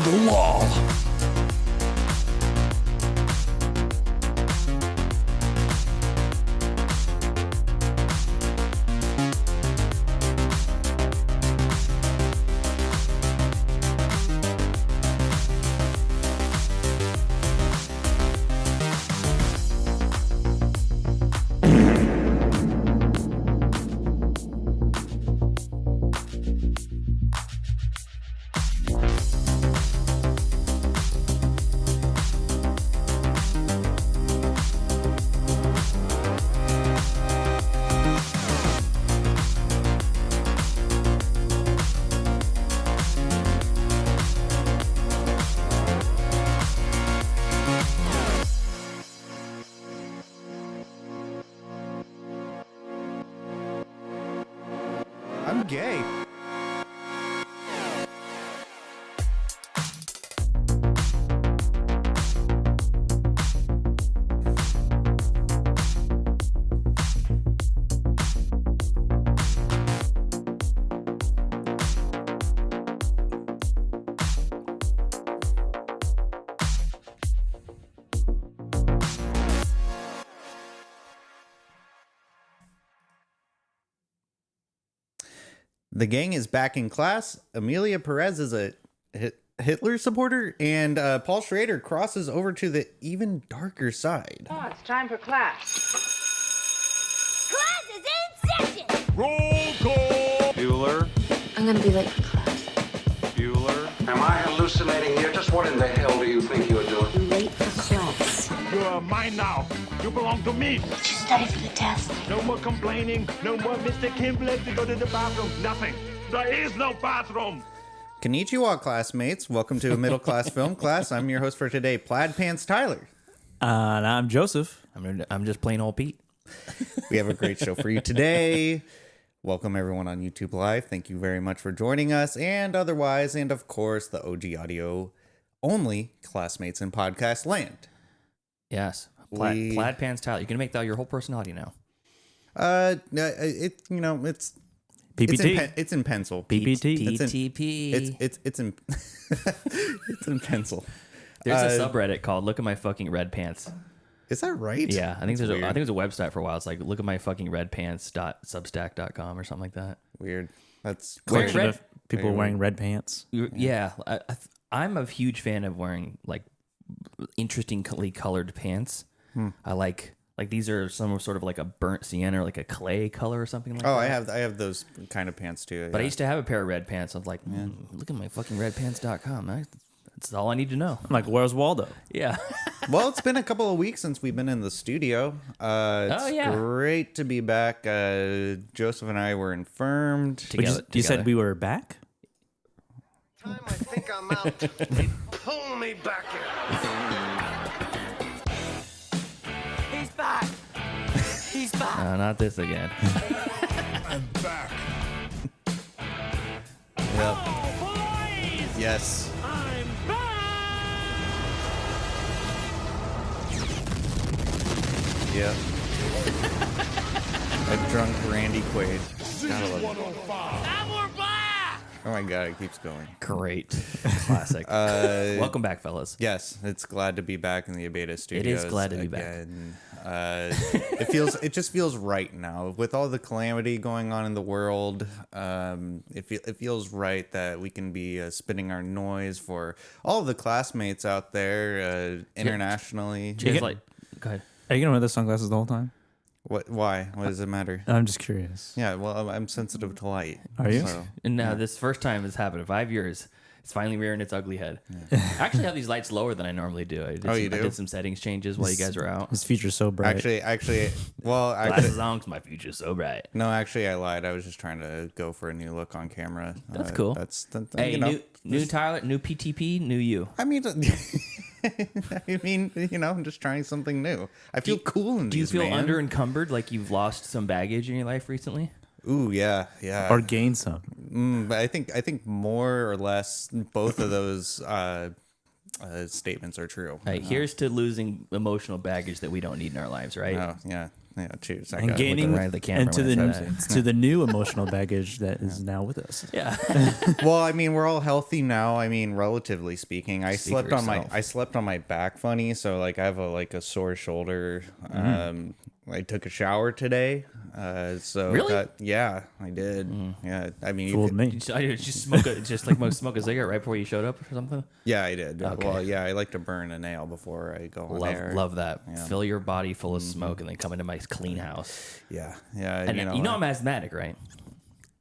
beyond the wall. I'm gay. The gang is back in class. Amelia Perez is a Hitler supporter, and Paul Schrader crosses over to the even darker side. Oh, it's time for class. Class is in session! Roll call. Bueller. I'm gonna be late for class. Bueller. Am I hallucinating here? Just what in the hell do you think you're doing? I'm late for class. You are mine now. You belong to me. Did you study for the test? No more complaining. No more Mr. Kimblett to go to the bathroom. Nothing. There is no bathroom. Konnichiwa, classmates. Welcome to a middle class film class. I'm your host for today, Plaid Pants Tyler. And I'm Joseph. I'm just plain old Pete. We have a great show for you today. Welcome everyone on YouTube Live. Thank you very much for joining us, and otherwise, and of course, the OG audio only classmates in podcast land. Yes. Plaid Pants Tyler. You can make that your whole personality now. It's PPT. it's in pencil. PPT. PTP. It's in it's in pencil. There's a subreddit called "Look at My Fucking Red Pants." Is that right? Yeah, I think That's there's weird. a website for a while. It's like "Look at My Fucking Red Pants.substack.com" or something like that. Weird. That's Collection Red- of people wearing red pants. Yeah, I'm a huge fan of wearing like interestingly colored pants. I like these are some sort of like a burnt sienna or like a clay color or something like that. Oh, I have those kind of pants too. But I yeah. used to have a pair of red pants. I was like, look at my fucking redpants.com. That's all I need to know. I'm like, where's Waldo? Yeah. Well, it's been a couple of weeks since we've been in the studio. It's great to be back. Joseph and I were infirmed. You said we were back? Time I think I'm out. They pull me back in. He's back. He's back. No, not this again. I'm back. Yep. Yes. I'm back. Yep. A drunk Randy Quaid. Gotta love it. 105. And we're back. Oh my god, it keeps going. Great. Classic. Welcome back, fellas. Yes, it's glad to be back in the Abeyta studios. glad to be back. again. It just feels right now with all the calamity going on in the world. It feels right that we can be spinning our noise for all of the classmates out there internationally. Cheers, like, go ahead. Are you going to wear the sunglasses the whole time? What? Why? What does it matter? I'm just curious. Yeah, well, I'm sensitive to light. Are you? So, And now this first time has happened in 5 years. It's finally rearing its ugly head. I actually have these lights lower than I normally do. I did some settings changes while you guys were out. His future's so bright. actually, well, Glasses on 'cause my future's so bright. no, actually, I lied. I was just trying to go for a new look on camera. That's cool. Hey, you know, new Tyler, new PTP, new you. I mean, I'm just trying something new. I feel cool in Do you these, feel man. under encumbered, like you've lost some baggage in your life recently? Ooh, yeah. or gain some. But I think more or less both of those statements are true. Hey, here's to losing emotional baggage that we don't need in our lives, right? Oh, yeah. Yeah, cheers. I And got it. gaining right at the camera and to when I the said that. to the new emotional baggage that is now with us. Yeah. Well, I mean, we're all healthy now. I mean, relatively speaking, I Speak for slept on my back funny, so like I have a sore shoulder. I took a shower today, so Really? yeah, I did. Yeah, I mean, Fooled me. I just smoke a cigarette right before you showed up or something. yeah, I did. Okay. Well, yeah, I like to burn a nail before I go on air. Love that. Fill your body full of smoke and then come into my clean house. Yeah, yeah. And you know I'm asthmatic, right?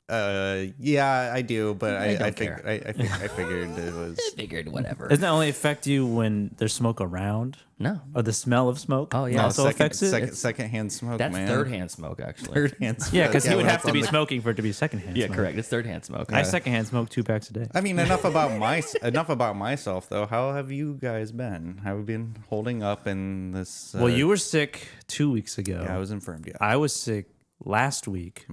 Yeah, I do, but I don't figured I figured it was. Figured whatever. Doesn't that only affect you when there's smoke around? No. Or the smell of smoke? Oh, yeah. Also affects it? Secondhand smoke, That's man. third-hand smoke, actually. Third-hand smoke. Yeah, because he would when have it's to on be the- smoking for it to be secondhand. Yeah, smoke. correct. It's third-hand smoke. I secondhand smoke 2 packs a day. I mean, enough about myself though. How have you guys been? How have you been holding up in this? Well, you were sick 2 weeks ago. Yeah, I was infirmed. Yeah. I was sick last week.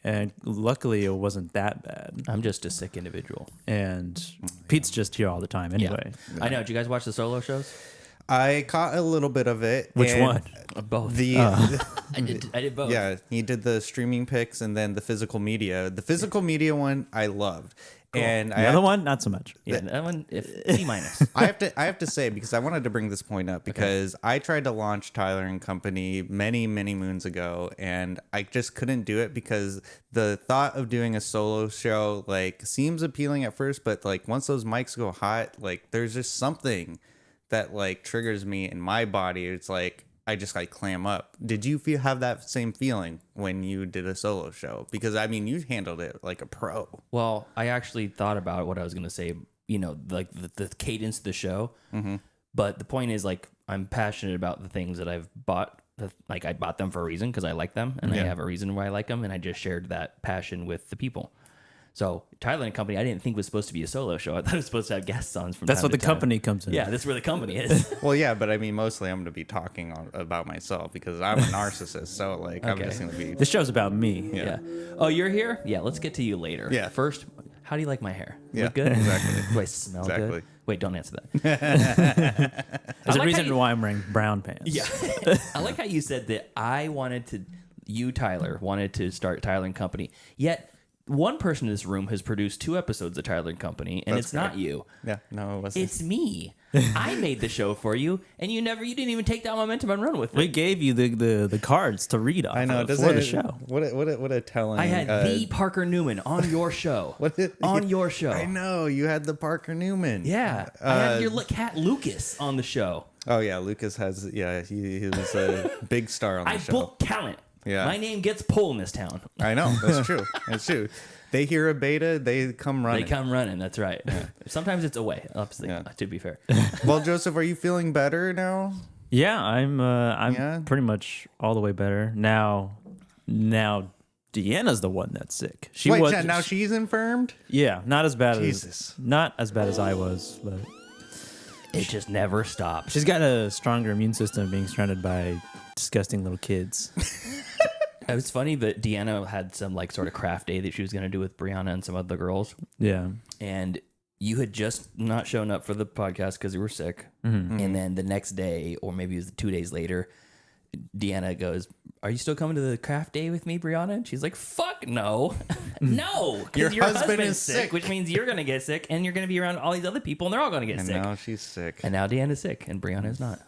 And luckily, it wasn't that bad. I'm just a sick individual. And Pete's just here all the time anyway. I know. Did you guys watch the solo shows? I caught a little bit of it. Which and one? Both. I did both. Yeah, he did the streaming pics and then the physical media. The physical media one I loved. And The other one, not so much. Yeah, that one, C minus. I have to say, because I wanted to bring this point up, because I tried to launch Tyler and Company many moons ago, and I just couldn't do it because the thought of doing a solo show like seems appealing at first, but like once those mics go hot, like there's just something that like triggers me in my body. It's like I just like clam up. Did you have that same feeling when you did a solo show? Because I mean, you handled it like a pro. Well, I actually thought about what I was going to say, you know, like the cadence of the show. But the point is, like, I'm passionate about the things that I've bought. Like, I bought them for a reason because I like them, and I have a reason why I like them, and I just shared that passion with the people. So Tyler and Company, I didn't think was supposed to be a solo show. I thought it was supposed to have guest songs from That's time what the to time. company comes in. Yeah, that's where the company is. Well, yeah, but I mean, mostly I'm going to be talking about myself because I'm a narcissist. So, like, I'm Okay. just going to be. The show's about me. Yeah. Oh, you're here? Yeah, let's get to you later. Yeah. First, how do you like my hair? Yeah, Look good? exactly. Do I smell Exactly. good? Wait, don't answer that. There's a like reason how you- why I'm wearing brown pants. Yeah. I like how you said that Tyler, wanted to start Tyler and Company. Yet one person in this room has produced 2 episodes of Tyler and Company, and That's it's not correct. you. Yeah, no, it wasn't. It's me. I made the show for you, and you didn't even take that momentum and run with We it. gave you the cards to read off I know. of Doesn't for the it- show. What a telling. I had the Parker Newman on your show. On your show. I know you had the Parker Newman. Yeah. I had your cat Lucas on the show. Oh yeah, Lucas has. Yeah, he was a big star on the I show. book talent. Yeah. My name gets pull in this town. I know. That's true. That's true. They hear Abeyta, they come running. They come running. That's right. Sometimes it's away. Yeah. To be fair. Well, Joseph, are you feeling better now? Yeah, I'm Yeah? pretty much all the way better now. Deanna's the one that's sick. She Wait, was now she's infirmed? yeah, not as bad Jesus. as I was, but It just never stops. she's got a stronger immune system being surrounded by disgusting little kids. It was funny that Deanna had some like sort of craft day that she was going to do with Brianna and some other girls. Yeah. And you had just not shown up for the podcast because you were sick. And then the next day, or maybe it was 2 days later, Deanna goes, "Are you still coming to the craft day with me, Brianna?" And she's like, "Fuck no." No. 'Cause Your husband husband's is sick. which means you're going to get sick and you're going to be around all these other people and they're all going to get And sick. now she's sick. And now Deanna's sick and Brianna's not.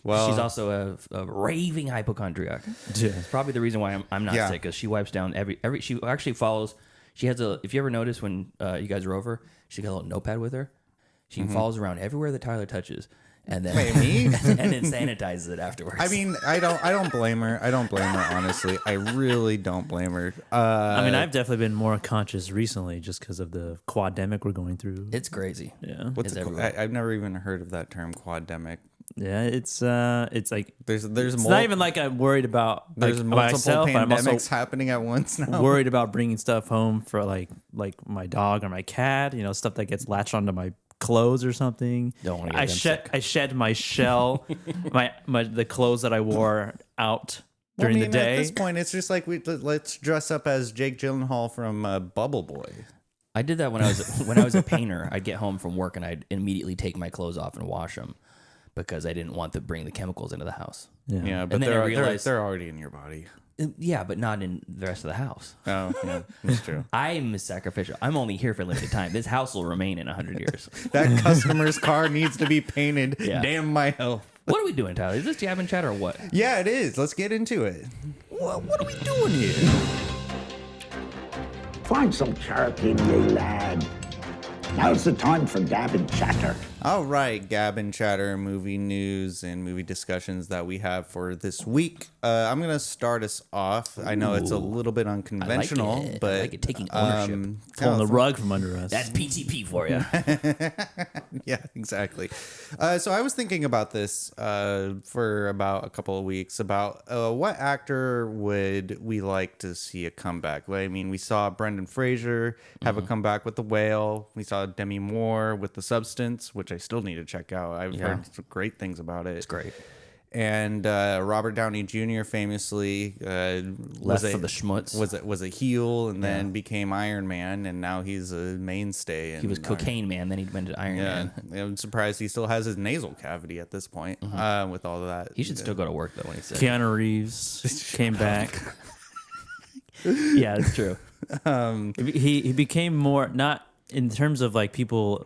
Well, She's also a raving hypochondriac. Yeah. It's probably the reason why I'm not Yeah. sick, because she wipes down every. She actually follows. She has a. If you ever notice when you guys are over, she got a little notepad with her. She follows around everywhere that Tyler touches, and then Wait, me? and then sanitizes it afterwards. I mean, I don't blame her. I don't blame her, honestly. I really don't blame her. I mean, I've definitely been more conscious recently just because of the quademic we're going through. it's crazy. Yeah. What's it's a, everywhere. I've never even heard of that term, quademic. Yeah, it's like There's it's not even like I'm worried about there's like, multiple myself. I'm pandemics also happening at once now. worried about bringing stuff home for like my dog or my cat. You know, stuff that gets latched onto my clothes or something. Don't wanna get them sick. I shed my shell, the clothes that I wore out Well, during I mean, the day. At this point, it's just like let's dress up as Jake Gyllenhaal from Bubble Boy. I did that when I was a painter. I'd get home from work and I'd immediately take my clothes off and wash them. because I didn't want to bring the chemicals into the house. Yeah, but then I they're realized- they're already in your body. Yeah, but not in the rest of the house. Oh, yeah, that's true. I'm sacrificial. I'm only here for a limited time. This house will remain in 100 years. That customer's car needs to be painted. Yeah. Damn my health. What are we doing, Tyler? Is this Jab and Chat or what? Yeah, it is. Let's get into it. What are we doing here? Find some charity in ye, lad. Now's the time for gab and chatter. All right, Gab and Chatter, movie news and movie discussions that we have for this week. I'm going to start us off. I know it's a little bit unconventional, it. but I like it, taking ownership. Pulling the rug from under us. That's PTP for you. yeah, exactly. So I was thinking about this for about a couple of weeks about what actor would we like to see a comeback. I mean, we saw Brendan Fraser have a comeback with The Whale. We saw Demi Moore with The Substance, which I still need to check out. I've heard some great things about it. It's great. And Robert Downey Jr. famously Left for the schmutz. was a heel and then became Iron Man, and now he's a mainstay. He was Cocaine Man, then he went to Iron Man. I'm surprised he still has his nasal cavity at this point with all of that. He should still go to work, though, when he's sick. Keanu Reeves came back. Yeah, it's true. He became more, not in terms of like people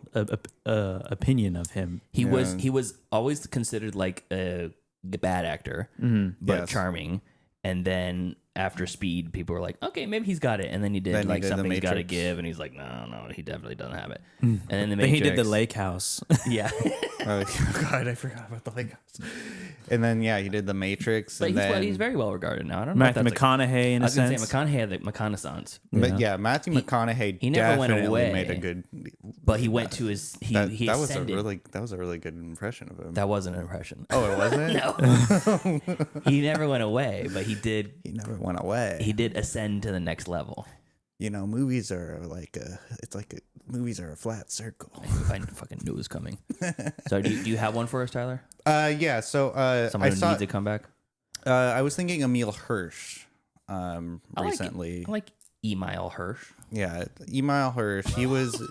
opinion of him. He was always considered like a bad actor, but Yes. charming. And then after Speed, people were like, okay, maybe he's got it. And then he did Then he like did The something he's got to Matrix. give, and he's like, no, he definitely doesn't have it. And then the Then he did the Matrix- Lake House. Yeah, Oh God, I forgot about the Lake House. And then he did The Matrix. but and then, he's very well regarded now. I don't know. if Matthew that's like- McConaughey in I a was gonna sense. say McConaughey had the McConaissance, But Matthew McConaughey he never went definitely away. made a good. but he went to his he That was a ascended. really good impression of him. That wasn't an impression. Oh, it wasn't. No, he never went away, but he did. He never went away. He did ascend to the next level. You know, movies are movies are a flat circle. I fucking knew it was coming. So, do you have one for us, Tyler? Yeah. So Someone I who saw. needs a comeback. I was thinking Emil Hirsch. I Recently, like Emile Hirsch. yeah, Emil Hirsch. He was When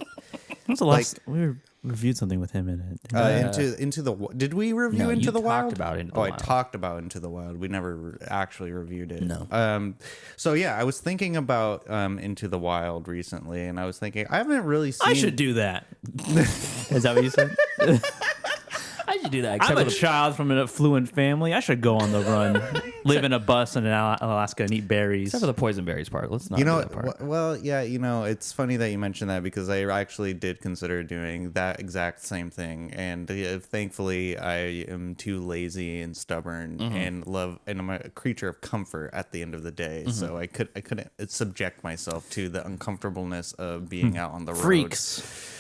was the last we reviewed something with him in it? into the. Did we review No, Into you the talked Wild? about Into the I Wild. talked about Into the Wild. We never actually reviewed it. No. So yeah, I was thinking about Into the Wild recently, and I was thinking I haven't really seen. I should do that. Is that what you said? I should do that. I'm Except a for the, child from an affluent family. I should go on the run, live in a bus in Alaska, and eat berries. except for the poison berries part. Let's not You know, do that part. well, yeah, you know, it's funny that you mentioned that because I actually did consider doing that exact same thing, and thankfully, I am too lazy and stubborn and I'm a creature of comfort at the end of the day. So I couldn't subject myself to the uncomfortableness of being out on the road. Freaks.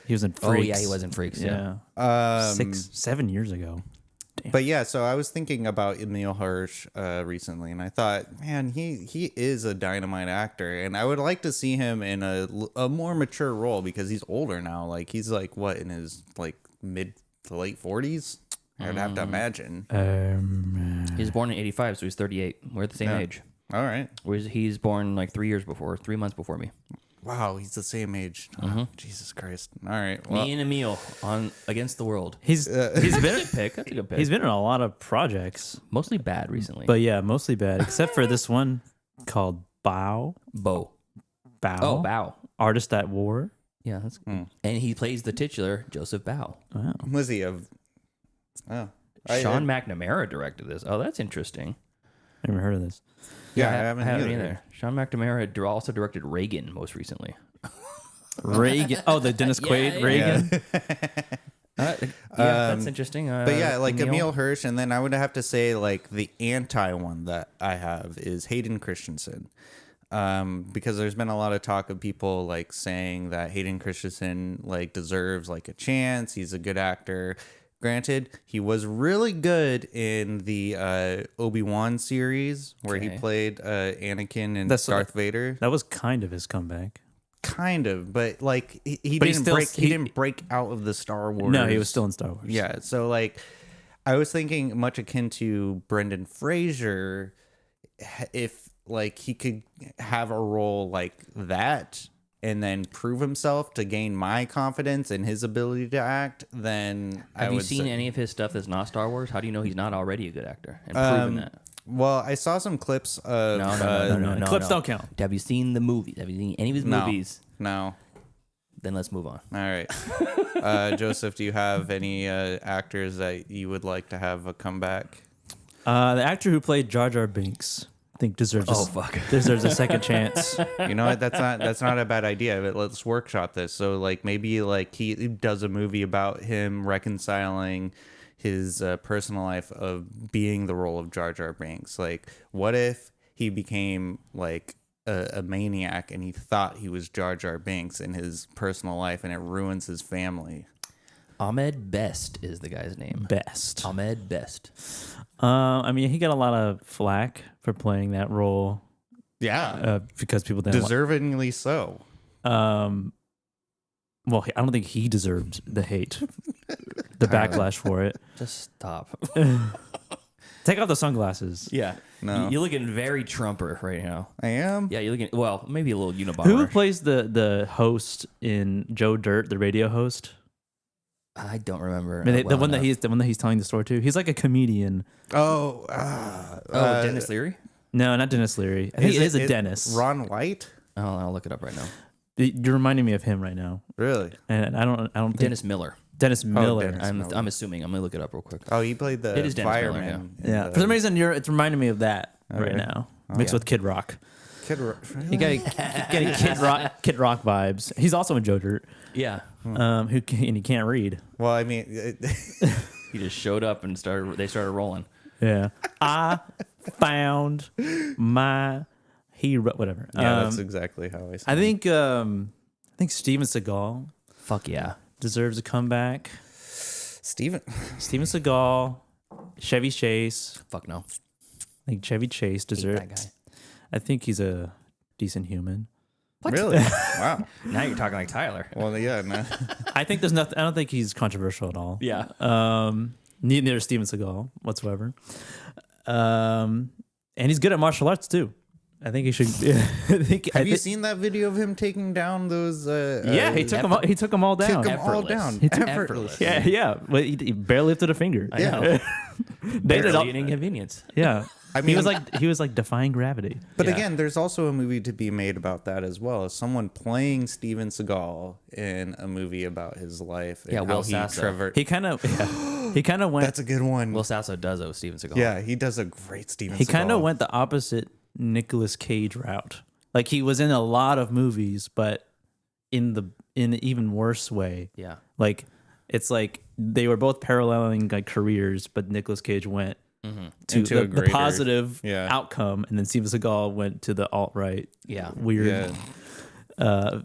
He was in Freaks. Oh yeah, he was in Freaks. Yeah. Yeah. 7 years ago. But yeah, so I was thinking about Emil Hirsch recently, and I thought, man, he is a dynamite actor, and I would like to see him in a more mature role because he's older now. Like he's like what, in his like mid to late 40s? I'd have to imagine. He was born in '85, so he's 38. We're the same Yeah. age. All right. He's born like 3 months before me. Wow, he's the same age. Oh, Jesus Christ. All right. Well, Me and Emil on Against the World. He's been That's a good pick. That's a good pick. he's been in a lot of projects, mostly bad recently. but yeah, mostly bad, except for this one called Bow. Bo. Bow. Oh, Bow. Artist at War. Yeah, that's good. And he plays the titular Joseph Bow. was he of? Oh, Sean McNamara directed this. Oh, that's interesting. I never heard of this. Yeah, I I haven't haven't either. either. Sean McNamara also directed Reagan most recently. Reagan. Oh, the Dennis Quaid. yeah. Reagan. That's interesting. But yeah, like Emil Hirsch, and then I would have to say like the anti one that I have is Hayden Christensen, because there's been a lot of talk of people like saying that Hayden Christensen like deserves like a chance. He's a good actor. Granted, he was really good in the Obi-Wan series where he Okay. played Anakin and That's Darth Vader. That was kind of his comeback. Kind of, but like he But he didn't still- break. He didn't break out of the Star Wars. No, he was still in Star Wars. Yeah, so like I was thinking much akin to Brendan Fraser, if like he could have a role like that and then prove himself to gain my confidence in his ability to act, then Have you seen any of his stuff that's not Star Wars? How do you know he's not already a good actor and proven that? Well, I saw some clips of... No. Clips don't count. Have you seen the movies? Have you seen any of his movies? No. Then let's move on. All right. Joseph, do you have any actors that you would like to have a comeback? The actor who played Jar Jar Binks, I think deserves a second chance. You know what? That's not a bad idea. But let's workshop this. So like maybe like he does a movie about him reconciling his personal life of being the role of Jar Jar Binks. Like, what if he became like a maniac and he thought he was Jar Jar Binks in his personal life, and it ruins his family? Ahmed Best is the guy's name. Best. Ahmed Best. I mean, he got a lot of flack for playing that role. Yeah, because people didn't deservingly so. Well, I don't think he deserved the hate, the backlash for it. Just stop. Take off the sunglasses. Yeah. No. You're looking very Trumper right now. I am. Yeah, you're looking, well, maybe a little Unabomber. Who plays the host in Joe Dirt, the radio host? I don't remember. I mean, the one that he's telling the story to. He's like a comedian. Oh, Dennis Leary? No, not Dennis Leary. I think it is a Dennis. Ron White? I'll look it up right now. You're reminding me of him right now. Really? And I don't think Dennis Miller. Dennis Miller. I'm assuming. I'm gonna look it up real quick. Oh, he played the It is Dennis Miller, fireman. Yeah. For some reason, it's reminding me of that right now, mixed with Kid Rock. Kid Rock. You got Kid Rock vibes. He's also in Joe Dirt. Yeah. And he can't read. Well, I mean, He just showed up and they started rolling. Yeah. I found my hero. Whatever. yeah, that's exactly how I. I think Steven Seagal Fuck yeah. deserves a comeback. Steven Seagal, Chevy Chase. Fuck no. I think Chevy Chase deserves. that guy. I think he's a decent human. Really? Wow. Now you're talking like Tyler. Well, yeah, no. I think there's nothing. I don't think he's controversial at all. Yeah. Neither is Steven Seagal whatsoever. And he's good at martial arts too. I think he should. Have you seen that video of him taking down those? Yeah, he took them. He took them all down. Took them all Effortless. down. He took- Effortless. Yeah. Well, he barely lifted a finger. Yeah. They did all. Barely an inconvenience. Yeah. I he mean- was like defying gravity. But Yeah. again, there's also a movie to be made about that as well. Someone playing Steven Seagal in a movie about his life. Yeah, and Will how he Sasso. He kind of went. That's a good one. Will Sasso does owe Steven Seagal. Yeah, he does a great Steven Seagal. He kind of went the opposite Nicolas Cage route. Like he was in a lot of movies, but in an even worse way. Yeah. Like it's like they were both paralleling like careers, but Nicolas Cage went to Into a the greater- positive yeah. outcome, and then Steven Seagal went to the alt right. Yeah. Weird. Yeah.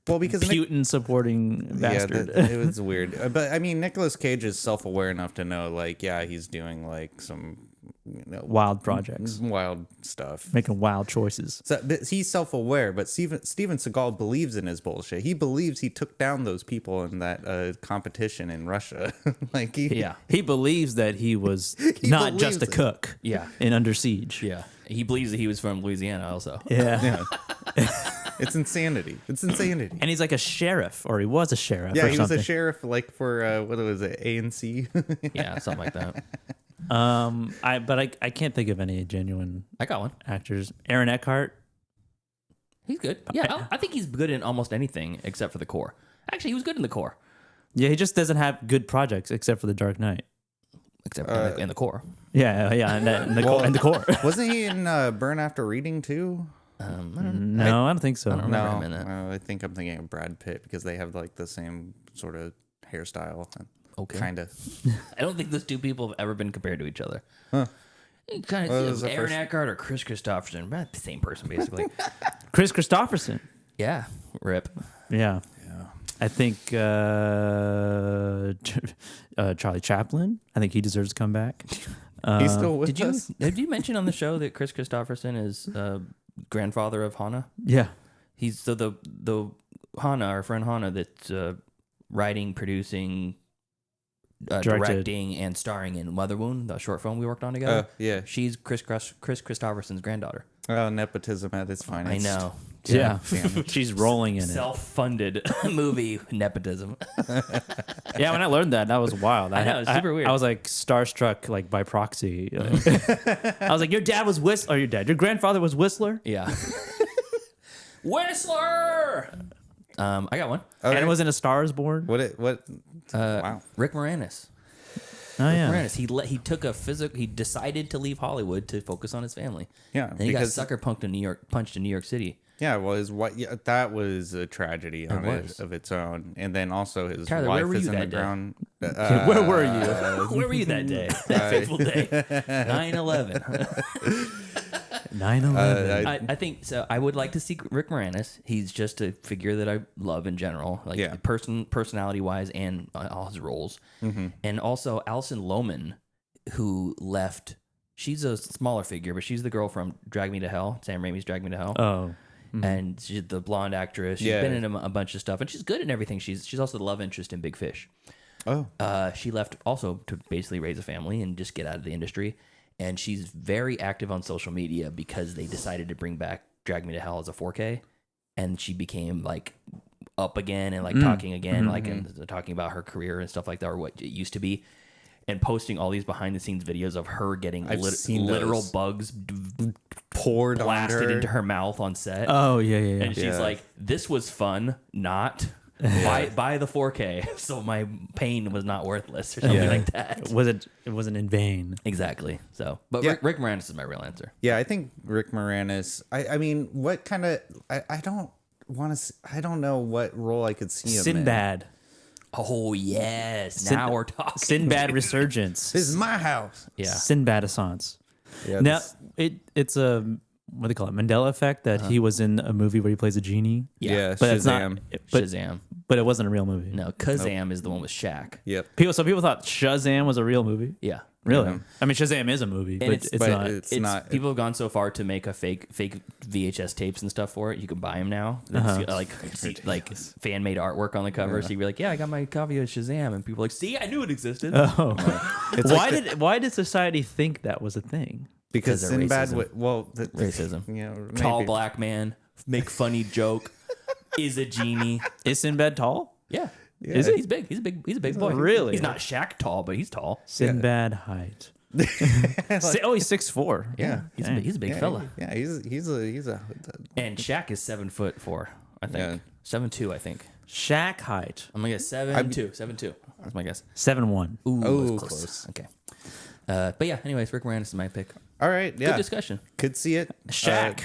Well, because Putin supporting bastard. Yeah, it was weird. But I mean, Nicolas Cage is self-aware enough to know, like, yeah, he's doing like some Wild projects, wild stuff, making wild choices. So but he's self-aware, but Steven Seagal believes in his bullshit. He believes he took down those people in that competition in Russia. Like He believes that he was not just a believes it. cook. Yeah. In Under Siege. Yeah. He believes that he was from Louisiana also. Yeah. It's insanity. It's insanity. And he's like a sheriff, or he was a sheriff. Yeah, or he something. was a sheriff, like for what was it, ANC? Yeah, something like that. I can't think of any genuine I got one. actors. Aaron Eckhart. He's good. Yeah, I think he's good in almost anything except for the core. Actually, he was good in the core. Yeah, he just doesn't have good projects except for The Dark Knight. Except in the core. Yeah, and the core. Wasn't he in Burn After Reading too? No, I don't think so. I don't No, remember him in that. I think I'm thinking of Brad Pitt because they have like the same sort of hairstyle. Okay. Kind of. I don't think those two people have ever been compared to each other. Huh. You kind Well, it of was the Aaron first- Eckhart or Chris Christopherson, about the same person basically. Chris Christopherson. Yeah, rip. Yeah. I think Charlie Chaplin. I think he deserves to come back. He's still with Did us. you mention on the show that Chris Christopherson is grandfather of Hana? Yeah. He's so the Hana, our friend Hana, that's writing, producing, directing, and starring in Mother Wound, the short film we worked on together. Yeah. She's Chris Christopherson's granddaughter. Oh, nepotism at its I finest. know. Yeah, damn it. she's rolling in it. Self-funded movie nepotism. Yeah, when I learned that was wild. I know, it's super weird. I was like starstruck, like by proxy. I was like, your dad was Whistler. Or your grandfather was Whistler. Yeah. Whistler. I got one. And it was in A Star Is Born. What? Wow. Rick Moranis. Oh yeah. Moranis. He took a physical. He decided to leave Hollywood to focus on his family. Yeah, And he got because- sucker punched in New York City. Yeah, well, his wife. Yeah, that was a tragedy on was. of its own, and then also his Tyler, wife where were is you in the that day? ground. Where were you? Where were you that day? That fateful day. 9/11. 9/11. I think so. I would like to see Rick Moranis. He's just a figure that I love in general, like Yeah. personality wise, and all his roles. And also Alison Lohman, who left. She's a smaller figure, but she's the girl from Drag Me to Hell. Sam Raimi's Drag Me to Hell. Oh. And she's the blonde actress. She's Yeah. been in a bunch of stuff, and she's good in everything. She's also the love interest in Big Fish. Oh, She left also to basically raise a family and just get out of the industry. And she's very active on social media because they decided to bring back Drag Me to Hell as a 4K, and she became like up again and like talking again, like and talking about her career and stuff like that, or what it used to be, and posting all these behind the scenes videos of her getting I've seen literal those. bugs poured on blasted her. into her mouth on set. Oh yeah. And she's Yeah. like, "This was fun, not buy the 4K, so my pain was not worthless," or something like that. It wasn't in vain. Exactly. So, but Yeah. Rick Moranis is my real answer. Yeah, I think Rick Moranis. I mean, what kind of? I don't want to. I don't know what role I could see him in. Sinbad. Oh yes, now we're talking. Sinbad resurgence. This is my house. Yeah. Sinbad Assance. Yeah, Now it's a what do they call it? Mandela effect that he was in a movie where he plays a genie. yeah, But it's not. Shazam. But, Shazam. but it wasn't a real movie. No, Kazam is the one with Shaq. Yep. So people thought Shazam was a real movie. Yeah. Really? Yeah. I mean, Shazam is a movie, but it's- it's but not. it's not. People have gone so far to make a fake VHS tapes and stuff for it. You can buy them now. It's like fan made artwork on the cover. So you'd be like, "Yeah, I got my copy of Shazam," and people are like, "See, I knew it existed." Oh. It's Why did society think that was a thing? because of Sinbad. racism. Racism. Racism. You know, Tall maybe. black man, make funny joke, is a genie. Is Sinbad tall? Yeah. Is he? He's big. He's a big boy. Really? He's not Shaq tall, but he's tall. Sinbad height. He's 6'4". Yeah. He's a big Yeah, fella. Yeah, he's a. And Shaq is 7'4", I think. Yeah. 7'2", I think. Shaq height. I'm gonna guess 7'2". That's my guess. 7'1". Ooh, Oh, that's close. Okay. But yeah, anyways, Rick Moranis is my pick. All right. Yeah. Good discussion. Could see it. Shaq.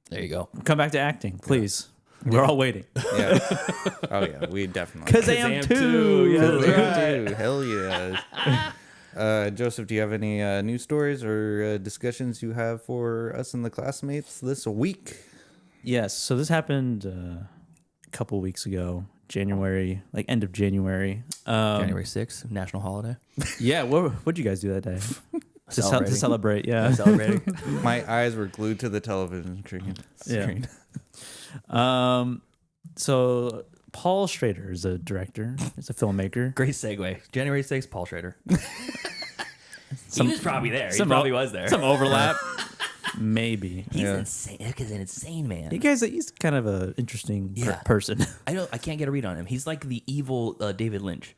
There you go. Come back to acting, please. We're all waiting. Yeah. Oh yeah, we definitely. Kazam 2. Yeah, that's right. Dude, hell yeah. Joseph, do you have any news stories or discussions you have for us and the classmates this week? Yes. So this happened a couple weeks ago, January, like end of January. January 6th, national holiday. Yeah. What'd you guys do that day? To Celebrating. celebrate. Yeah. Celebrating. My eyes were glued to the television screen. So Paul Schrader is a director. He's a filmmaker. Great segue. January 6th, Paul Schrader. He was probably there. He some- probably was there. Some overlap. Maybe. He's Yeah. insane. He's an insane man. He's kind of an interesting Yeah. person. I can't get a read on him. He's like the evil David Lynch.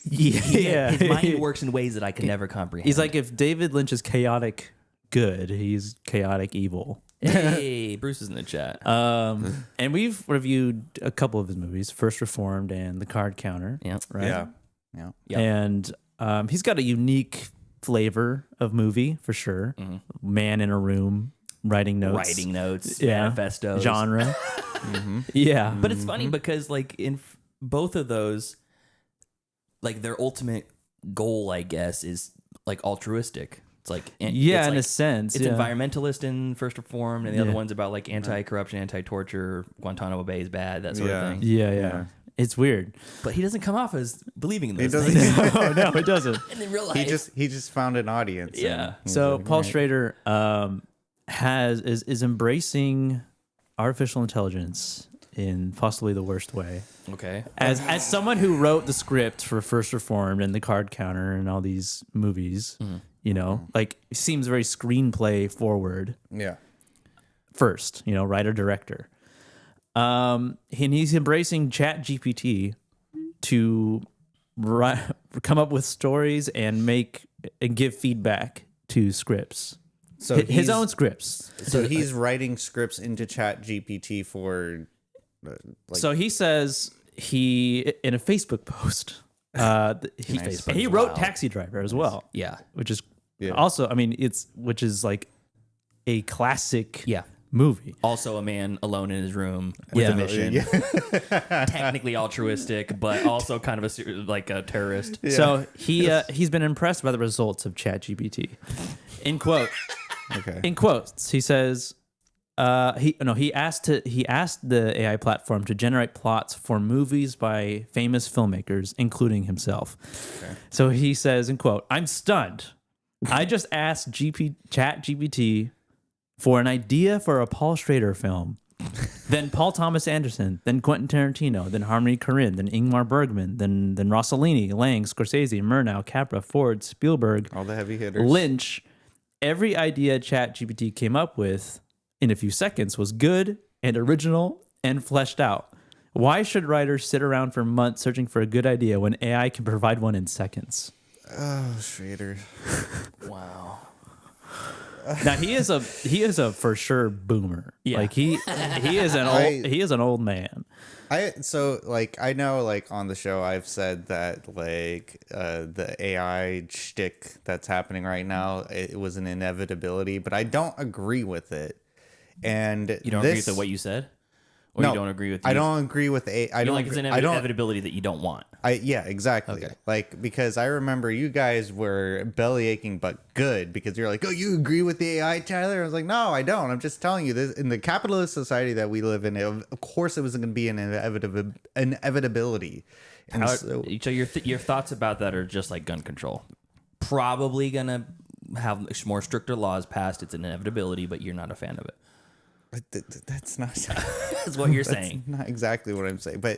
Yeah. His mind works in ways that I can never comprehend. He's like if David Lynch is chaotic good, he's chaotic evil. hey, Bruce is in the chat. And we've reviewed a couple of his movies, First Reformed and The Card Counter. Yeah. Right. Yeah. Yeah. Yep. And he's got a unique flavor of movie for sure. Man in a room, writing notes. Writing notes, Yeah. manifestos. Genre. Yeah. But it's funny because like in both of those, like their ultimate goal, I guess, is like altruistic. It's like Yeah, it's in like, a sense. it's yeah. environmentalist in First Reformed, and the other Yeah. one's about like anti-corruption, anti-torture, Guantanamo Bay is bad, that sort Yeah. of thing. Yeah. It's weird. But he doesn't come off as believing in He those doesn't. things. No, it doesn't. And in real life, He just found an audience. and Yeah. he's So like, Paul "All right." Schrader is embracing artificial intelligence in possibly the worst way. okay. As someone who wrote the script for First Reformed and The Card Counter and all these movies, you know, like it seems very screenplay forward. Yeah. first, writer director. And he's embracing ChatGPT to come up with stories and give feedback to scripts. So his own scripts. So he's writing scripts into ChatGPT for. So he says in a Facebook post, he wrote Taxi Driver as well. Yeah, which is also, which is like a classic. Yeah. Movie. Also a man alone in his room with a mission. Technically altruistic, but also kind of a terrorist. Yeah. So he's been impressed by the results of ChatGPT. In quotes, he says he asked the AI platform to generate plots for movies by famous filmmakers, including himself. Okay. So he says, in quote, "I'm stunned. I just asked ChatGPT for an idea for a Paul Schrader film, then Paul Thomas Anderson, then Quentin Tarantino, then Harmony Korine, then Ingmar Bergman, then Rossellini, Lang, Scorsese, Murnau, Capra, Ford, Spielberg, all the heavy hitters, Lynch. Every idea ChatGPT came up with in a few seconds was good and original and fleshed out. Why should writers sit around for months searching for a good idea when AI can provide one in seconds?" Oh, Schrader. Wow. Now he is a for sure boomer. Yeah. Like he is an old man. I know on the show I've said that the AI shtick that's happening right now, it was an inevitability, but I don't agree with it. And you don't agree with what you said? Or no, you don't agree with I don't agree with I don't it's an inevitability that you don't want. Yeah, exactly. Okay. Because I remember you guys were belly aching but good because you're like, "Oh, you agree with the AI, Tyler?" I was like, "No, I don't. I'm just telling you this in the capitalist society that we live in, of course it was going to be an inevitability." And so your thoughts about that are just like gun control. Probably going to have more stricter laws passed. It's an inevitability, but you're not a fan of it. That's not. That's what you're saying. Not exactly what I'm saying, but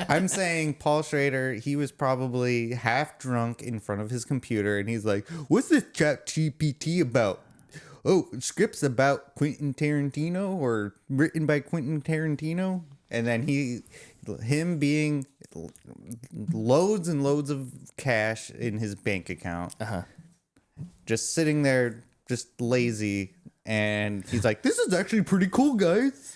I'm saying Paul Schrader. He was probably half drunk in front of his computer, and he's like, "What's this ChatGPT about? Oh, scripts about Quentin Tarantino or written by Quentin Tarantino." And then him being loads and loads of cash in his bank account, just sitting there, just lazy. And he's like, "This is actually pretty cool, guys."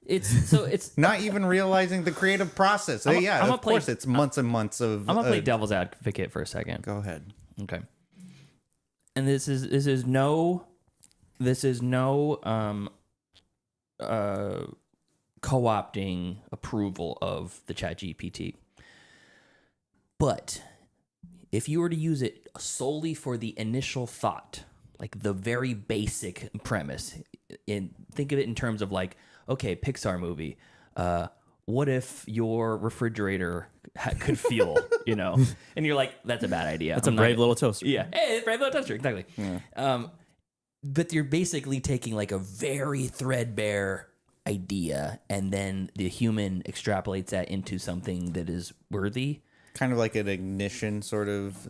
It's not even realizing the creative process. Of course, it's months and months of. I'm gonna play devil's advocate for a second. Go ahead. Okay. And this is no co-opting approval of the ChatGPT. But if you were to use it solely for the initial thought, like the very basic premise, think of it in terms of like, okay, Pixar movie. What if your refrigerator could feel, And you're like, that's a bad idea. That's a brave little toaster. Yeah, hey, brave little toaster, exactly. Yeah. But you're basically taking like a very threadbare idea, and then the human extrapolates that into something that is worthy. Kind of like an ignition sort of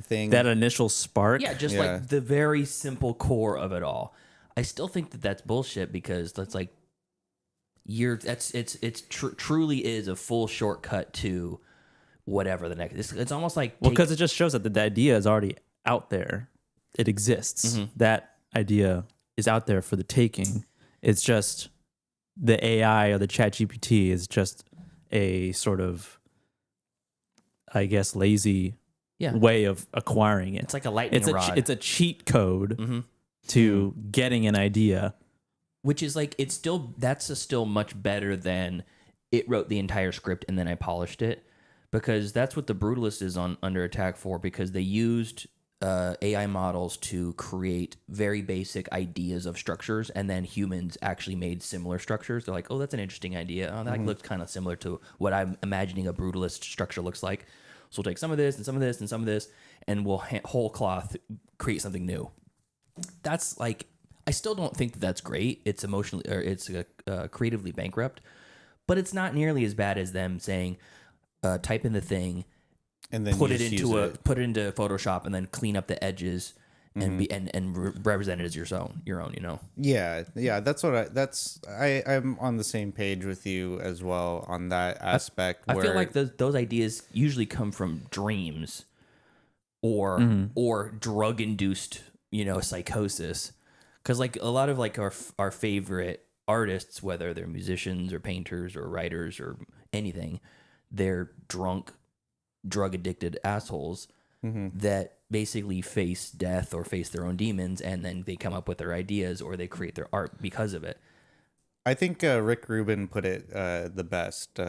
thing. That initial spark. Yeah, just like the very simple core of it all. I still think that that's bullshit because that's like truly is a full shortcut to whatever the next. It's almost like because it just shows that the idea is already out there. It exists. Mm-hmm. That idea is out there for the taking. It's just the AI or the ChatGPT is just a sort of, I guess, lazy way of acquiring it. It's like a lightning rod. It's a cheat code to getting an idea. Which is like, that's still much better than it wrote the entire script and then I polished it. Because that's what The Brutalist is under attack for, because they used AI models to create very basic ideas of structures, and then humans actually made similar structures. They're like, oh, that's an interesting idea. Oh, that looks kind of similar to what I'm imagining a Brutalist structure looks like. So we'll take some of this and some of this and some of this, and we'll whole cloth create something new. That's like, I still don't think that that's great. It's emotionally, or it's creatively bankrupt, but it's not nearly as bad as them saying, type in the thing, and then put it into Photoshop, and then clean up the edges, and represent it as your own, you know. Yeah, that's what I'm on the same page with you as well on that aspect. I feel like those ideas usually come from dreams or drug induced, you know, psychosis. Because like a lot of like our favorite artists, whether they're musicians or painters or writers or anything, they're drunk, drug addicted assholes that basically face death or face their own demons, and then they come up with their ideas or they create their art because of it. I think Rick Rubin put it the best.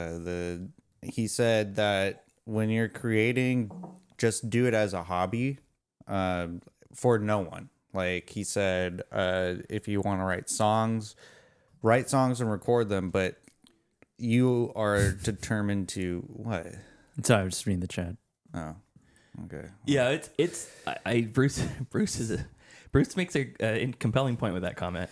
He said that when you're creating, just do it as a hobby for no one. Like he said, if you want to write songs and record them, but you are determined to what? Sorry, I'm just reading the chat. Oh, okay. Yeah, Bruce makes a compelling point with that comment.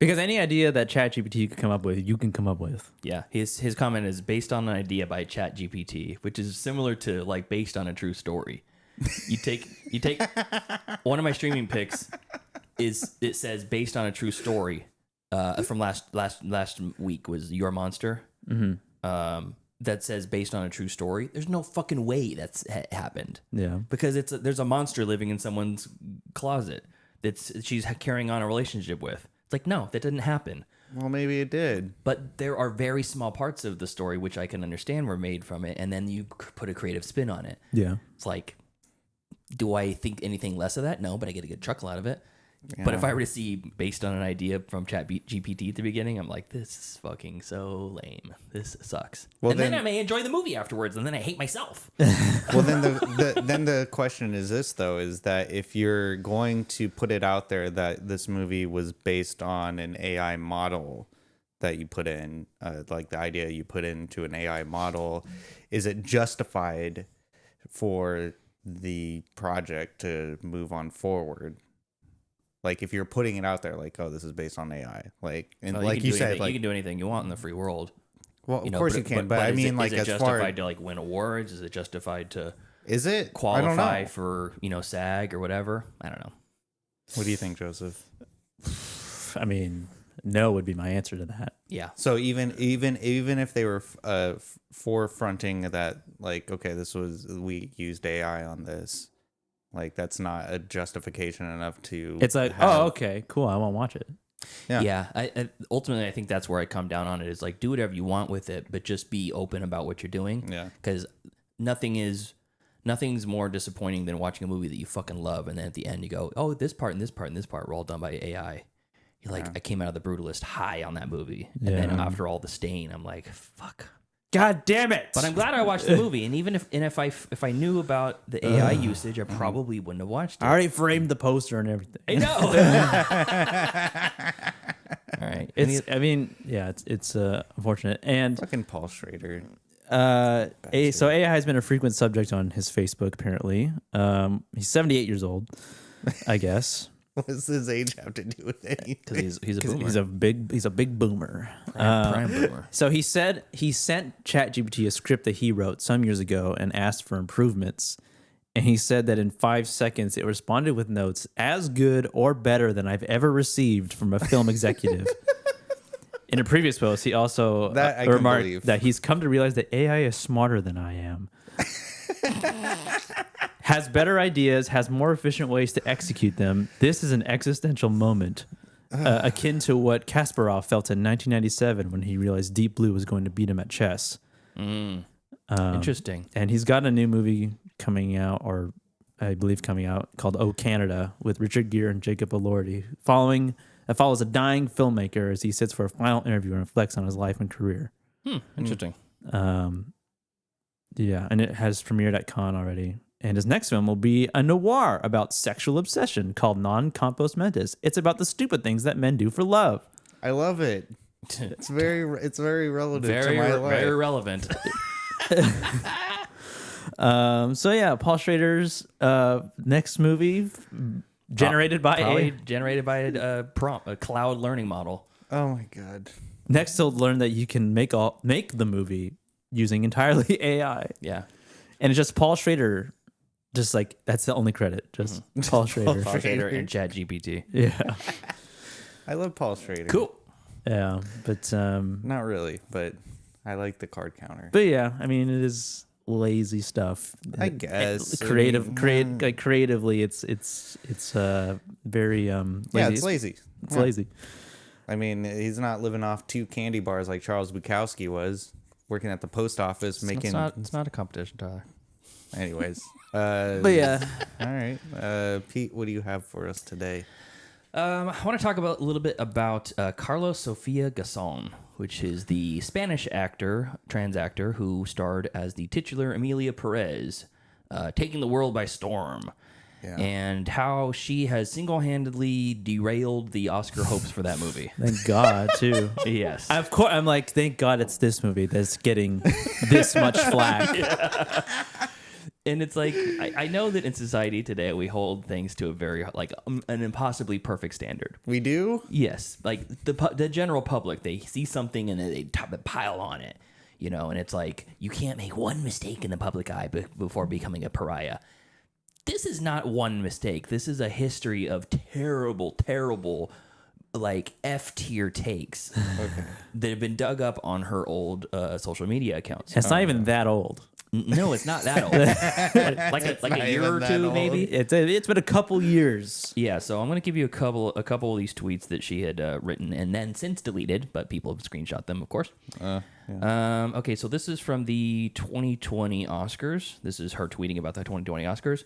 Because any idea that ChatGPT could come up with, you can come up with. Yeah, his comment is based on an idea by ChatGPT, which is similar to like based on a true story. You take one of my streaming picks it says based on a true story from last week was Your Monster. That says based on a true story. There's no fucking way that's happened. Yeah, because there's a monster living in someone's closet she's carrying on a relationship with. It's like, no, that didn't happen. Well, maybe it did. But there are very small parts of the story which I can understand were made from it, and then you put a creative spin on it. Yeah, it's like, do I think anything less of that? No, but I get a good chuckle out of it. Yeah. But if I were to see based on an idea from ChatGPT at the beginning, I'm like, this is fucking so lame. This sucks. Well, and then I may enjoy the movie afterwards, and then I hate myself. Well, then the question is this though: is that if you're going to put it out there that this movie was based on an AI model that you put in, like the idea you put into an AI model, is it justified for the project to move on forward? Like if you're putting it out there, like, oh, this is based on AI, like, and like you said, like you can do anything you want in the free world. Well, of course you can, but I mean, like, is it as justified far to like win awards? Is it justified to qualify for SAG or whatever? I don't know. What do you think, Joseph? I mean, no would be my answer to that. Yeah. So even if they were forefronting that, like, okay, we used AI on this. Like, that's not a justification enough to... It's like, oh, okay, cool, I won't watch it. Yeah. I ultimately, I think that's where I come down on it, is like, do whatever you want with it, but just be open about what you're doing. Yeah. Because nothing's more disappointing than watching a movie that you fucking love, and then at the end you go, oh, this part and this part and this part were all done by AI. You're like, I came out of The Brutalist high on that movie. And then after all the stain, I'm like, fuck. God damn it! But I'm glad I watched the movie, and even if I knew about the AI usage, I probably wouldn't have watched it. I already framed the poster and everything. I know. All right. It's unfortunate. And fucking Paul Schrader. So AI has been a frequent subject on his Facebook. Apparently, he's 78 years old. I guess. What does his age have to do with anything? Because he's a boomer. He's a big boomer. Prime boomer. So he said he sent ChatGPT a script that he wrote some years ago and asked for improvements. And he said that in 5 seconds, it responded with notes as good or better than I've ever received from a film executive. In a previous post, he also remarked that he's come to realize that AI is smarter than I am. Has better ideas, has more efficient ways to execute them. This is an existential moment, akin to what Kasparov felt in 1997 when he realized Deep Blue was going to beat him at chess. Interesting. And he's got a new movie coming out, or I believe coming out, called Oh Canada, with Richard Gere and Jacob Elordi. It follows a dying filmmaker as he sits for a final interview and reflects on his life and career. Interesting. Yeah, and it has premiered at Cannes already. And his next film will be a noir about sexual obsession called Non Compos Mentis. It's about the stupid things that men do for love. I love it. It's very relevant to my life. Very relevant. So yeah, Paul Schrader's next movie generated by a cloud learning model. Oh my god. Next, he'll learn that you can make the movie using entirely AI. Yeah. And it's just Paul Schrader Just like that's the only credit. Just Paul Schrader. Paul Schrader and ChatGPT. Yeah. I love Paul Schrader. Cool. Yeah, but Not really, but I like the card counter. But yeah, I mean, it is lazy stuff. I guess. Creatively, it's very lazy. Yeah, it's lazy. It's Yeah. lazy. I mean, he's not living off 2 candy bars like Charles Bukowski was, working at the post office making. It's not a competition, Tyler. Anyways. But yeah, All right. Pete, what do you have for us today? I want to talk a little bit about Carlos Sofia Gasson, which is the Spanish trans actor who starred as the titular Emilia Perez, taking the world by storm, and how she has single-handedly derailed the Oscar hopes for that movie. thank God too. Yes. Of course, I'm like, thank God it's this movie that's getting this much flack. And it's like, I know that in society today, we hold things to a very, like, an impossibly perfect standard. We do? Yes. Like, the general public, they see something and they pile on it, you know, and it's like, you can't make one mistake in the public eye before becoming a pariah. This is not one mistake. This is a history of terrible, terrible, like, F-tier takes that have been dug up on her old social media accounts. It's not even that old. No, it's not that old. like a year or two, maybe. It's been a couple years. Yeah, so I'm going to give you a couple of these tweets that she had written and then since deleted, but people have screenshot them, of course. Okay, so this is from the 2020 Oscars. This is her tweeting about the 2020 Oscars.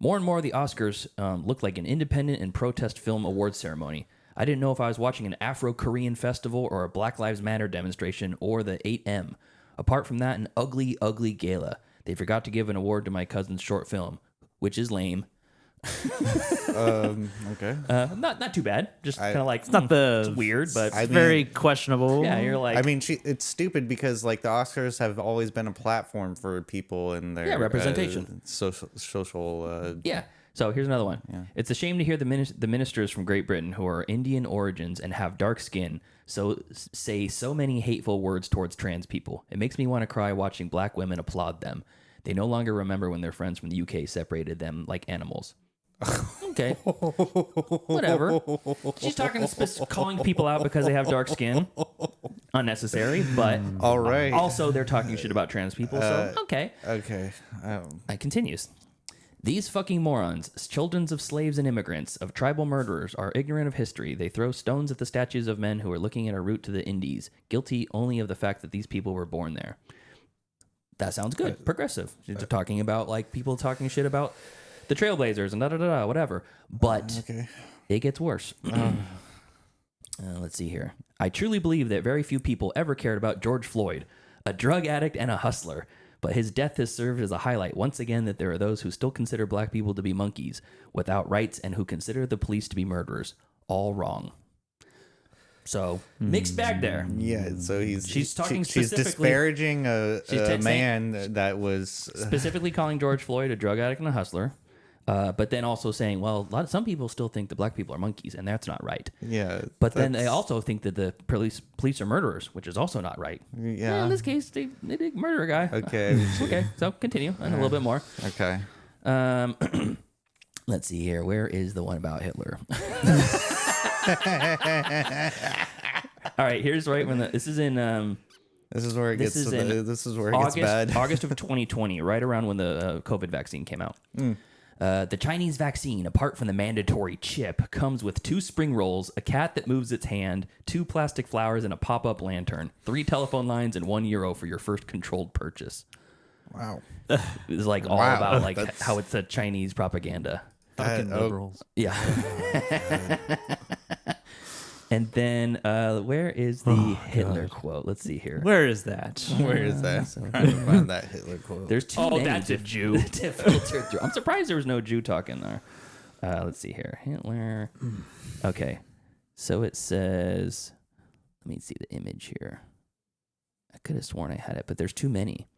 More and more of the Oscars look like an independent and protest film awards ceremony. I didn't know if I was watching an Afro-Korean festival or a Black Lives Matter demonstration or the 8M. Apart from that, an ugly, ugly gala. They forgot to give an award to my cousin's short film, which is lame. Okay. Not too bad. Just kind of like It's not it's weird, but It's very questionable. yeah, you're like I mean, it's stupid because like the Oscars have always been a platform for people and their representation. social. yeah. So here's another one. Yeah. It's a shame to hear the ministers from Great Britain who are Indian origins and have dark skin say so many hateful words towards trans people. It makes me want to cry watching black women applaud them. They no longer remember when their friends from the UK separated them like animals. Okay. Whatever. She's talking calling people out because they have dark skin. Unnecessary, but All right. also they're talking shit about trans people, so okay. Okay. It continues. These fucking morons, children of slaves and immigrants, of tribal murderers, are ignorant of history. They throw stones at the statues of men who are looking at a route to the Indies, guilty only of the fact that these people were born there. That sounds good. Progressive. They're talking about, like, people talking shit about the Trailblazers and da-da-da-da, whatever. But it gets worse. Let's see here. I truly believe that very few people ever cared about George Floyd, a drug addict and a hustler. But his death has served as a highlight once again that there are those who still consider black people to be monkeys without rights and who consider the police to be murderers. All wrong. So, mixed bag there. Yeah, so she's talking she's specifically. disparaging a man that was Specifically calling George Floyd a drug addict and a hustler. But then also saying, well, some people still think that black people are monkeys, and that's not right. Yeah. But then they also think that the police are murderers, which is also not right. Yeah. Well, in this case, they did murder a guy. Okay. Okay, so continue, and a little bit more. Okay. Let's see here. Where is the one about Hitler? All right, here's right when this is in. This is where it gets. This is where it gets bad. August of 2020, right around when the COVID vaccine came out. The Chinese vaccine, apart from the mandatory chip, comes with 2 spring rolls, a cat that moves its hand, 2 plastic flowers, and a pop-up lantern, 3 telephone lines, and €1 for your first controlled purchase. Wow. It's like all about like how it's a Chinese propaganda. Fucking liberals. Yeah. And then where is the Hitler quote? Let's see here. Where is that? Where is that? I'm trying to find that Hitler quote. There's too many that's a Jew. to filter through. I'm surprised there was no Jew talk in there. Let's see here. Hitler. Okay. So it says, let me see the image here. I could have sworn I had it, but there's too many.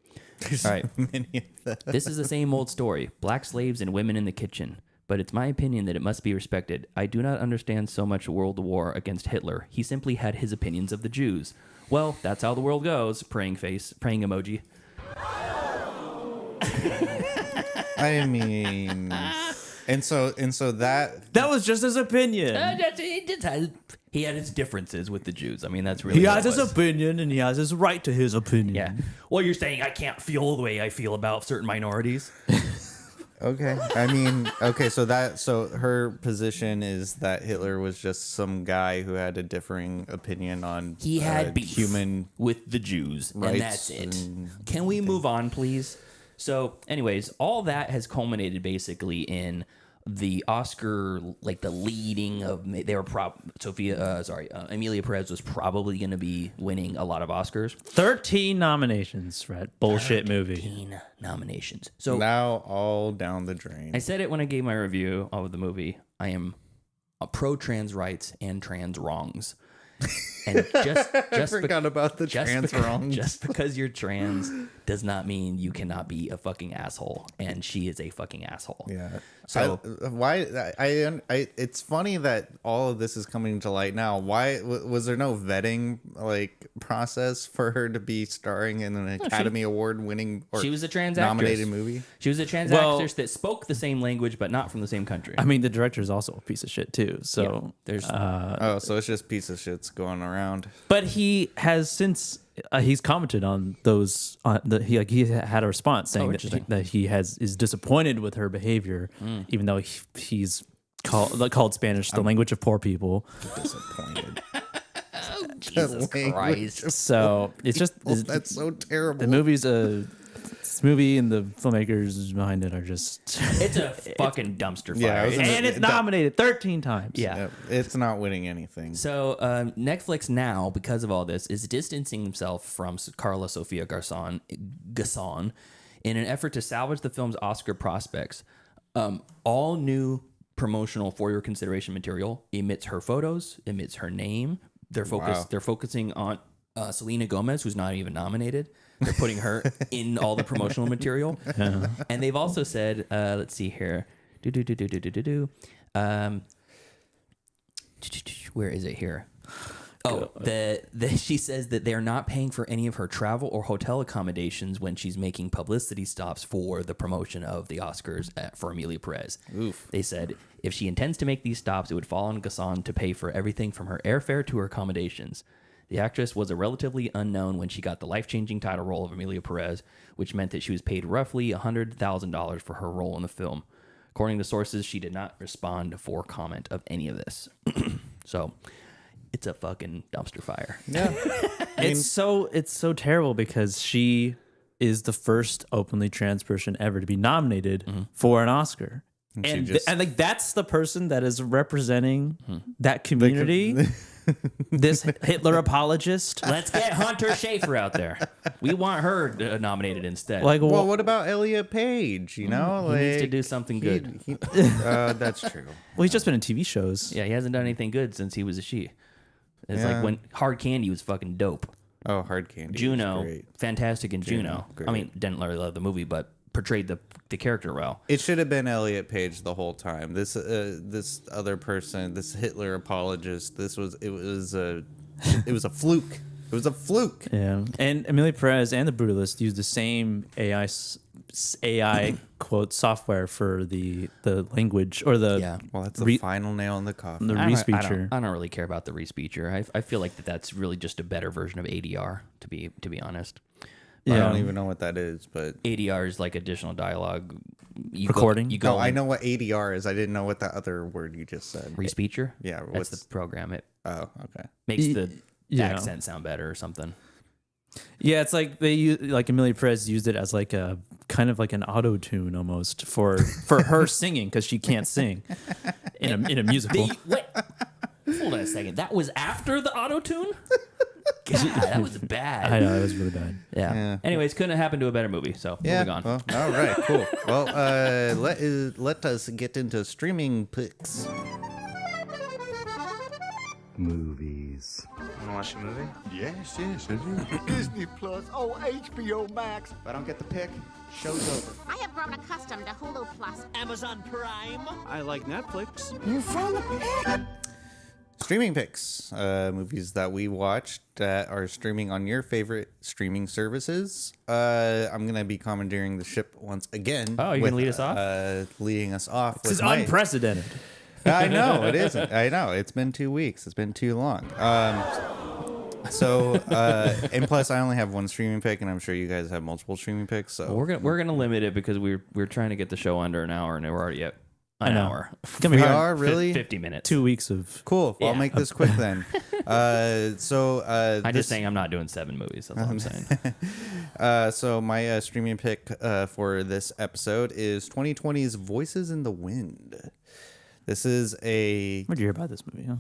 There's all right. many of them. This is the same old story. Black slaves and women in the kitchen. But it's my opinion that it must be respected. I do not understand so much world war against Hitler. He simply had his opinions of the Jews. Well, that's how the world goes. Praying face, praying emoji. I mean, and so that was just his opinion. He had his differences with the Jews. I mean, that's really He what has it his was. opinion, and he has his right to his opinion. Yeah. Well, you're saying I can't feel the way I feel about certain minorities. okay. I mean, okay. So her position is that Hitler was just some guy who had a differing opinion on He had beef human with the Jews, and rights that's it. and Can we move on, please? So, anyways, all that has culminated basically in the Oscar, like the leading of they were Amelia Perez was probably going to be winning a lot of Oscars. 13 nominations for that bullshit movie. 13 nominations. So now all down the drain. I said it when I gave my review of the movie. I am a pro trans rights and trans wrongs. And I forgot about the trans wrongs. Just because you're trans does not mean you cannot be a fucking asshole, and she is a fucking asshole. Yeah. So it's funny that all of this is coming to light now. Why was there no vetting process for her to be starring in an Academy Award winning or she was a trans nominated actress. movie? She was a trans actress that spoke the same language but not from the same country. I mean, the director is also a piece of shit too. So yeah, there's So it's just piece of shits going around. But he has since he's commented on those. He had a response saying that he is disappointed with her behavior, even though he's called Spanish the language of poor people. Disappointed. Jesus Christ. So it's just that's so terrible. The movie's this movie and the filmmakers behind it are just it's a fucking dumpster fire. Yeah, and it's nominated 13 times. Yeah. It's not winning anything. So Netflix now, because of all this, is distancing himself from Carla Sofia Gasson in an effort to salvage the film's Oscar prospects. All new promotional for your consideration material emits her photos, emits her name. They're focusing on Selena Gomez, who's not even nominated. They're putting her in all the promotional material. And they've also said, let's see here. Where is it here? Oh, she says that they're not paying for any of her travel or hotel accommodations when she's making publicity stops for the promotion of the Oscars for Amelia Perez. Oof. They said if she intends to make these stops, it would fall on Gasson to pay for everything from her airfare to her accommodations. The actress was a relatively unknown when she got the life-changing title role of Amelia Perez, which meant that she was paid roughly $100,000 for her role in the film. According to sources, she did not respond for comment of any of this. So, it's a fucking dumpster fire. Yeah. It's so terrible because she is the first openly trans person ever to be nominated for an Oscar. And that's the person that is representing that community. This Hitler apologist. Let's get Hunter Schafer out there. We want her nominated instead. Well, what about Elliot Page? You know, he needs to do something good. That's true. Well, he's just been in TV shows. Yeah, he hasn't done anything good since he was a she. It's like when Hard Candy was fucking dope. Oh, Hard Candy. Juno, great. fantastic in Juno. great. I mean, didn't really love the movie, but portrayed the character well. It should have been Elliot Page the whole time. This other person, this Hitler apologist, it was a fluke. It was a fluke. Yeah, and Amelia Perez and the Brutalist used the same AI quote software for the language or the Well, that's the final nail in the coffin. the re-speecher. I don't really care about the re-speecher. I feel like that's really just a better version of ADR, to be honest. I don't even know what that is, but ADR is like additional dialogue. Recording? I know what ADR is. I didn't know what the other word you just said. Re-speecher? Yeah, that's the program. It Oh, okay. makes the accent sound better or something. Yeah, it's like they use, like Amelia Perez used it as like a kind of like an auto tune almost for her singing because she can't sing in a musical. Wait, hold on a second. That was after the auto tune. God, that was bad. I know it was really bad. Yeah. Anyways, couldn't have happened to a better movie. So moving on. Well, all right, cool. Well, let us get into streaming picks. Movies. Wanna watch a movie? Yes, I do. Disney Plus. Oh, HBO Max. If I don't get the pick, show's over. I have grown accustomed to Hulu Plus. Amazon Prime. I like Netflix. You found the pick. streaming picks, movies that we watched that are streaming on your favorite streaming services. I'm gonna be commandeering the ship once again. Oh, you're gonna lead us off? Leading us off. This is with my- unprecedented. I know it isn't. I know it's been 2 weeks. It's been too long. And plus, I only have one streaming pick, and I'm sure you guys have multiple streaming picks. So We're gonna limit it because we're trying to get the show under an hour, and we're already at an hour. It's gonna be we hard. are really 50 minutes. 2 weeks of cool. I'll Yeah. make this quick then. I'm just saying I'm not doing 7 movies. That's all I'm saying. So my streaming pick for this episode is 2020's Voices in the Wind. This is Where'd you hear about this movie? Huh?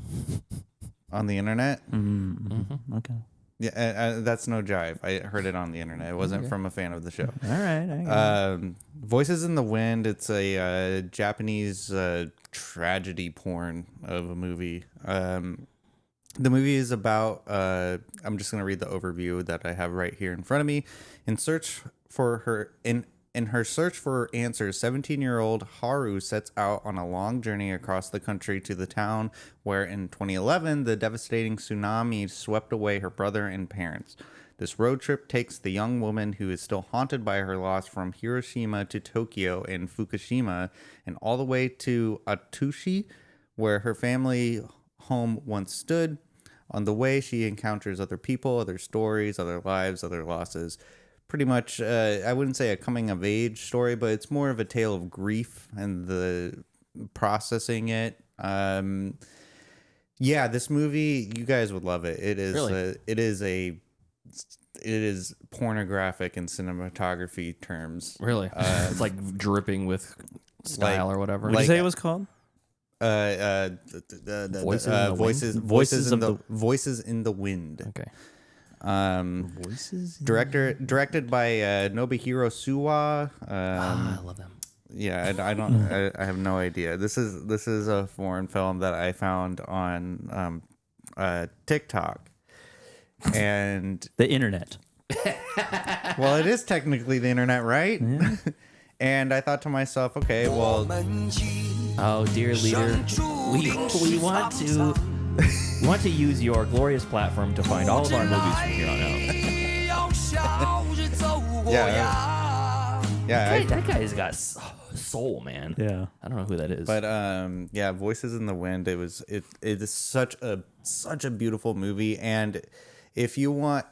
on the internet. Okay. Yeah, that's no jive. I heard it on the internet. It wasn't from a fan of the show. All right. Voices in the Wind. It's a Japanese tragedy porn of a movie. The movie is about. I'm just gonna read the overview that I have right here in front of me. In her search for answers, 17-year-old Haru sets out on a long journey across the country to the town where in 2011 the devastating tsunami swept away her brother and parents. This road trip takes the young woman who is still haunted by her loss from Hiroshima to Tokyo and Fukushima and all the way to Atushi, where her family home once stood. On the way, she encounters other people, other stories, other lives, other losses. Pretty much, I wouldn't say a coming-of-age story, but it's more of a tale of grief and the processing it. Yeah, this movie, you guys would love it. It is. Really? It is pornographic in cinematography terms. Really? It's like dripping with style Like- or whatever. What did you say it was called? Voices in the Wind. Okay. Voices. Directed by Nobuhiro Suwa. I love them. Yeah, I don't. I have no idea. This is a foreign film that I found on TikTok, and The internet. well, it is technically the internet, right? Yeah. And I thought to myself, okay, well, Oh, dear leader, we want to use your glorious platform to find all of our movies from here on out. yeah, That guy's got soul, man. Yeah. I don't know who that is. but yeah, Voices in the Wind. It is such a beautiful movie, and if you want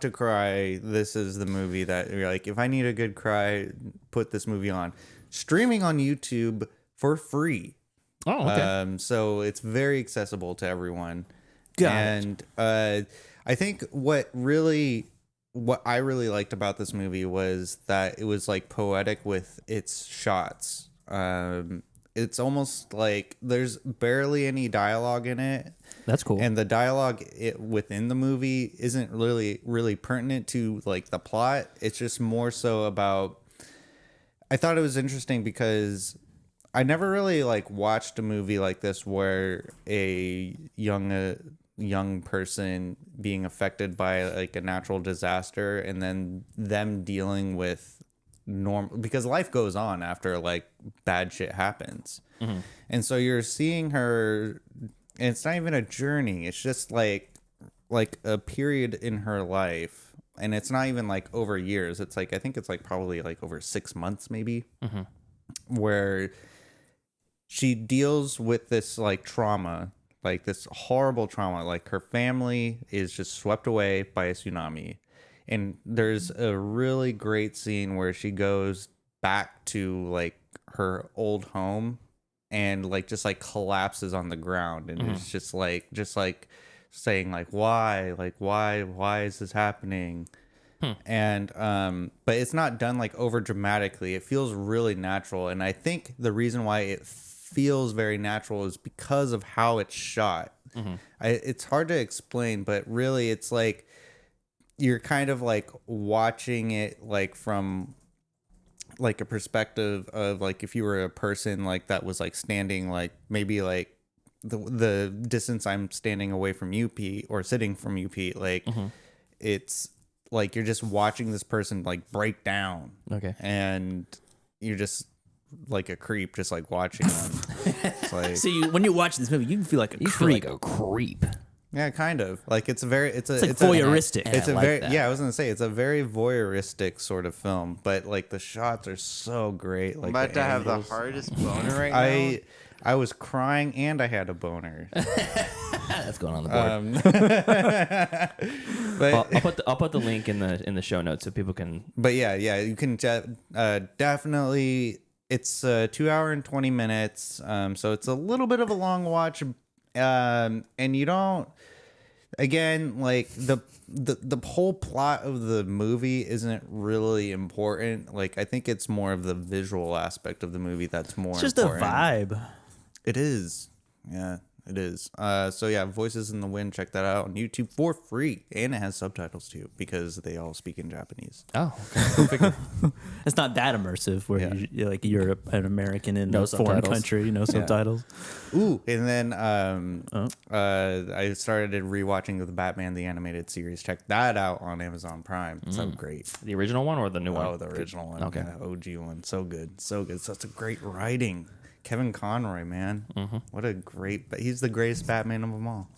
to cry, this is the movie that you're like, if I need a good cry, put this movie on. Streaming on YouTube for free. Oh, okay. So it's very accessible to everyone. Got and I think what I really liked about this movie was that it was like poetic with its shots. It's almost like there's barely any dialogue in it. That's cool. And the dialogue within the movie isn't really pertinent to like the plot. It's just more so about. I thought it was interesting because I never really like watched a movie like this where a young person being affected by like a natural disaster and then them dealing with normal, because life goes on after like bad shit happens. Mm-hmm. And so you're seeing her, and it's not even a journey. It's just like a period in her life. And it's not even like over years. It's like, I think it's like probably like over 6 months maybe, where she deals with this like trauma, like this horrible trauma. Like her family is just swept away by a tsunami. And there's a really great scene where she goes back to like her old home and like just like collapses on the ground. And it's just like saying like, why is this happening? And but it's not done like over dramatically. It feels really natural, and I think the reason why it feels very natural is because of how it's shot. It's hard to explain, but really it's like you're kind of like watching it like from like a perspective of like if you were a person like that was like standing like maybe like the distance I'm standing away from you, Pete, or sitting from you, Pete, like it's like you're just watching this person like break down. Okay. And you're just like a creep just like watching them. It's like, See, when you watch this movie, you feel like a You feel creep. like a creep. yeah, kind of like it's It's like voyeuristic. And It's I a like very that. yeah. I was gonna say it's a very voyeuristic sort of film, but like the shots are so great. Like I'm about the to have the angles. hardest boner right now. I was crying and I had a boner. That's going on the board. But Well, I'll put the link in the show notes so people can. but yeah, you can definitely. It's 2 hour and 20 minutes, so it's a little bit of a long watch, and you don't. Again, like the whole plot of the movie isn't really important. Like I think it's more of the visual aspect of the movie that's more. It's just important. a vibe. It is. Yeah, it is. So yeah, Voices in the Wind, check that out on YouTube for free. And it has subtitles too, because they all speak in Japanese. Oh, okay. It's not that immersive where Yeah. you're like you're an American in No a foreign subtitles. country, no subtitles. Ooh, and then I started rewatching the Batman the Animated Series. Check that out on Amazon Prime. So great. The original one or the new one? Oh, the original one. Okay. Yeah, OG one. So good. So good. Such a great writing. Kevin Conroy, man. What a great... He's the greatest Batman of them all.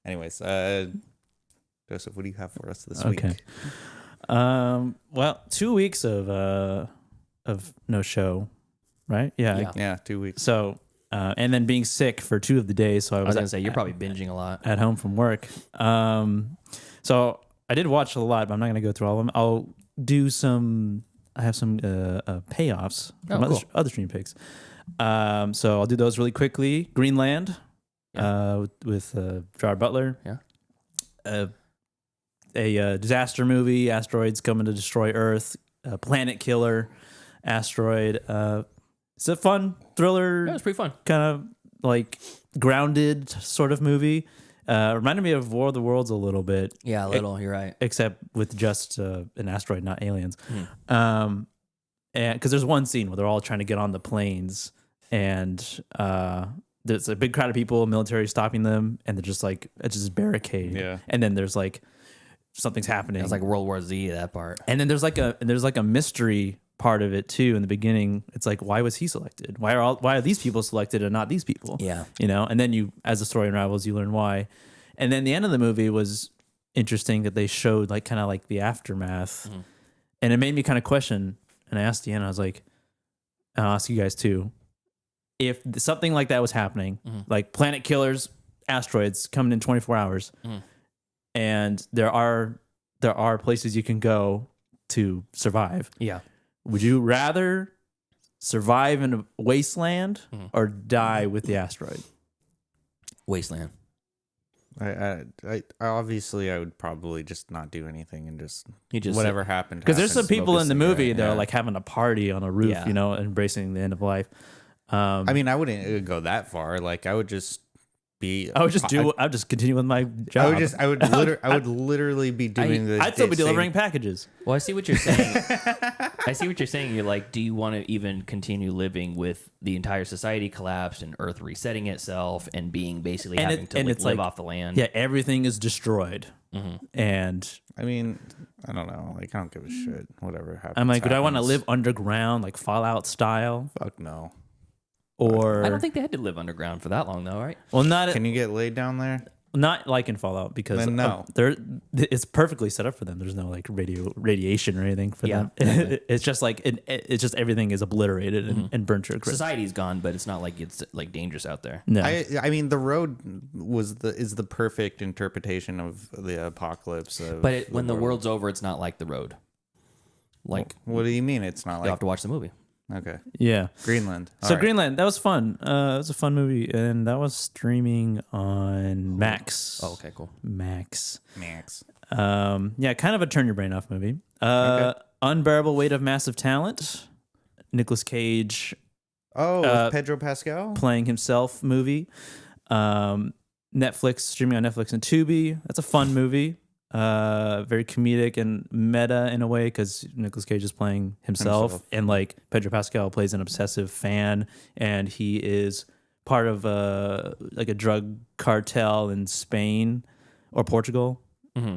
Anyways, Joseph, what do you have for us this week? Okay. Well, 2 weeks of no show, right? Yeah. Yeah, 2 weeks. So, and then being sick for 2 of the days. So I I was was gonna say you're probably binging a lot. at home from work. So I did watch a lot, but I'm not going to go through all of them. I'll do some. I have some payoffs from cool. other stream picks. So I'll do those really quickly. Greenland, with Gerard Butler. Yeah. A disaster movie. Asteroids coming to destroy Earth. Planet killer. Asteroid. It's a fun thriller. Yeah, it was pretty fun. Kind of like grounded sort of movie. Reminded me of War of the Worlds a little bit. Yeah, a little. You're right. Except with just an asteroid, not aliens. And because there's one scene where they're all trying to get on the planes, and there's a big crowd of people, military stopping them, and they're just like it's just barricade. Yeah. And then there's like something's happening. It's like World War Z, that part. And then there's like a mystery part of it too. In the beginning, it's like, why was he selected? Why are these people selected and not these people? Yeah. You know. And then as the story unravels, you learn why. And then the end of the movie was interesting that they showed like kind of like the aftermath, and it made me kind of question. And I asked Deanna, I was like, and I'll ask you guys too, if something like that was happening, like planet killers, asteroids coming in 24 hours, and there are places you can go to survive. Yeah. Would you rather survive in a wasteland or die with the asteroid? Wasteland. I obviously I would probably just not do anything and just just whatever happened. Because there's some happened, people smoke a in the movie cigarette, that yeah. are like having a party on a roof, Yeah. you know, embracing the end of life. I mean, I wouldn't go that far. Like I would just be. I would just continue with my job. I would literally be doing the. I'd still be delivering packages. Well, I see what you're saying. I see what you're saying. You're like, do you want to even continue living with the entire society collapsed and Earth resetting itself and being basically having to live off the land? Yeah, everything is destroyed. And I mean, I don't know. Like I don't give a shit. Whatever happens. I'm like, would I want to happens. live underground, like Fallout style? Fuck no. Or I don't think they had to live underground for that long, though, right? well, not Can you get laid down there? not like in Fallout because Then no. It's perfectly set up for them. There's no like radiation or anything for Yeah, them. exactly. It's just like it's just everything is obliterated and burnt to a crisp. Society's gone, but it's not like it's like dangerous out there. No, I mean, the road is the perfect interpretation of the apocalypse. But when the world's over, it's not like the road. Like what do you mean? It's not you like have to watch the movie. okay. yeah. Greenland. So All right. Greenland, that was fun. It was a fun movie, and that was streaming on Max. Oh, okay, cool. Max. Max. Yeah, kind of a turn your brain off movie. Unbearable Weight of Massive Talent. Nicolas Cage Oh, with Pedro Pascal. playing himself movie. Netflix, streaming on Netflix and Tubi. That's a fun movie. Very comedic and meta in a way because Nicolas Cage is playing himself, and like Pedro Pascal plays an obsessive fan, and he is part of like a drug cartel in Spain or Portugal,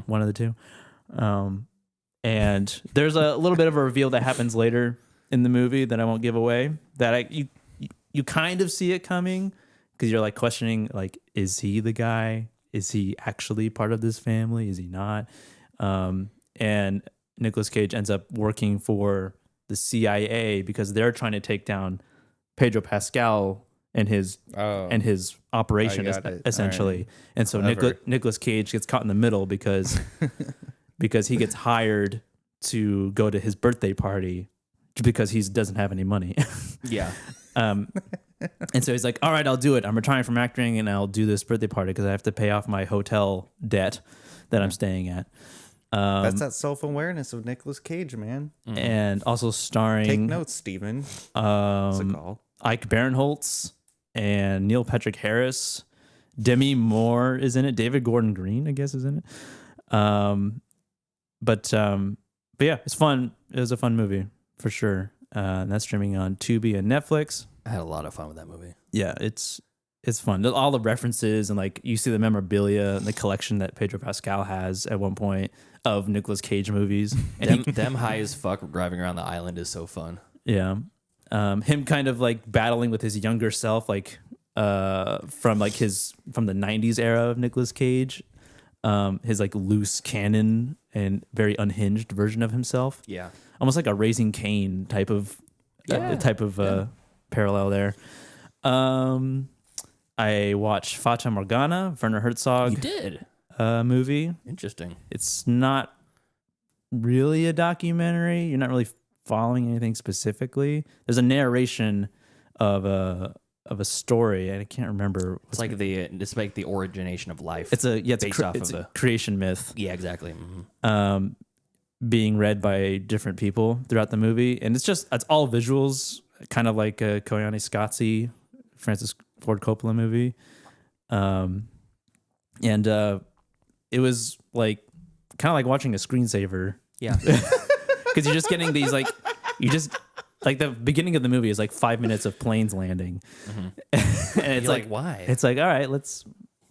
one of the two. And there's a little bit of a reveal that happens later in the movie that I won't give away. That you kind of see it coming because you're like questioning, like, is he the guy? Is he actually part of this family? Is he not? And Nicolas Cage ends up working for the CIA because they're trying to take down Pedro Pascal and his operation essentially. Right. And so Nicolas Cage gets caught in the middle because he gets hired to go to his birthday party because he doesn't have any money. Yeah. And so he's like, all right, I'll do it. I'm retiring from acting and I'll do this birthday party because I have to pay off my hotel debt that I'm staying at. That's that self-awareness of Nicolas Cage, man. And also starring... Take notes, Steven. What's it called? Ike Barinholtz and Neil Patrick Harris. Demi Moore is in it. David Gordon Green, I guess, is in it. But yeah, it's fun. It was a fun movie for sure. And that's streaming on Tubi and Netflix. I had a lot of fun with that movie. Yeah, it's fun. All the references and like you see the memorabilia and the collection that Pedro Pascal has at one point of Nicolas Cage movies. And them high as fuck driving around the island is so fun. Yeah. Him kind of like battling with his younger self, like from the 90s era of Nicolas Cage. His like loose cannon and very unhinged version of himself. Yeah. Almost like a Raising Cain type of parallel there. I watched Fata Morgana, Werner Herzog. You did? Movie. Interesting. It's not really a documentary. You're not really following anything specifically. There's a narration of a story, and I can't remember. It's like the origination of life. It's a creation myth. Yeah, exactly. Mm-hmm. Being read by different people throughout the movie, and it's all visuals, kind of like a Koyaanisqatsi Francis Ford Coppola movie. And it was like kind of like watching a screensaver. Yeah. Because you're just getting these like the beginning of the movie is like 5 minutes of planes landing. Mm-hmm. And it's like, why? It's like, all right,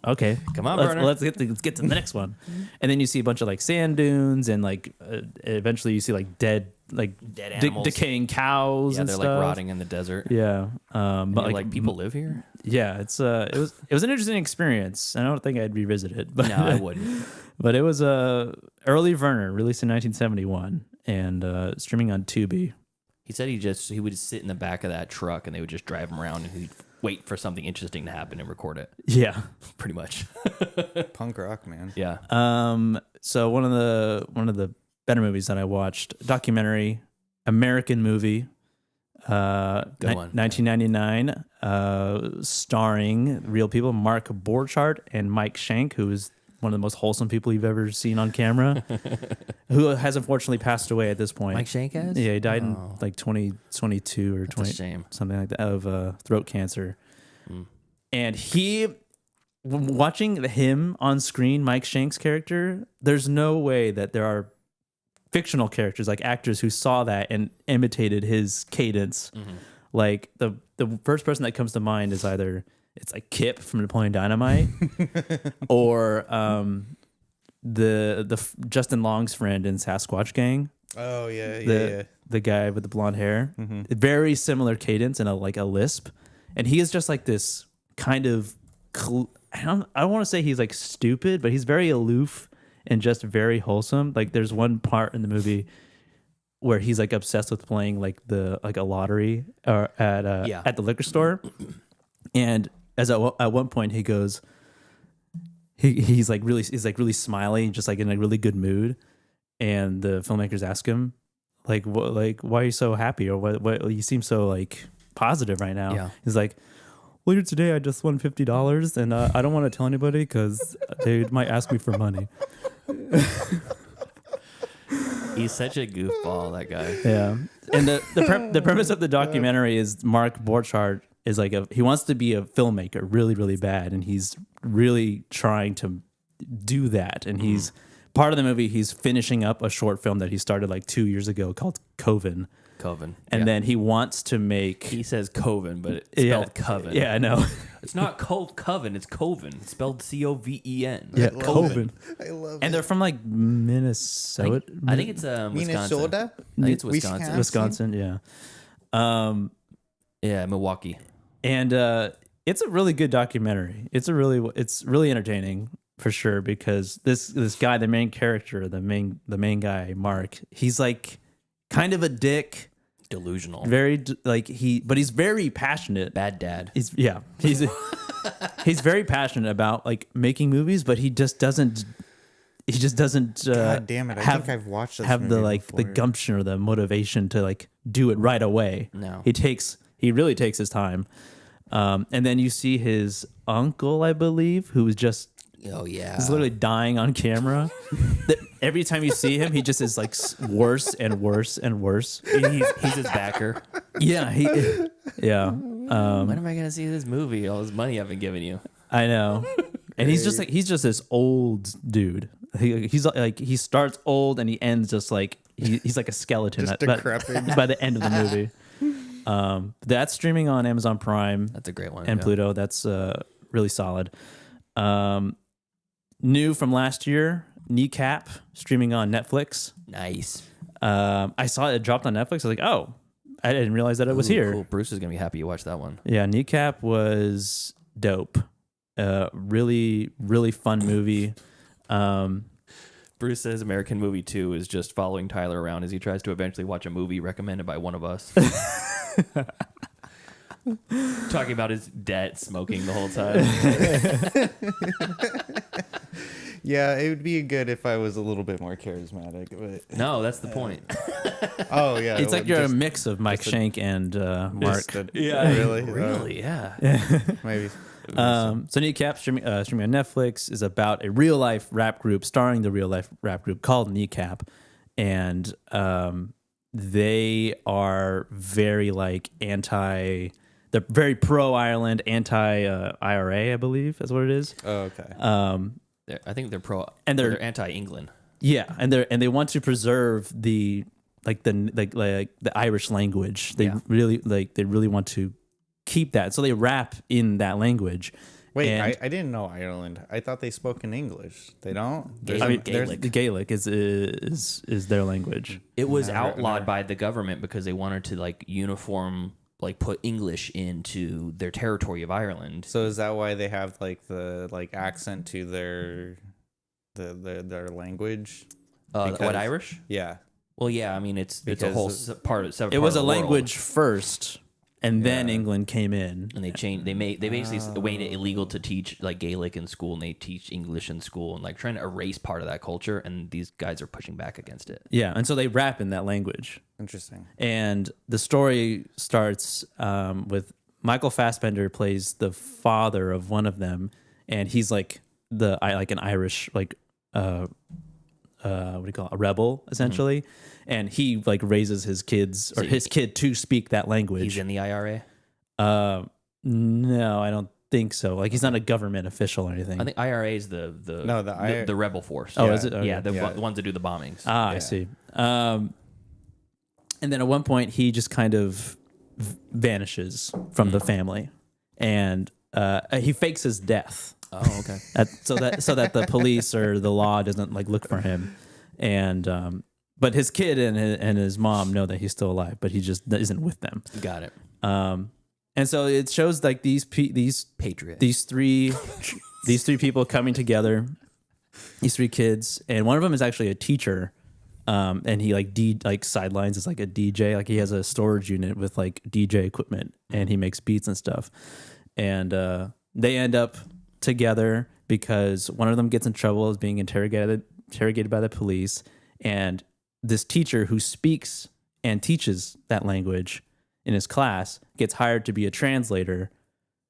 okay, come on, let's get to the next one. And then you see a bunch of like sand dunes and like eventually you see like dead animals, decaying cows. Yeah, and they're stuff. like rotting in the desert. Yeah, but like people live here. Yeah, it was an interesting experience. I don't think I'd revisit it, but no, I wouldn't. But it was early Werner, released in 1971, and streaming on Tubi. He said he would just sit in the back of that truck and they would just drive him around and he'd wait for something interesting to happen and record it. Yeah, pretty much. Punk rock, man. Yeah. So one of the better movies that I watched, documentary, American movie, Good one. 1999, starring real people, Mark Borchardt and Mike Shank, who is one of the most wholesome people you've ever seen on camera, who has unfortunately passed away at this point. Mike Shank has? Yeah, he died in like 2022 or 20, shame. Something like that, of throat cancer. And watching him on screen, Mike Shank's character, there's no way that there are fictional characters, like actors who saw that and imitated his cadence. Mm-hmm. Like the first person that comes to mind is either it's like Kip from Napoleon Dynamite or the Justin Long's friend in Sasquatch Gang. Oh yeah, the guy with the blonde hair. Mm-hmm. Very similar cadence and a lisp, and he is just like this kind of I don't want to say he's like stupid, but he's very aloof and just very wholesome. Like there's one part in the movie where he's like obsessed with playing like a lottery or at the liquor store, and at one point he goes, he's really smiley, just like in a really good mood, and the filmmakers ask him why are you so happy, or what you seem so like positive right now. Yeah. He's like, well, here today I just won $50 and I don't want to tell anybody because they might ask me for money. He's such a goofball, that guy. Yeah, and the premise of the documentary is Mark Borchardt is like he wants to be a filmmaker really, really bad, and he's really trying to do that. And he's part of the movie. He's finishing up a short film that he started like 2 years ago called Coven. Coven. And then he wants to make. He says Coven, but it's spelled Coven. Yeah, I know. It's not Coven. It's Coven. It's spelled Coven. Yeah, love Coven. I love And they're from like Minnesota. I think it's Wisconsin. Minnesota. I think it's Wisconsin. Wisconsin, yeah. Yeah, Milwaukee. And it's a really good documentary. It's really entertaining for sure because this guy, the main character, the main guy, Mark, he's like kind of a dick, Delusional. but he's very passionate. Bad dad. He's very passionate about like making movies, but he just doesn't. God damn it! I think I've watched this have the movie like the before. gumption or the motivation to like do it right away. No. He really takes his time. And then you see his uncle, I believe, who is just Oh yeah. he's literally dying on camera. Every time you see him, he just is like worse and worse and worse. He's his backer. Yeah, yeah. When am I gonna see this movie? All this money I've been giving you. I know. And he's just this old dude. He's like he starts old and he ends just like he's like a skeleton Just by decrepit. by the end of the movie. That's streaming on Amazon Prime That's a great one. and yeah. Pluto. That's really solid. New from last year, Kneecap streaming on Netflix. Nice. I saw it dropped on Netflix. I was like, oh, I didn't realize that it was Ooh, here. Cool. Bruce is gonna be happy you watched that one. Yeah, Kneecap was dope. Really, really fun movie. Bruce says American Movie 2 is just following Tyler around as he tries to eventually watch a movie recommended by one of us. Talking about his debt, smoking the whole time. Yeah, it would be good if I was a little bit more charismatic. But No, that's the point. oh yeah, It's it like would you're a just- mix of Mike Shank and Mark. really, Really? Yeah. maybe. So Kneecap streaming on Netflix is about a real life rap group starring the real life rap group called Kneecap, and they are very like they're very pro Ireland, anti IRA, I believe that's what it is. Oh, okay. I think they're pro, And they're- they're anti-England. Yeah, and they want to preserve the Irish language. They Yeah. really want to keep that, so they rap in that language. Wait, And- I didn't know Ireland. I thought they spoke in English. They don't. Gaelic. I mean, Gaelic. the Gaelic is their language. It was Never- outlawed never. by the government because they wanted to like uniform, like put English into their territory of Ireland. So is that why they have like the accent to their language? What, Because- Irish? Yeah. Well, yeah. I mean, it's a Because whole part of. It was a language first, and then Yeah. England came in. And they changed. They basically made it illegal to teach like Gaelic in school, and they teach English in school, and like trying to erase part of that culture. And these guys are pushing back against it. Yeah, and so they rap in that language. Interesting. And the story starts with Michael Fassbender plays the father of one of them, and he's like an Irish what do you call it? A rebel essentially, and he like raises his kids or his kid to speak that language. He's in the IRA. No, I don't think so. Like he's not a government official or anything. I think IRA is the rebel force. Oh, yeah. is it? Okay. Yeah, the Yeah. ones that do the bombings. Ah, I Yeah. see. And then at one point, he just kind of vanishes from the family, and he fakes his death. Oh, okay. So that the police or the law doesn't like look for him, and but his kid and his mom know that he's still alive, but he just isn't with them. Got it. And so it shows like these Patriot. these three people coming together, these three kids, and one of them is actually a teacher. And he like sidelines is like a DJ, like he has a storage unit with like DJ equipment, and he makes beats and stuff. And they end up together because one of them gets in trouble, is being interrogated by the police, and this teacher who speaks and teaches that language in his class gets hired to be a translator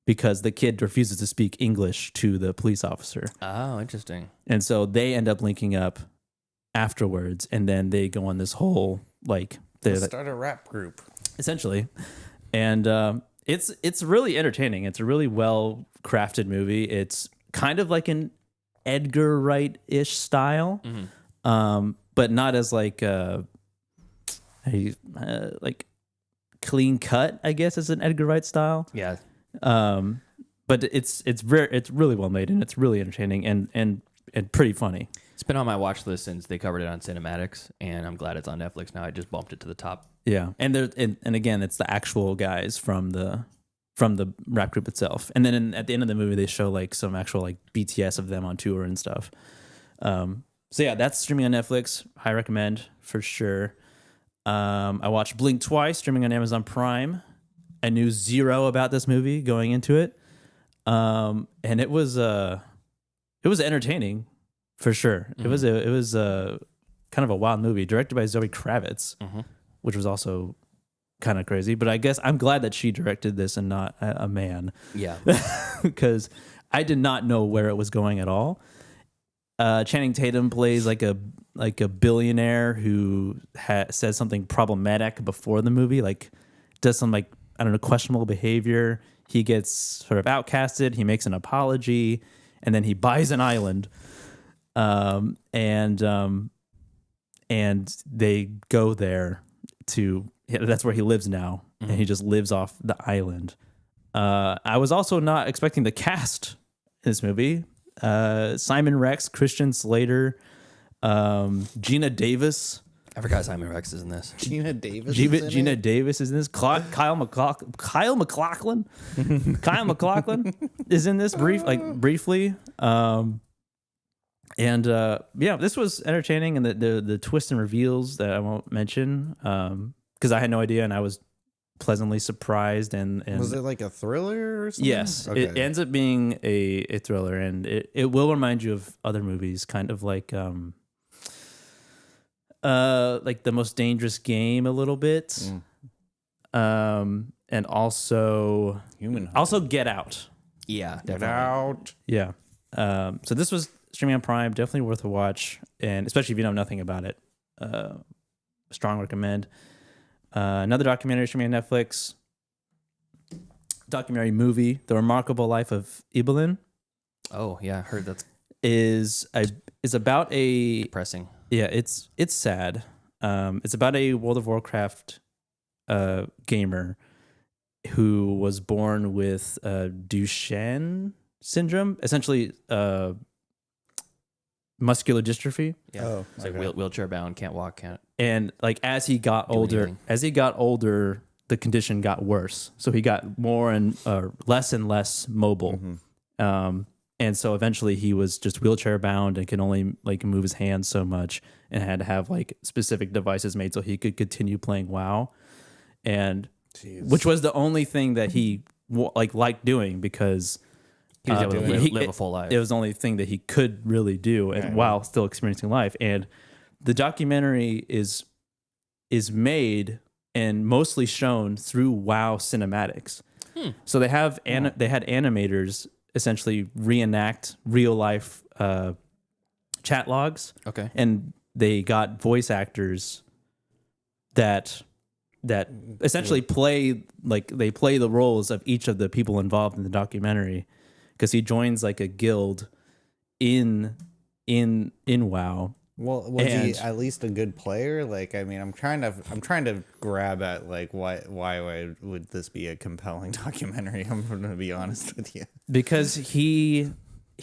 because the kid refuses to speak English to the police officer. Oh, interesting. And so they end up linking up afterwards, and then they go on this whole like Let's start a rap group. essentially, and it's really entertaining. It's a really well crafted movie. It's kind of like an Edgar Wright-ish style, but not as like clean cut, I guess, as an Edgar Wright style. Yeah. but it's really well made and it's really entertaining and pretty funny. It's been on my watch list since they covered it on Cinematics, and I'm glad it's on Netflix now. I just bumped it to the top. Yeah, and again, it's the actual guys from the rap group itself, and then at the end of the movie, they show like some actual like BTS of them on tour and stuff. So yeah, that's streaming on Netflix. I recommend for sure. I watched Blink twice, streaming on Amazon Prime. I knew zero about this movie going into it, and it was entertaining for sure. Mm-hmm. It was kind of a wild movie, directed by Zoe Kravitz, which was also kind of crazy. But I guess I'm glad that she directed this and not a man. Yeah, because I did not know where it was going at all. Channing Tatum plays like a billionaire who says something problematic before the movie, like does some like, I don't know, questionable behavior. He gets sort of outcasted. He makes an apology, and then he buys an island, and they go there to. That's where he lives now, and he just lives off the island. I was also not expecting the cast in this movie. Simon Rex, Christian Slater, Gina Davis. I forgot Simon Rex is in this. Gina Davis. Gina Davis is in this. Kyle MacLachlan. Kyle MacLachlan is in this briefly. Yeah, this was entertaining, and the twists and reveals that I won't mention because I had no idea, and I was pleasantly surprised. And was it like a thriller or something? Yes, okay. It ends up being a thriller, and it will remind you of other movies, kind of like The Most Dangerous Game a little bit, and also Get Out. Yeah, Get Out. Yeah. So this was streaming on Prime, definitely worth a watch, and especially if you know nothing about it, strong recommend. Another documentary streaming on Netflix, documentary movie, The Remarkable Life of Ibelin. Oh yeah, I heard that's is about a depressing. Yeah, it's sad. It's about a World of Warcraft gamer who was born with Duchenne syndrome, essentially muscular dystrophy. Yeah. Oh, it's like wheelchair bound, can't walk, can't. And like as he got older, the condition got worse. So he got more and less mobile. And so eventually he was just wheelchair bound and could only like move his hands so much, and had to have like specific devices made so he could continue playing WoW. And which was the only thing that he liked doing, because he was able to live a full life. It was the only thing that he could really do, and while still experiencing life. And the documentary is made and mostly shown through WoW cinematics. So they had animators essentially reenact real life chat logs. Okay, and they got voice actors that essentially play the roles of each of the people involved in the documentary, because he joins like a guild in WoW. Well, was he at least a good player? Like, I mean, I'm trying to grab at like why would this be a compelling documentary? I'm going to be honest with you. Because he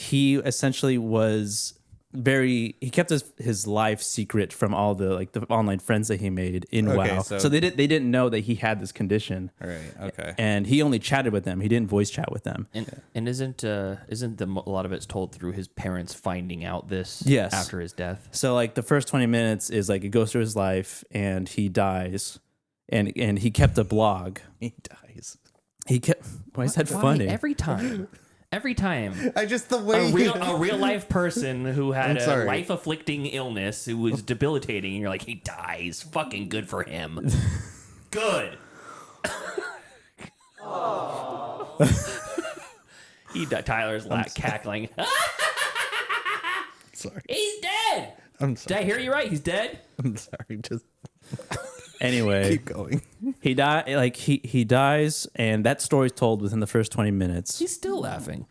essentially was he kept his life secret from all the online friends that he made in WoW. So they didn't know that he had this condition. Right. Okay. And he only chatted with them. He didn't voice chat with them. And isn't a lot of it's told through his parents finding out this after his death? So like the first 20 minutes is like it goes through his life, and he dies, and he kept a blog. He dies. He kept. Why is that funny? Every time. I just the way a real life person who had a life afflicting illness who was debilitating, and you're like, he dies. Fucking good for him. Good. He died. Tyler's cackling. Sorry. He's dead. I'm sorry. Did I hear you right? He's dead. I'm sorry. Just anyway, keep going. He he dies, and that story's told within the first 20 minutes. He's still laughing.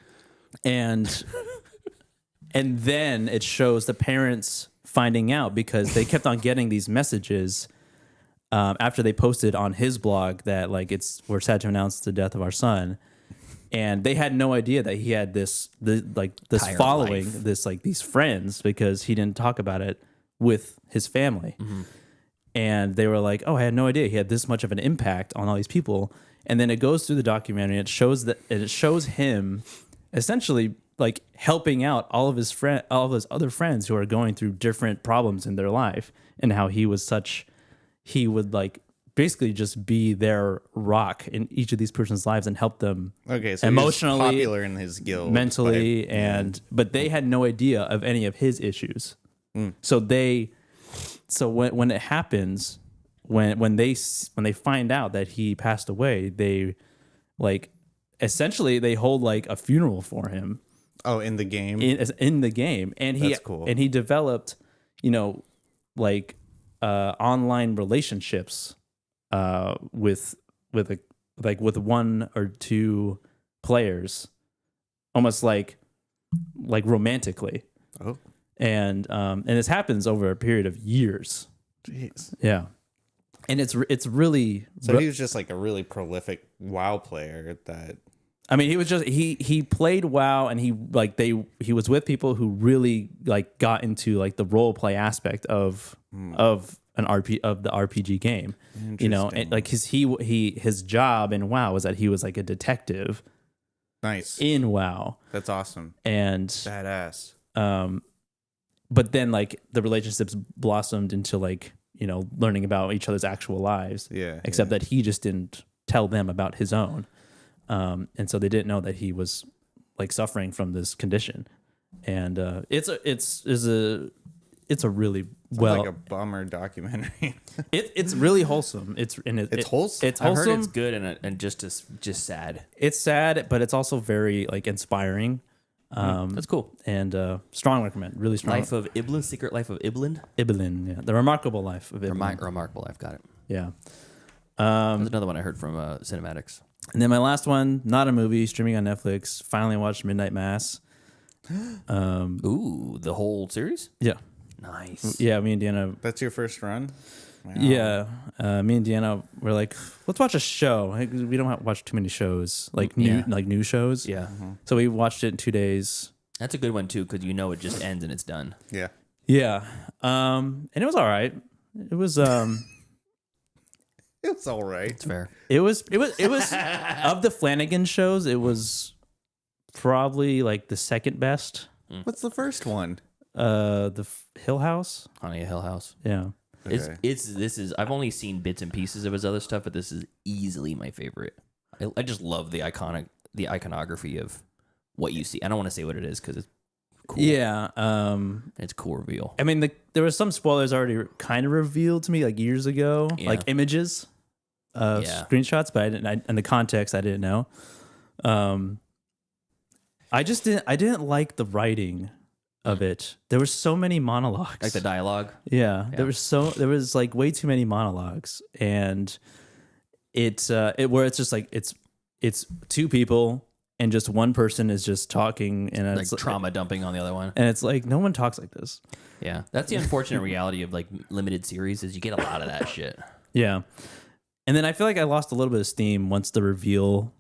And then it shows the parents finding out, because they kept on getting these messages after they posted on his blog that like we're sad to announce the death of our son. and they had no idea that he had this Entire following, life. these friends, because he didn't talk about it with his family. And they were like, "Oh, I had no idea he had this much of an impact on all these people." And then it goes through the documentary, and it shows him essentially like helping out all of his other friends who are going through different problems in their life, and how he would like basically just be their rock in each of these person's lives and help them Okay, so emotionally, he was popular in his guild, mentally, but they had no idea of any of his issues. So when it happens, when they find out that he passed away, they like essentially they hold like a funeral for him. Oh, in the game. In the game, and That's cool. And he developed, like online relationships with one or two players, almost like romantically. Oh, and this happens over a period of years. jeez. Yeah, and it's really. So he was just like a really prolific WoW player that. I mean, he was just he played WoW, and he was with people who really like got into like the role play aspect of the RPG game. And like his job in WoW was that he was like a detective. Nice. In WoW. That's awesome. And badass. But then like the relationships blossomed into like, learning about each other's actual lives. Yeah. Except that he just didn't tell them about his own. And so they didn't know that he was like suffering from this condition. And it's a really like a bummer documentary. It's really wholesome. It's wholesome. It's wholesome. I've heard it's good and just sad. It's sad, but it's also very like inspiring. That's cool. And strong recommend. Really strong. Life of Ibelin, Secret Life of Ibelin. Ibelin, yeah. The Remarkable Life of Ibelin. Remarkable Life, got it. Yeah. There's another one I heard from Cinematics. And then my last one, not a movie, streaming on Netflix. Finally watched Midnight Mass. Ooh, the whole series? Yeah. Nice. Yeah, me and Deanna. That's your first run? Wow. Yeah. Me and Deanna were like, let's watch a show. Like, we don't watch too many shows, like new shows. Yeah. So we watched it in 2 days. That's a good one too, because it just ends and it's done. Yeah. Yeah. And it was all right. It was It's all right. It's fair. It was of the Flanagan shows, it was probably like the second best. What's the first one? The Hill House. Honey, a Hill House. Yeah. Okay. I've only seen bits and pieces of his other stuff, but this is easily my favorite. I just love the iconography of what you see. I don't want to say what it is because it's cool. Yeah. It's a cool reveal. I mean, there were some spoilers already kind of revealed to me like years ago, like images of screenshots, but in the context, I didn't know. I didn't like the writing of it. There were so many monologues. Like the dialogue? Yeah. There was like way too many monologues, and it's just like it's two people and just one person is just talking, and like trauma dumping on the other one. And it's like no one talks like this. Yeah. That's the unfortunate reality of like limited series is you get a lot of that shit. Yeah. And then I feel like I lost a little bit of steam once the reveal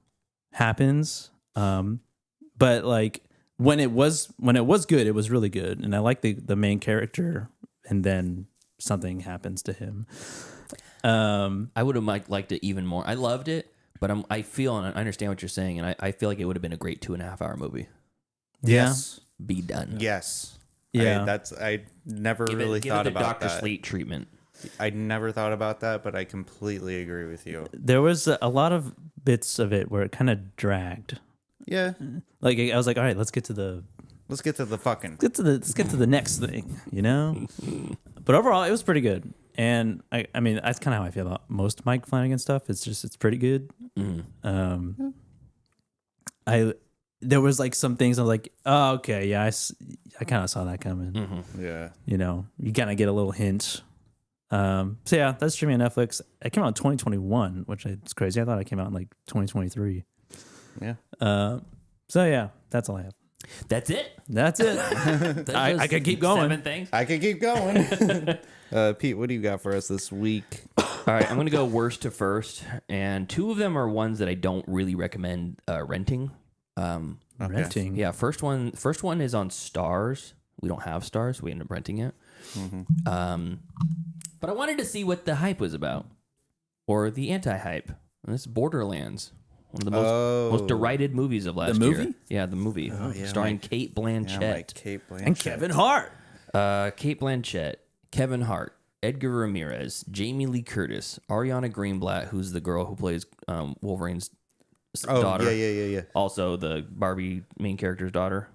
happens. But like when it was good, it was really good, and I like the main character, and then something happens to him. I would have liked it even more. I loved it, but I feel and I understand what you're saying, and I feel like it would have been a great 2.5 hour movie. Yes. Be done. Yes. Yeah. I never Give really it thought the about Dr. that. Sleep treatment. I never thought about that, but I completely agree with you. There was a lot of bits of it where it kind of dragged. Yeah. Like I was like, all right, let's get to the fucking. Let's get to the next thing, you know? But overall, it was pretty good. And I mean, that's kind of how I feel about most Mike Flanagan stuff. It's pretty good. Mm-hmm. There was like some things I was like, oh, okay, yeah, I kind of saw that coming. Mm-hmm. Yeah. You know, you kind of get a little hint. So yeah, that's streaming on Netflix. It came out in 2021, which is crazy. I thought it came out in like 2023. Yeah. So yeah, that's all I have. That's it. That's it. I could keep going. 7 things. I could keep going. Pete, what do you got for us this week? All right, I'm going to go worst to first, and 2 of them are ones that I don't really recommend renting Renting. Yeah, first one is on Stars. We don't have Stars. We ended up renting it. But I wanted to see what the hype was about, or the anti-hype. And this is Borderlands, one of the most derided movies of last year. movie? Yeah, the movie, starring Kate Blanchett. Kate Blanchett. And Kevin Hart. Kate Blanchett, Kevin Hart, Edgar Ramirez, Jamie Lee Curtis, Ariana Greenblatt, who's the girl who plays Wolverine's daughter. Yeah. Also the Barbie main character's daughter.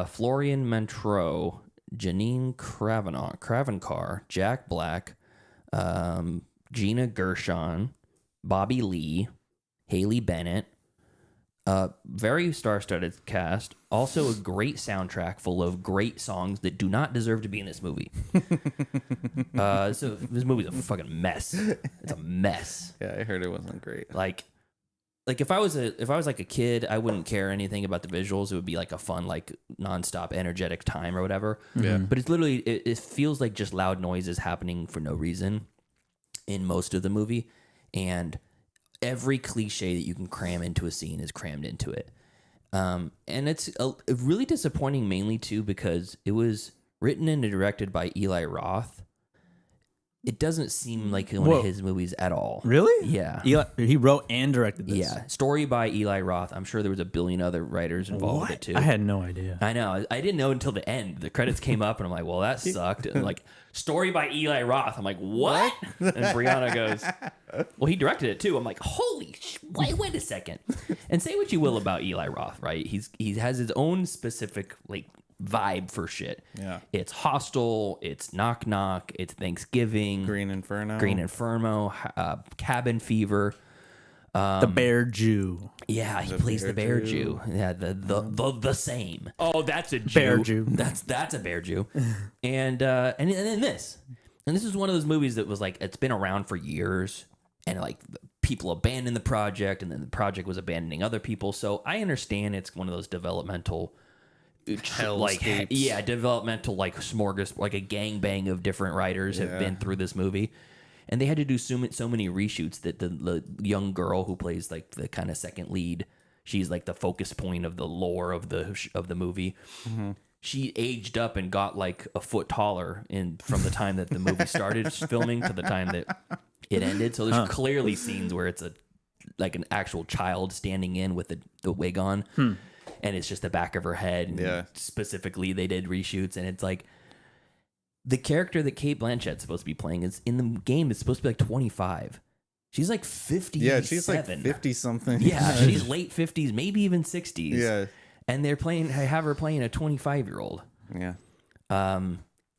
Florian Montreux, Janine Kravenkar, Jack Black, Gina Gershon, Bobby Lee, Haley Bennett. Very star-studded cast. Also a great soundtrack full of great songs that do not deserve to be in this movie. So this movie's a fucking mess. It's a mess. Yeah, I heard it wasn't great. Like if I was like a kid, I wouldn't care anything about the visuals. It would be like a fun, like nonstop, energetic time or whatever. Yeah. But it's literally it feels like just loud noises happening for no reason in most of the movie, and every cliche that you can cram into a scene is crammed into it. And it's really disappointing, mainly too because it was written and directed by Eli Roth. It doesn't seem like one of his movies at all. Really? Yeah. He wrote and directed this. Yeah. Story by Eli Roth. I'm sure there was a billion other writers involved with it too. I had no idea. I know. I didn't know until the end. The credits came up and I'm like, well, that sucked. And like, story by Eli Roth. I'm like, what? And Brianna goes, well, he directed it too. I'm like, holy wait a second. And say what you will about Eli Roth, right? He has his own specific like vibe for shit. Yeah. It's Hostel, it's Knock Knock, it's Thanksgiving, Green Inferno, Cabin Fever. The Bear Jew. Yeah, he plays the Bear Jew. Yeah, the same. Oh, that's a Jew. Bear Jew. That's a Bear Jew. And then this. And this is one of those movies that was like, it's been around for years, and like people abandoned the project, and then the project was abandoning other people. So I understand it's one of those developmental developmental like smorgasbord, like a gangbang of different writers have been through this movie, and they had to do so many reshoots that the young girl who plays like the kind of second lead, she's like the focus point of the lore of the movie. She aged up and got like a foot taller from the time that the movie started filming to the time that it ended. So there's clearly scenes where it's like an actual child standing in with the wig on. And it's just the back of her head. And specifically, they did reshoots, and it's like the character that Kate Blanchett's supposed to be playing is in the game is supposed to be like 25. She's like 50. Yeah, she's like 50 something. Yeah, she's late 50s, maybe even 60s. Yeah, and I have her playing a 25-year-old. Yeah. I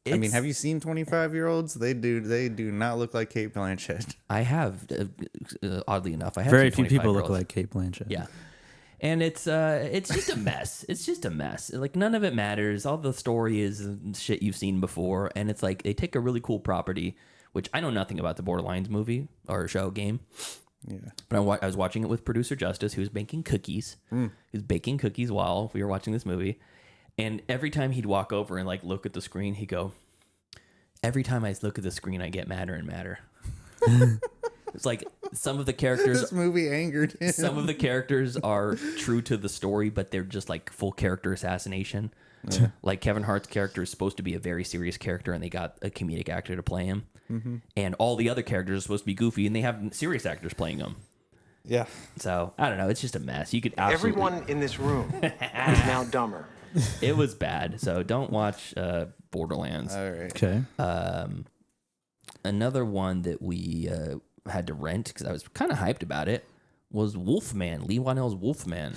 mean, have you seen 25-year-olds? They do not look like Kate Blanchett. I have, oddly enough, I have very few people look like Kate Blanchett. Yeah. And it's just a mess. It's just a mess. Like, none of it matters. All the story is shit you've seen before. And it's like they take a really cool property, which I know nothing about the Borderlands movie or show game. Yeah. But I was watching it with producer Justice, who was baking cookies. He was baking cookies while we were watching this movie. And every time he'd walk over and like look at the screen, he'd go, every time I look at the screen, I get madder and madder. It's like some of the characters. This movie angered him. Some of the characters are true to the story, but they're just like full character assassination. Yeah. Like Kevin Hart's character is supposed to be a very serious character, and they got a comedic actor to play him. And all the other characters are supposed to be goofy, and they have serious actors playing them. Yeah. So I don't know. It's just a mess. You could absolutely. Everyone in this room is now dumber. It was bad. So don't watch Borderlands. All right. Okay. Another one that we had to rent because I was kind of hyped about it was Wolfman. Lee Whannell's Wolfman.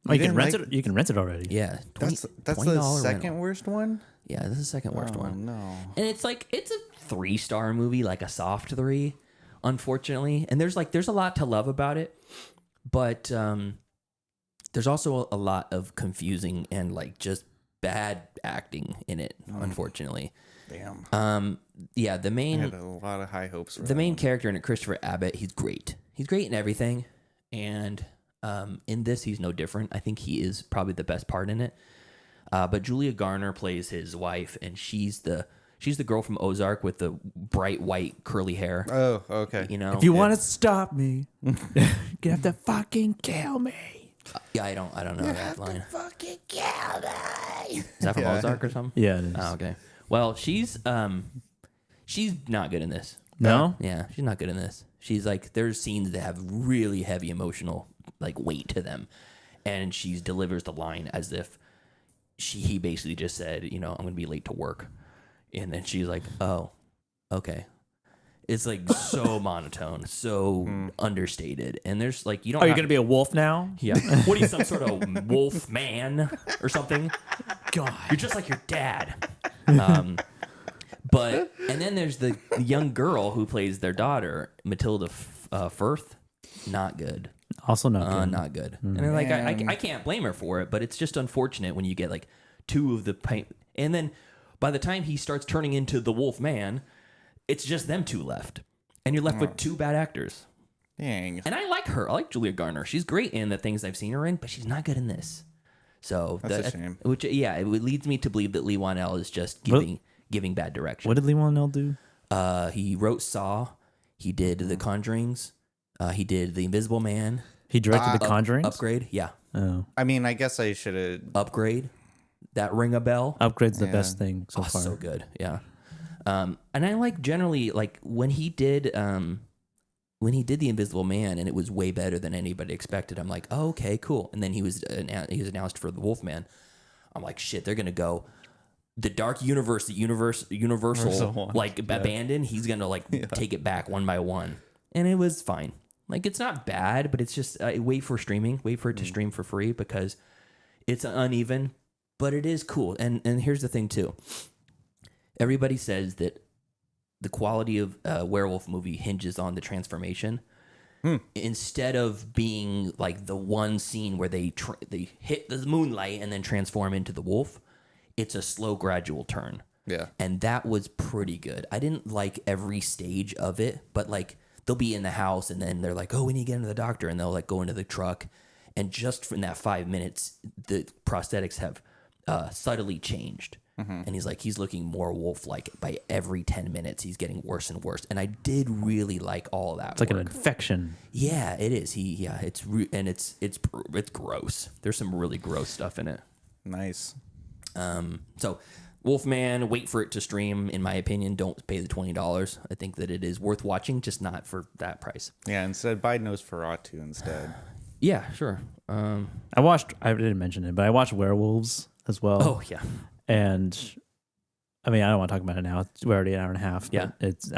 Oh, you can rent it. You can rent it already. Yeah, that's the $20 second rental. worst one. Yeah, this is the second worst one. No, and it's like it's a 3-star movie, like a soft 3, unfortunately. And there's a lot to love about it, but there's also a lot of confusing and like just bad acting in it, unfortunately. Damn. Yeah, the main. I had a lot of high hopes for the main character in it, Christopher Abbott. He's great. He's great in everything, and in this, he's no different. I think he is probably the best part in it. But Julia Garner plays his wife, and she's the girl from Ozark with the bright white curly hair. Oh, okay. You know, if you want to stop me, you have to fucking kill me. Yeah, I don't know that line. Fucking kill me. Is that from Ozark or something? Yeah, it is. Oh, okay. Well, she's not good in this. No? Yeah, she's not good in this. She's like, there's scenes that have really heavy emotional like weight to them, and she delivers the line as if he basically just said, I'm gonna be late to work, and then she's like, oh, okay. It's like so monotone, so understated, and there's like you don't. Oh, you're gonna be a wolf now? Yeah. What are you, some sort of wolf man or something? God, you're just like your dad. But and then there's the young girl who plays their daughter, Matilda Firth. Not good. Also not good. Not good. And like I can't blame her for it, but it's just unfortunate when you get like two of the and then by the time he starts turning into the Wolf Man, it's just them two left, and you're left with two bad actors. Dang. And I like her. I like Julia Garner. She's great in the things I've seen her in, but she's not good in this. So That's a shame. Which it leads me to believe that Lee Wanell is just giving bad direction. What did Lee Wanell do? He wrote Saw. He did The Conjurings. He did The Invisible Man. He directed The Conjurings? Upgrade. Yeah. Oh. I mean, I guess I should have. Upgrade. That ring a bell. Upgrade's the best thing so far. So good. Yeah. And I like generally like when he did The Invisible Man, and it was way better than anybody expected. I'm like, oh, okay, cool. And then he was announced for the Wolfman. I'm like, shit, they're gonna go the dark universe, the universal like abandoned. He's gonna like take it back one by one, and it was fine. Like it's not bad, but it's just wait for it to stream for free because it's uneven, but it is cool. And here's the thing too. Everybody says that the quality of a werewolf movie hinges on the transformation. Instead of being like the one scene where they hit the moonlight and then transform into the wolf, it's a slow, gradual turn. Yeah. And that was pretty good. I didn't like every stage of it, but like they'll be in the house and then they're like, oh, we need to get into the doctor. And they'll like go into the truck. And just from that 5 minutes, the prosthetics have subtly changed. And he's looking more wolf-like by every 10 minutes. He's getting worse and worse. And I did really like all of that. It's like an infection. Yeah, it is. It's gross. There's some really gross stuff in it. Nice. So Wolfman, wait for it to stream. In my opinion, don't pay the $20. I think that it is worth watching, just not for that price. Yeah, instead buy Nosferatu instead. Yeah, sure. I didn't mention it, but I watched Werewolves as well. Oh, yeah. And I mean, I don't want to talk about it now. We're already an hour and a half. Yeah. It's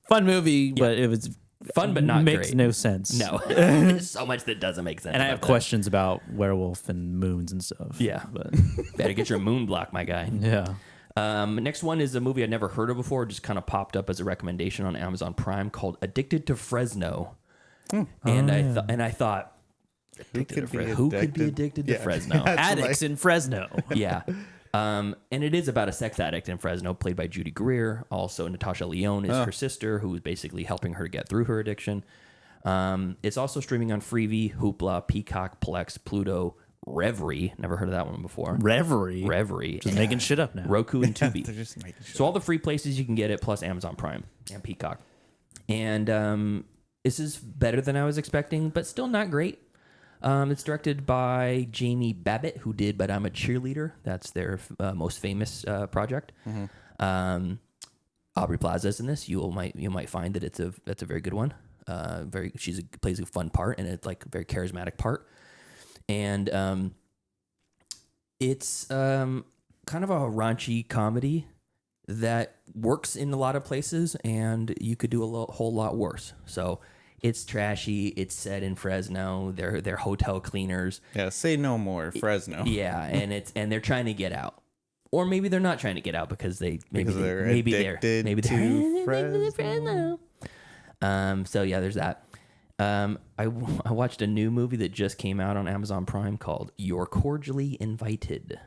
fun movie, but it was fun, but not makes great. no sense. No, there's so much that doesn't make sense. And I have questions about werewolf and moons and stuff. Yeah, but better get your moon block, my guy. Yeah. Next one is a movie I'd never heard of before. Just kind of popped up as a recommendation on Amazon Prime called "Addicted to Fresno," and I thought. Who could be addicted to Fresno? Addicts in Fresno. Yeah. And it is about a sex addict in Fresno, played by Judy Greer. Also, Natasha Lyonne is her sister, who is basically helping her to get through her addiction. It's also streaming on Freevee, Hoopla, Peacock, Plex, Pluto, Reverie. Never heard of that one before. Reverie. Just making shit up now. Roku and Tubi. They're just making shit So all the free places you can get it, plus Amazon Prime and Peacock. And this is better than I was expecting, but still not great. It's directed by Jamie Babbitt, who did "But I'm a Cheerleader." That's their most famous project. Aubrey Plaza's in this. You might find that that's a very good one. She plays a fun part, and it's like a very charismatic part. And it's kind of a raunchy comedy that works in a lot of places, and you could do a whole lot worse. So. It's trashy. It's set in Fresno. They're hotel cleaners. Yeah, say no more, Fresno. Yeah, and they're trying to get out, or maybe they're not trying to get out because they're addicted to Fresno. So yeah, there's that. I watched a new movie that just came out on Amazon Prime called "You're Cordially Invited,"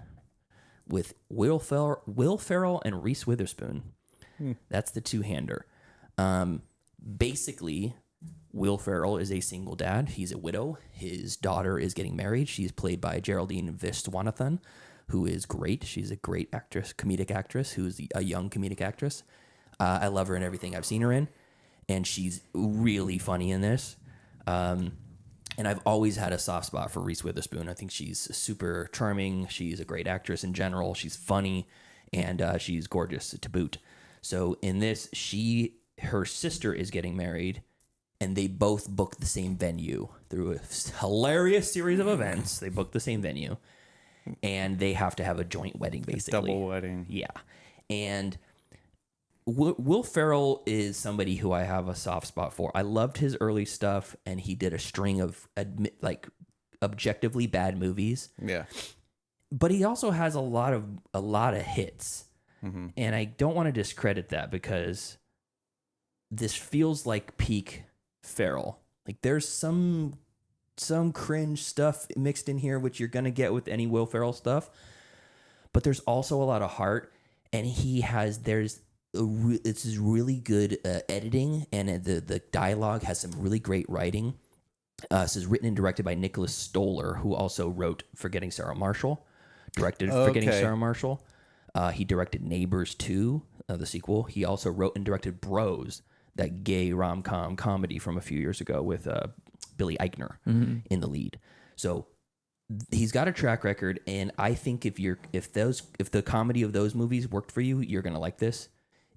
with Will Ferrell and Reese Witherspoon. That's the two-hander. Basically. Will Ferrell is a single dad. He's a widow. His daughter is getting married. She's played by Geraldine Viswanathan, who is great. She's a great actress, comedic actress, who's a young comedic actress. I love her in everything I've seen her in, and she's really funny in this. And And I've always had a soft spot for Reese Witherspoon. I think she's super charming. She's a great actress in general. She's funny, and she's gorgeous to boot. So in this, her sister is getting married, and they both book the same venue through a hilarious series of events. They book the same venue, and they have to have a joint wedding, basically. Double wedding. Yeah. And Will Ferrell is somebody who I have a soft spot for. I loved his early stuff, and he did a string of objectively bad movies. Yeah. But he also has a lot of hits. Mm-hmm. And I don't want to discredit that because this feels like peak Ferrell. Like there's some cringe stuff mixed in here, which you're gonna get with any Will Ferrell stuff. But there's also a lot of heart, and it's really good editing, and the dialogue has some really great writing. This is written and directed by Nicholas Stoller, who also wrote Forgetting Sarah Marshall, directed Forgetting Sarah Marshall. He directed Neighbors 2, the sequel. He also wrote and directed Bros, that gay rom-com comedy from a few years ago with Billy Eichner in the lead. So he's got a track record, and I think if the comedy of those movies worked for you, you're gonna like this.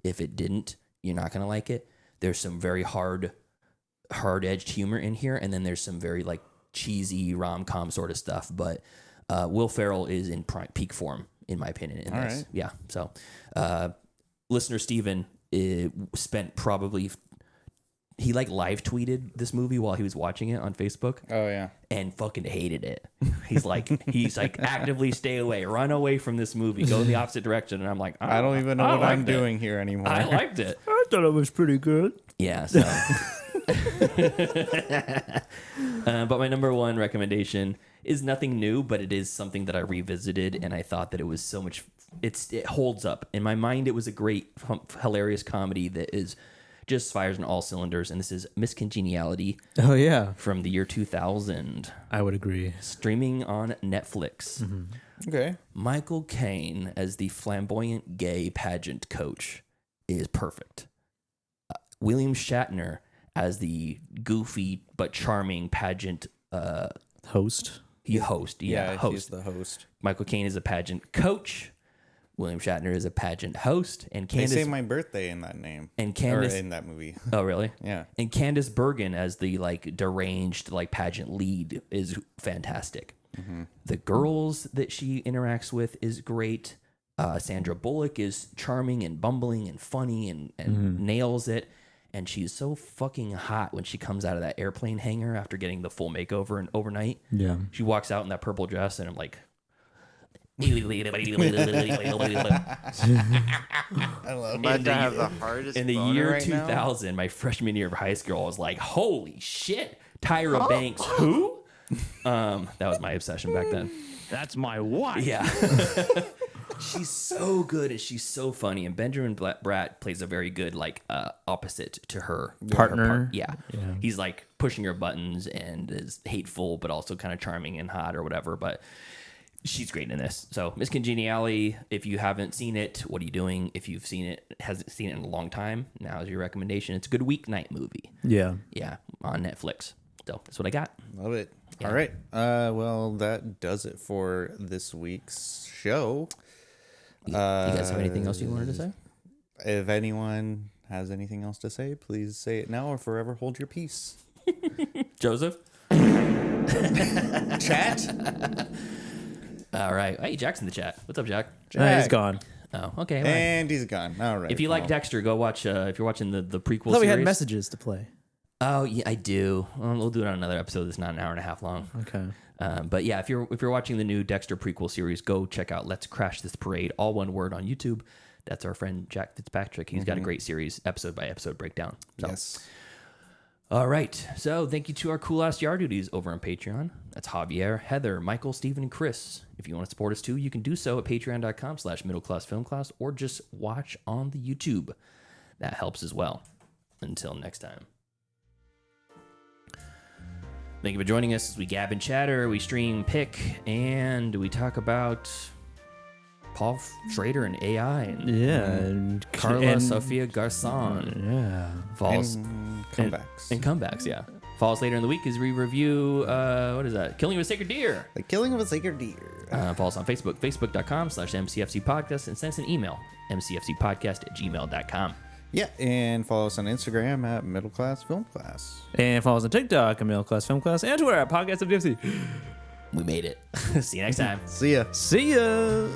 If it didn't, you're not gonna like it. There's some very hard-edged humor in here, and then there's some very like cheesy rom-com sort of stuff. But Will Ferrell is in peak form, in my opinion, in this. Right. Yeah. So listener Steven spent probably... He live tweeted this movie while he was watching it on Facebook. Oh yeah, and fucking hated it. He's like actively stay away, run away from this movie, go in the opposite direction. And I'm like, I don't even know what I'm doing here anymore. I liked it. I thought it was pretty good. Yeah. So, but my number one recommendation is nothing new, but it is something that I revisited, and I thought that it was so much. It holds up in my mind. It was a great, hilarious comedy that is. Just fires on all cylinders, and this is Miss Congeniality. Oh, yeah. From the year 2000. I would agree. Streaming on Netflix. Mm-hmm. Okay. Michael Caine as the flamboyant gay pageant coach is perfect. William Shatner as the goofy but charming pageant host. Host. He's the host. Michael Caine is a pageant coach. William Shatner is a pageant host, and Candace. They say my birthday in that name, and Candace in that movie. Oh, really? Yeah. And Candace Bergen as the deranged pageant lead is fantastic. Mm-hmm. The girls that she interacts with is great. Sandra Bullock is charming and bumbling and funny and nails it. And she's so fucking hot when she comes out of that airplane hangar after getting the full makeover and overnight. Yeah. She walks out in that purple dress, and I'm like. I love it. To have the hardest in the boner year right 2000, now? my freshman year of high school, I was like, holy shit, Tyra Banks, who? That was my obsession back then. That's my wife. Yeah. She's so good and she's so funny. And Benjamin Bratt plays a very good opposite to her partner. Yeah. He's pushing her buttons and is hateful, but also kind of charming and hot or whatever. But she's great in this. So Miss Congeniality, if you haven't seen it, what are you doing? If you've seen it, hasn't seen it in a long time, now is your recommendation. It's a good weeknight movie. Yeah. Yeah, on Netflix. So that's what I got. Love it. Yeah. All right. Well, that does it for this week's show. You guys have anything else you wanted to say? If anyone has anything else to say, please say it now or forever hold your peace. Joseph? Chat? All right. Hey, Jack's in the chat. What's up, Jack? He's gone. Oh, okay. Right. And he's gone. All right. If you like Dexter, go watch. If you're watching the prequel I thought we series. had messages to play. Oh, yeah, I do. We'll do it on another episode that's not an hour and a half long. Okay. But yeah, if you're watching the new Dexter prequel series, go check out Let's Crash This Parade, all one word on YouTube. That's our friend Jack Fitzpatrick. He's got a great series, episode by episode breakdown. So. Yes. All right. So thank you to our cool ass yard duties over on Patreon. That's Javier, Heather, Michael, Steven, and Chris. If you want to support us too, you can do so at patreon.com/middleclassfilmclass or just watch on the YouTube. That helps as well. Until next time. Thank you for joining us as we gab and chatter, we stream, pick, and we talk about Paul Schrader and AI. And Carla Sofia Garzon. Yeah. Comebacks. And comebacks, yeah. Follow us later in the week as we review, what is that? Killing of a Sacred Deer. The Killing of a Sacred Deer. Follow us on Facebook, facebook.com/MCFC podcast, and send us an email, mcfcpodcast@gmail.com. Yeah, and follow us on Instagram at Middle Class Film Class. And follow us on TikTok at Middle Class Film Class and Twitter at Podcast of DFC. We made it. See you next time. See ya. See ya.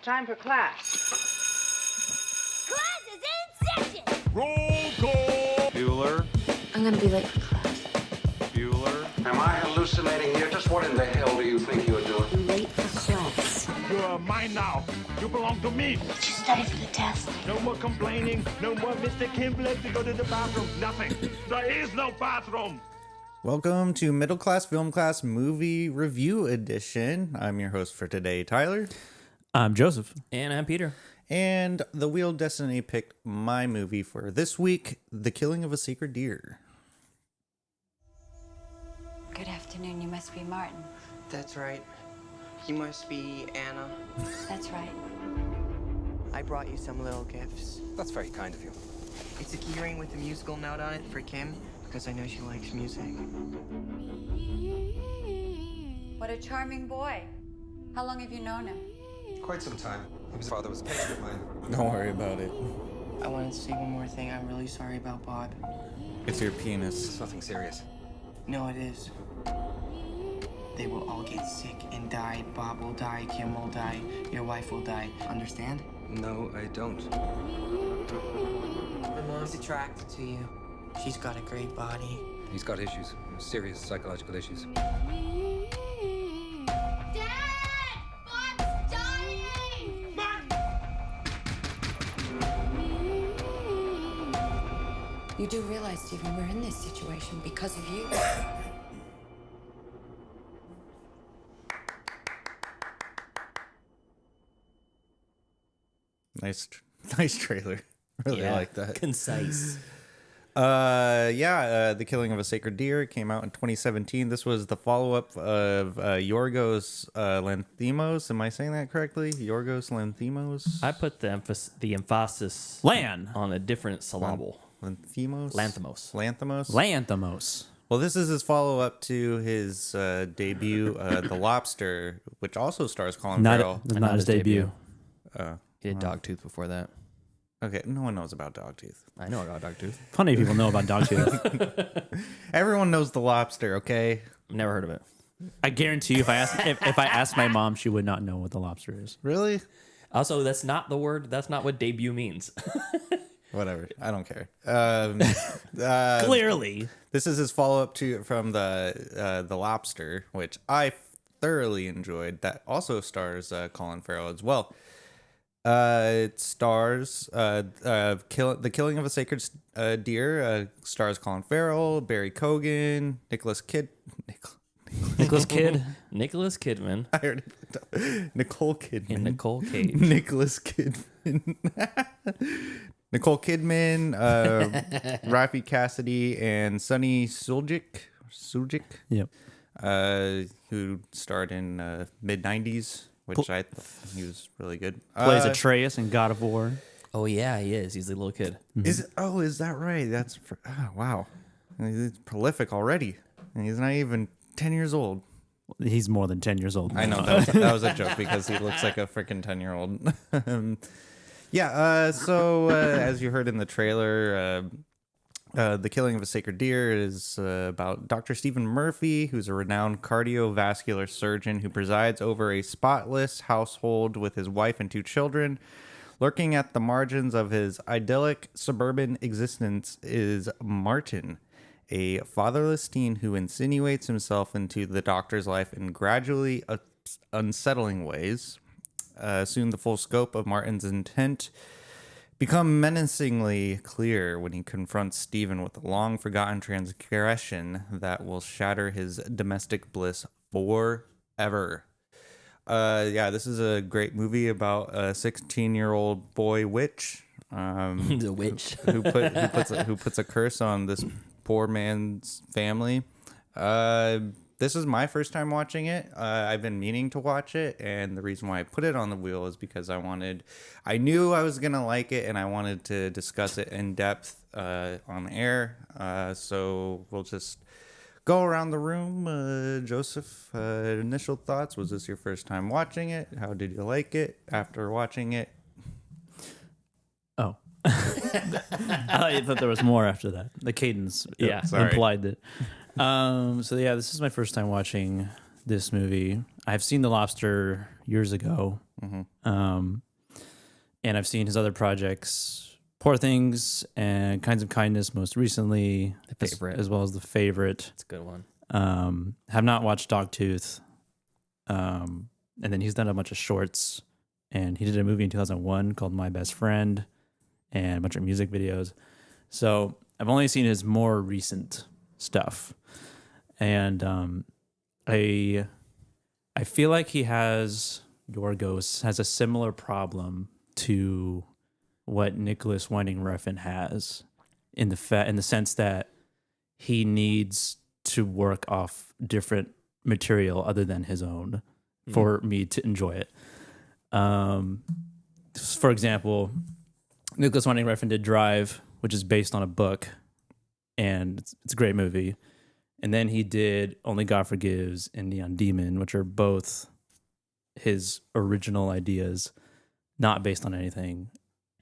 Time for class. Class is in session! Roll call. Bueller? I'm gonna be late for class. Bueller? Am I hallucinating here? Just what in the hell do you think you're doing? I'm late for class. You're mine now. You belong to me. Did you study for the test? No more complaining. No more Mr. Kimble to go to the bathroom. Nothing. There is no bathroom. Welcome to Middle Class Film Class Movie Review Edition. I'm your host for today, Tyler. I'm Joseph. And I'm Peter. And the Wheel of Destiny picked my movie for this week, The Killing of a Sacred Deer. Good afternoon. You must be Martin. That's right. You must be Anna. That's right. I brought you some little gifts. That's very kind of you. It's a keyring with a musical note on it for Kim, because I know she likes music. What a charming boy. How long have you known him? Quite some time. His father was a patient of mine. Don't worry about it. I wanted to say one more thing. I'm really sorry about Bob. It's your penis. It's nothing serious. No, it is. They will all get sick and die. Bob will die, Kim will die, your wife will die. Understand? No, I don't. My mom's attracted to you. She's got a great body. He's got issues. Serious psychological issues. You do realize, Stephen, we're in this situation because of you. Nice trailer. Really like that. Concise. The Killing of a Sacred Deer came out in 2017. This was the follow-up of Yorgos Lanthimos. Am I saying that correctly? Yorgos Lanthimos? I put the emphasis on a different syllable. Lanthimos? Lanthimos. Well, this is his follow-up to his debut, The Lobster, which also stars Colin Farrell. Not his debut. He did Dogtooth before that. Okay, no one knows about Dogtooth. I know about Dogtooth. Plenty of people know about Dogtooth. Everyone knows The Lobster, okay? Never heard of it. I guarantee you, if I asked my mom, she would not know what The Lobster is. Really? Also, that's not the word. That's not what debut means. Whatever. I don't care. Clearly. This is his follow-up from the Lobster, which I thoroughly enjoyed. That also stars Colin Farrell as well. It stars The Killing of a Sacred Deer. Stars Colin Farrell, Barry Keoghan, Nicholas Kidman. I heard it. Nicole Kidman. And Nicole Cage. Nicholas Kidman. Nicole Kidman, Rafi Cassidy, and Sonny Suljic. Yep. Who starred in mid-90s. Which I thought he was really good. Plays Atreus in God of War. Oh yeah, he is. He's a little kid. Mm-hmm. Is that right? Wow. He's prolific already. And he's not even 10 years old. He's more than 10 years old. I know that was a joke because he looks like a freaking 10-year-old. So as you heard in the trailer, The Killing of a Sacred Deer is about Dr. Stephen Murphy, who's a renowned cardiovascular surgeon who presides over a spotless household with his wife and 2 children. Lurking at the margins of his idyllic suburban existence is Martin, a fatherless teen who insinuates himself into the doctor's life in gradually unsettling ways. Soon the full scope of Martin's intent become menacingly clear when he confronts Stephen with a long-forgotten transgression that will shatter his domestic bliss forever. This is a great movie about a 16-year-old boy witch. The witch who puts a curse on this poor man's family. This is my first time watching it. I've been meaning to watch it, and the reason why I put it on the wheel is because I knew I was gonna like it, and I wanted to discuss it in depth on air. So we'll just go around the room. Joseph, initial thoughts. Was this your first time watching it? How did you like it after watching it? Oh. I thought there was more after that. The cadence implied that. This is my first time watching this movie. I've seen The Lobster years ago. And I've seen his other projects, Poor Things and Kinds of Kindness most recently, The Favorite. as well as The Favorite. It's a good one. Have not watched Dogtooth. And then he's done a bunch of shorts, and he did a movie in 2001 called My Best Friend and a bunch of music videos. So I've only seen his more recent stuff. And I feel like Yorgos has a similar problem to what Nicholas Winding Refn has in the sense that he needs to work off different material other than his own for me to enjoy it. For example, Nicholas Winding Refn did Drive, which is based on a book, and it's a great movie. And then he did Only God Forgives and Neon Demon, which are both his original ideas, not based on anything.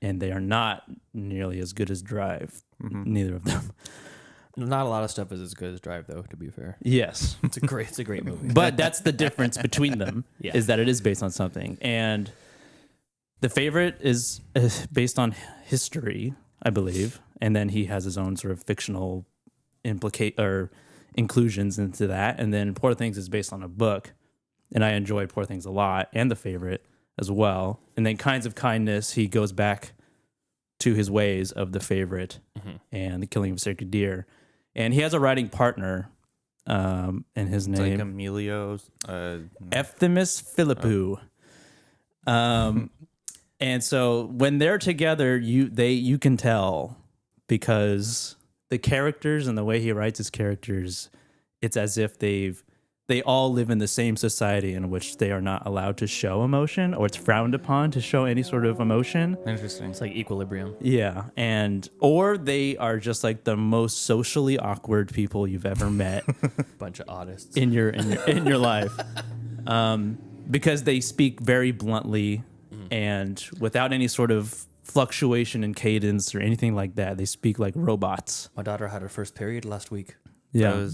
And they are not nearly as good as Drive, neither of them. Not a lot of stuff is as good as Drive, though, to be fair. Yes. It's a great movie. But that's the difference between them, is that it is based on something. And The Favorite is based on history, I believe. And then he has his own sort of fictional inclusions into that. And then Poor Things is based on a book. And I enjoy Poor Things a lot, and The Favorite as well. And then Kinds of Kindness, he goes back to his ways of The Favorite and The Killing of a Sacred Deer. And he has a writing partner, and his name... It's like Emilio... Efthimis Philippou. And so when they're together, you can tell, because the characters and the way he writes his characters, it's as if they all live in the same society in which they are not allowed to show emotion, or it's frowned upon to show any sort of emotion. Interesting. It's like Equilibrium. Yeah, or they are just like the most socially awkward people you've ever met. Bunch of oddists in your life, because they speak very bluntly and without any sort of fluctuation in cadence or anything like that. They speak like robots. My daughter had her first period last week. Yeah,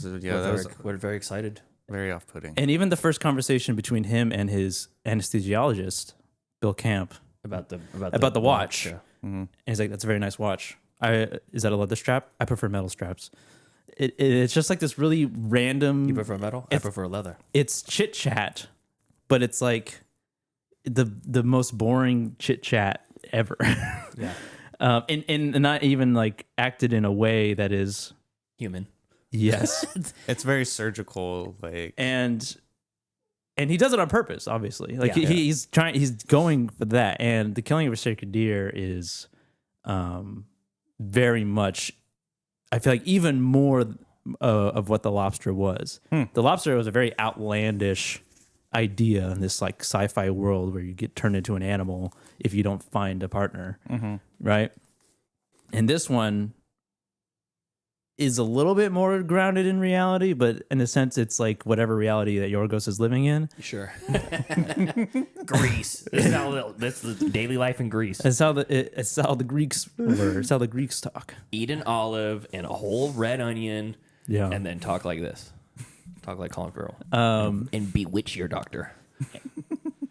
we're very excited. Very off-putting. And even the first conversation between him and his anesthesiologist, Bill Camp, about the watch. Yeah. And he's like, "That's a very nice watch. Is that a leather strap? I prefer metal straps." It's just like this really random. You prefer metal? I prefer leather. It's chit chat, but it's like the most boring chit chat ever. Yeah. And not even like acted in a way that is human. Yes. It's very surgical, like, and he does it on purpose, obviously. Like he's going for that. And The Killing of a Sacred Deer is very much, I feel like, even more of what The Lobster was. The Lobster was a very outlandish idea in this like sci-fi world where you get turned into an animal if you don't find a partner, right? And this one is a little bit more grounded in reality, but in a sense, it's like whatever reality that Yorgos is living in. Sure. Greece. That's the daily life in Greece. It's how the Greeks were. It's how the Greeks talk. Eat an olive and a whole red onion, and then talk like this. Talk like Colin Farrell. And bewitch your doctor.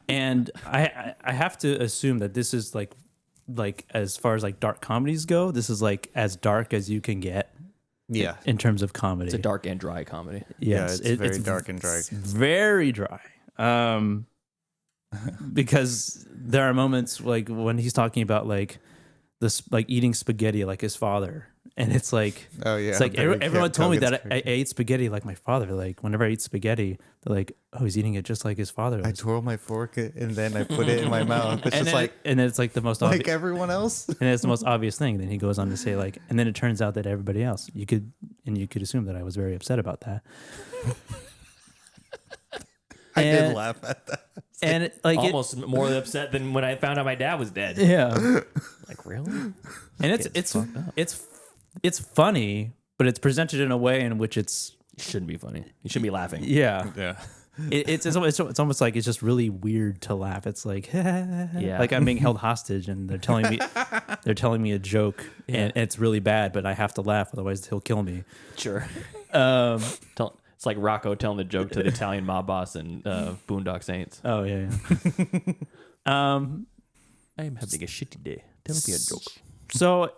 And I have to assume that this is like as far as like dark comedies go, this is like as dark as you can get. Yeah. In terms of comedy. It's a dark and dry comedy. Yes, it's very dark and dry. Very dry. Because there are moments like when he's talking about like this, like eating spaghetti like his father. And it's like, oh yeah, it's like everyone told me that I ate spaghetti like my father. Like whenever I eat spaghetti, they're like, "Oh, he's eating it just like his father." I twirl my fork and then I put it in my mouth. It's just and it's like the most like everyone else. And it's the most obvious thing. Then he goes on to say like, and then it turns out that everybody else, you could assume that I was very upset about that. I did laugh at that. And like almost more upset than when I found out my dad was dead. Yeah. Like really? And it's funny, but it's presented in a way in which it shouldn't be funny. You shouldn't be laughing. Yeah. Yeah. It's almost like it's just really weird to laugh. It's like like I'm being held hostage and they're telling me a joke and it's really bad, but I have to laugh otherwise he'll kill me. Sure. It's like Rocco telling the joke to the Italian mob boss in Boondock Saints. Oh yeah. I'm having a shitty day. Tell me a joke. So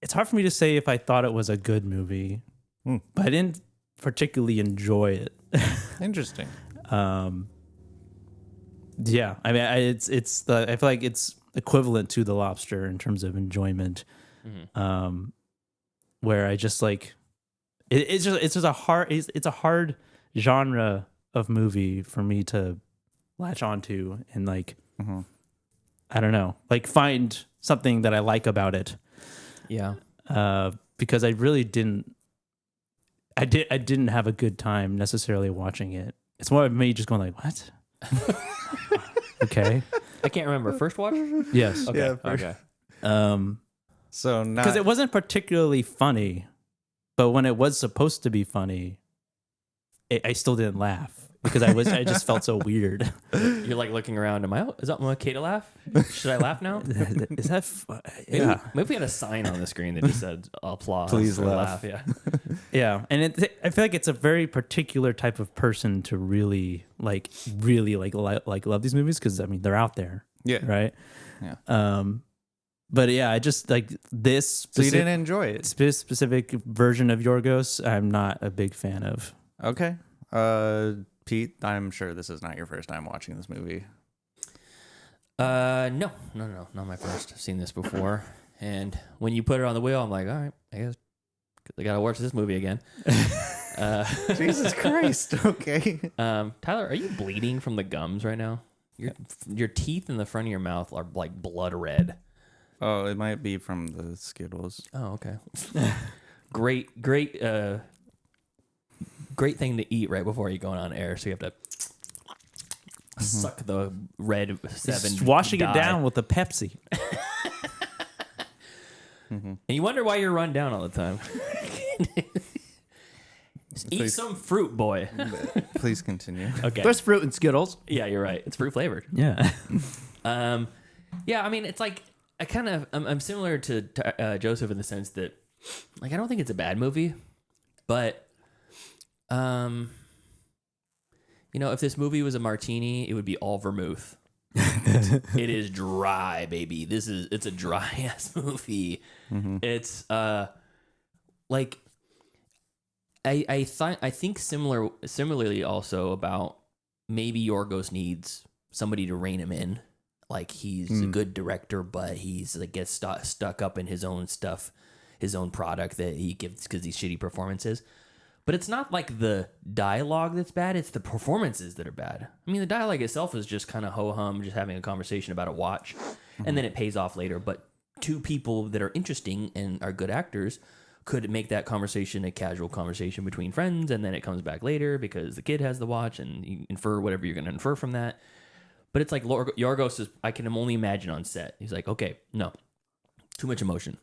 it's hard for me to say if I thought it was a good movie, but I didn't particularly enjoy it. Interesting. Yeah, I mean, I feel like it's equivalent to The Lobster in terms of enjoyment, where I just like it's just a hard genre of movie for me to latch onto and like I don't know, like find something that I like about it. Yeah, because I really didn't. I didn't have a good time necessarily watching it. It's more of me just going like, what? Okay. I can't remember. First watch? Yes. Okay. Yeah, Okay. So not because it wasn't particularly funny, but when it was supposed to be funny, I still didn't laugh because I just felt so weird. You're like looking around. Is that okay to laugh? Should I laugh now? Is that? Yeah. Maybe we had a sign on the screen that just said applause. Please or laugh. Yeah. Yeah, and I feel like it's a very particular type of person to really like love these movies because I mean they're out there. Yeah. Right. Yeah. But yeah, I just like this. So you didn't enjoy it? Specific version of Yorgos, I'm not a big fan of. Okay. Pete, I'm sure this is not your first time watching this movie. No, not my first. I've seen this before, and when you put it on the wheel, I'm like, all right, I guess I gotta watch this movie again. Jesus Christ. Okay. Tyler, are you bleeding from the gums right now? Your teeth in the front of your mouth are like blood red. Oh, it might be from the Skittles. Oh, okay. Great thing to eat right before you're going on air, so you have to suck the red 7. Just washing dye. it down with a Pepsi. And you wonder why you're run down all the time. Eat some fruit, boy. Please continue. Okay. There's fruit in Skittles. Yeah, you're right. It's fruit flavored. Yeah. Yeah, I mean, it's like I'm similar to Joseph in the sense that, like, I don't think it's a bad movie, but you know, if this movie was a martini, it would be all vermouth. It is dry, baby. It's a dry ass movie. It's like I think similarly also about maybe Yorgos needs somebody to rein him in. Like he's a good director, but he's like gets stuck up in his own stuff, his own product that he gives because these shitty performances. But it's not like the dialogue that's bad, it's the performances that are bad. I mean, the dialogue itself is just kind of ho-hum, just having a conversation about a watch, and then it pays off later. But two people that are interesting and are good actors could make that conversation a casual conversation between friends, and then it comes back later because the kid has the watch, and you infer whatever you're going to infer from that. But it's like Yorgos is, I can only imagine on set. He's like, okay, no, too much emotion.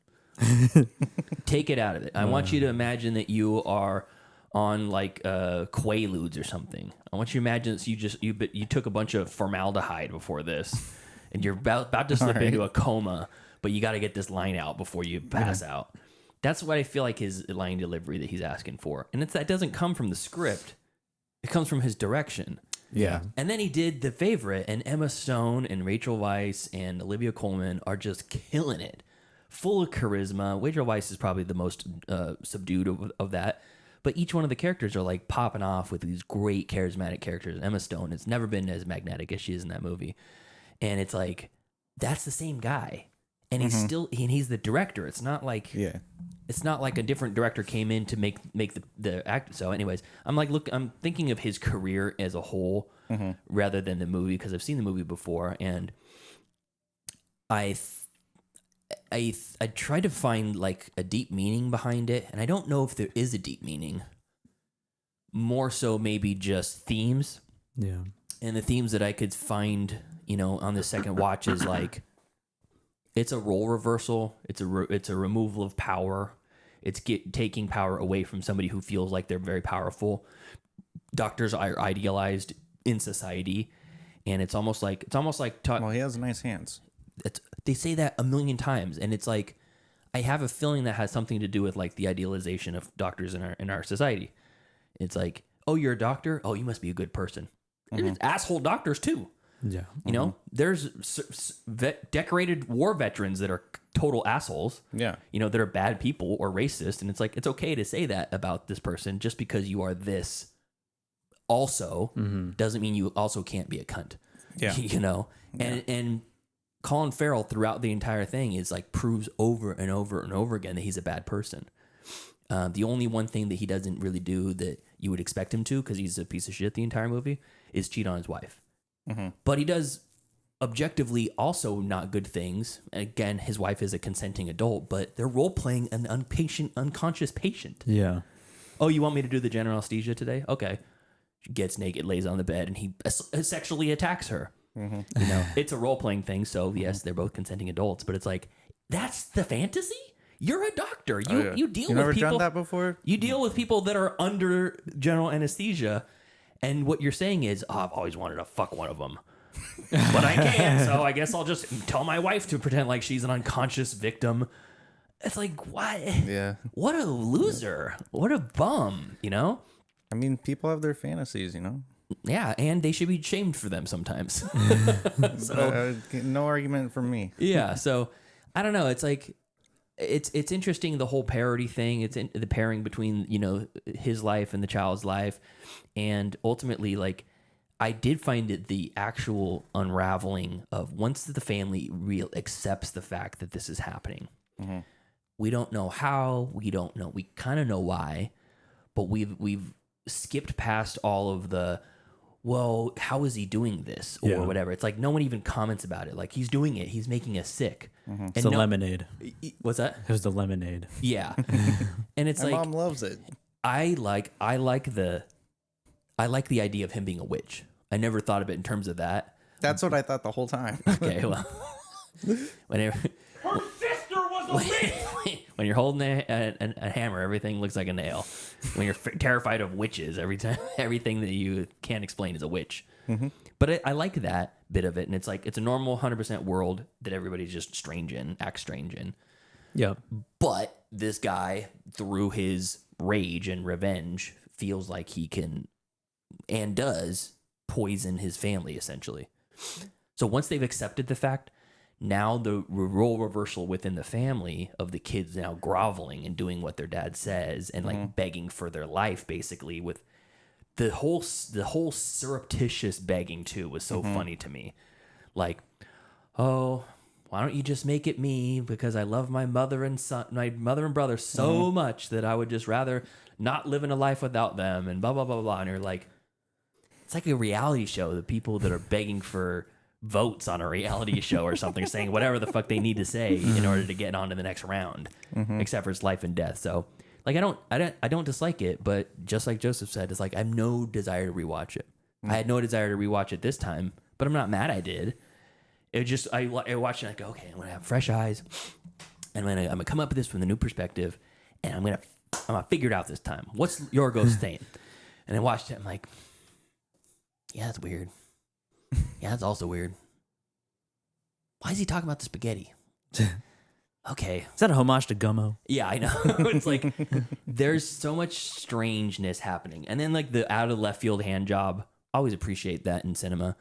Take it out of it. I want you to imagine that you are on like Quaaludes or something. I want you to imagine that you took a bunch of formaldehyde before this, and you're about to slip into a coma, but you got to get this line out before you pass out. That's what I feel like his line delivery that he's asking for, and that doesn't come from the script; it comes from his direction. Yeah. And then he did The Favorite, and Emma Stone and Rachel Weisz and Olivia Colman are just killing it, full of charisma. Rachel Weisz is probably the most subdued of that. But each one of the characters are like popping off with these great charismatic characters. Emma Stone has never been as magnetic as she is in that movie. And it's like, that's the same guy. And he's he's the director. It's not like it's not like a different director came in to make the act. So anyways, I'm thinking of his career as a whole rather than the movie, because I've seen the movie before, and I try to find like a deep meaning behind it, and I don't know if there is a deep meaning. More so maybe just themes. Yeah. And the themes that I could find, you know, on the second watch is like, it's a role reversal. It's a removal of power. It's taking power away from somebody who feels like they're very powerful. Doctors are idealized in society, and it's almost like well, he has nice hands. They say that a million times, and it's like, I have a feeling that has something to do with like the idealization of doctors in our society. It's like, Oh, you're a doctor? Oh, you must be a good person. There's asshole doctors too. Yeah. You know, there's decorated war veterans that are total assholes. Yeah. You know, that are bad people or racist. And it's like, it's okay to say that about this person just because you are this also doesn't mean you also can't be a cunt. Yeah. You know, and Colin Farrell throughout the entire thing is like proves over and over and over again that he's a bad person. The only one thing that he doesn't really do that you would expect him to, because he's a piece of shit the entire movie, is cheat on his wife. But he does objectively also not good things. Again, his wife is a consenting adult, but they're role playing an unconscious patient. Yeah. Oh, you want me to do the general anesthesia today? Okay. She gets naked, lays on the bed, and he sexually attacks her. You know, it's a role playing thing. So yes, they're both consenting adults, but it's like, that's the fantasy. You're a doctor. You deal with never people. done that before? You deal with people that are under general anesthesia, and what you're saying is, oh, I've always wanted to fuck one of them, but I can't. So I guess I'll just tell my wife to pretend like she's an unconscious victim. It's like, what? Yeah. What a loser. What a bum. You know. I mean, people have their fantasies, you know. Yeah, and they should be shamed for them sometimes. So no argument from me. Yeah. So I don't know. It's like. It's interesting, the whole parody thing. It's the pairing between, you know, his life and the child's life. And ultimately, like, I did find it the actual unraveling of once the family accepts the fact that this is happening. We don't know how, we kind of know why, but we've skipped past all of the, well, how is he doing this? Or whatever. It's like no one even comments about it. Like, he's doing it. He's making us sick. It's the lemonade. What's that? It was the lemonade. Yeah. And it's My like, mom loves it. I like the idea of him being a witch. I never thought of it in terms of that. That's what I thought the whole time. Okay, well, whenever Her sister was a witch! when you're holding a hammer, everything looks like a nail. When you're terrified of witches, everything that you can't explain is a witch. But I like that bit of it, and it's like it's a normal 100% world that everybody's just acts strange in. Yeah. But this guy, through his rage and revenge, feels like he can and does poison his family, essentially. So once they've accepted the fact, now the role reversal within the family of the kids now groveling and doing what their dad says and like begging for their life, basically, with the whole surreptitious begging too was so funny to me. Like, oh, why don't you just make it me, because I love my mother and brother so much that I would just rather not live in a life without them, and blah blah blah blah. And you're like, it's like a reality show. The people that are begging for votes on a reality show or something, saying whatever the fuck they need to say in order to get on to the next round, except for it's life and death. So, like, I don't dislike it, but just like Joseph said, it's like I have no desire to rewatch it. I had no desire to rewatch it this time, but I'm not mad I did. It just I watched it and I go, okay, I'm gonna have fresh eyes, and I'm gonna come up with this from the new perspective, and I'm gonna figure it out this time. What's Yorgos saying? And I watched it. I'm like, yeah, that's weird. Yeah, that's also weird. Why is he talking about the spaghetti? Okay. Is that a homage to Gummo? Yeah, I know. It's like there's so much strangeness happening. And then like the out of left field hand job. I always appreciate that in cinema.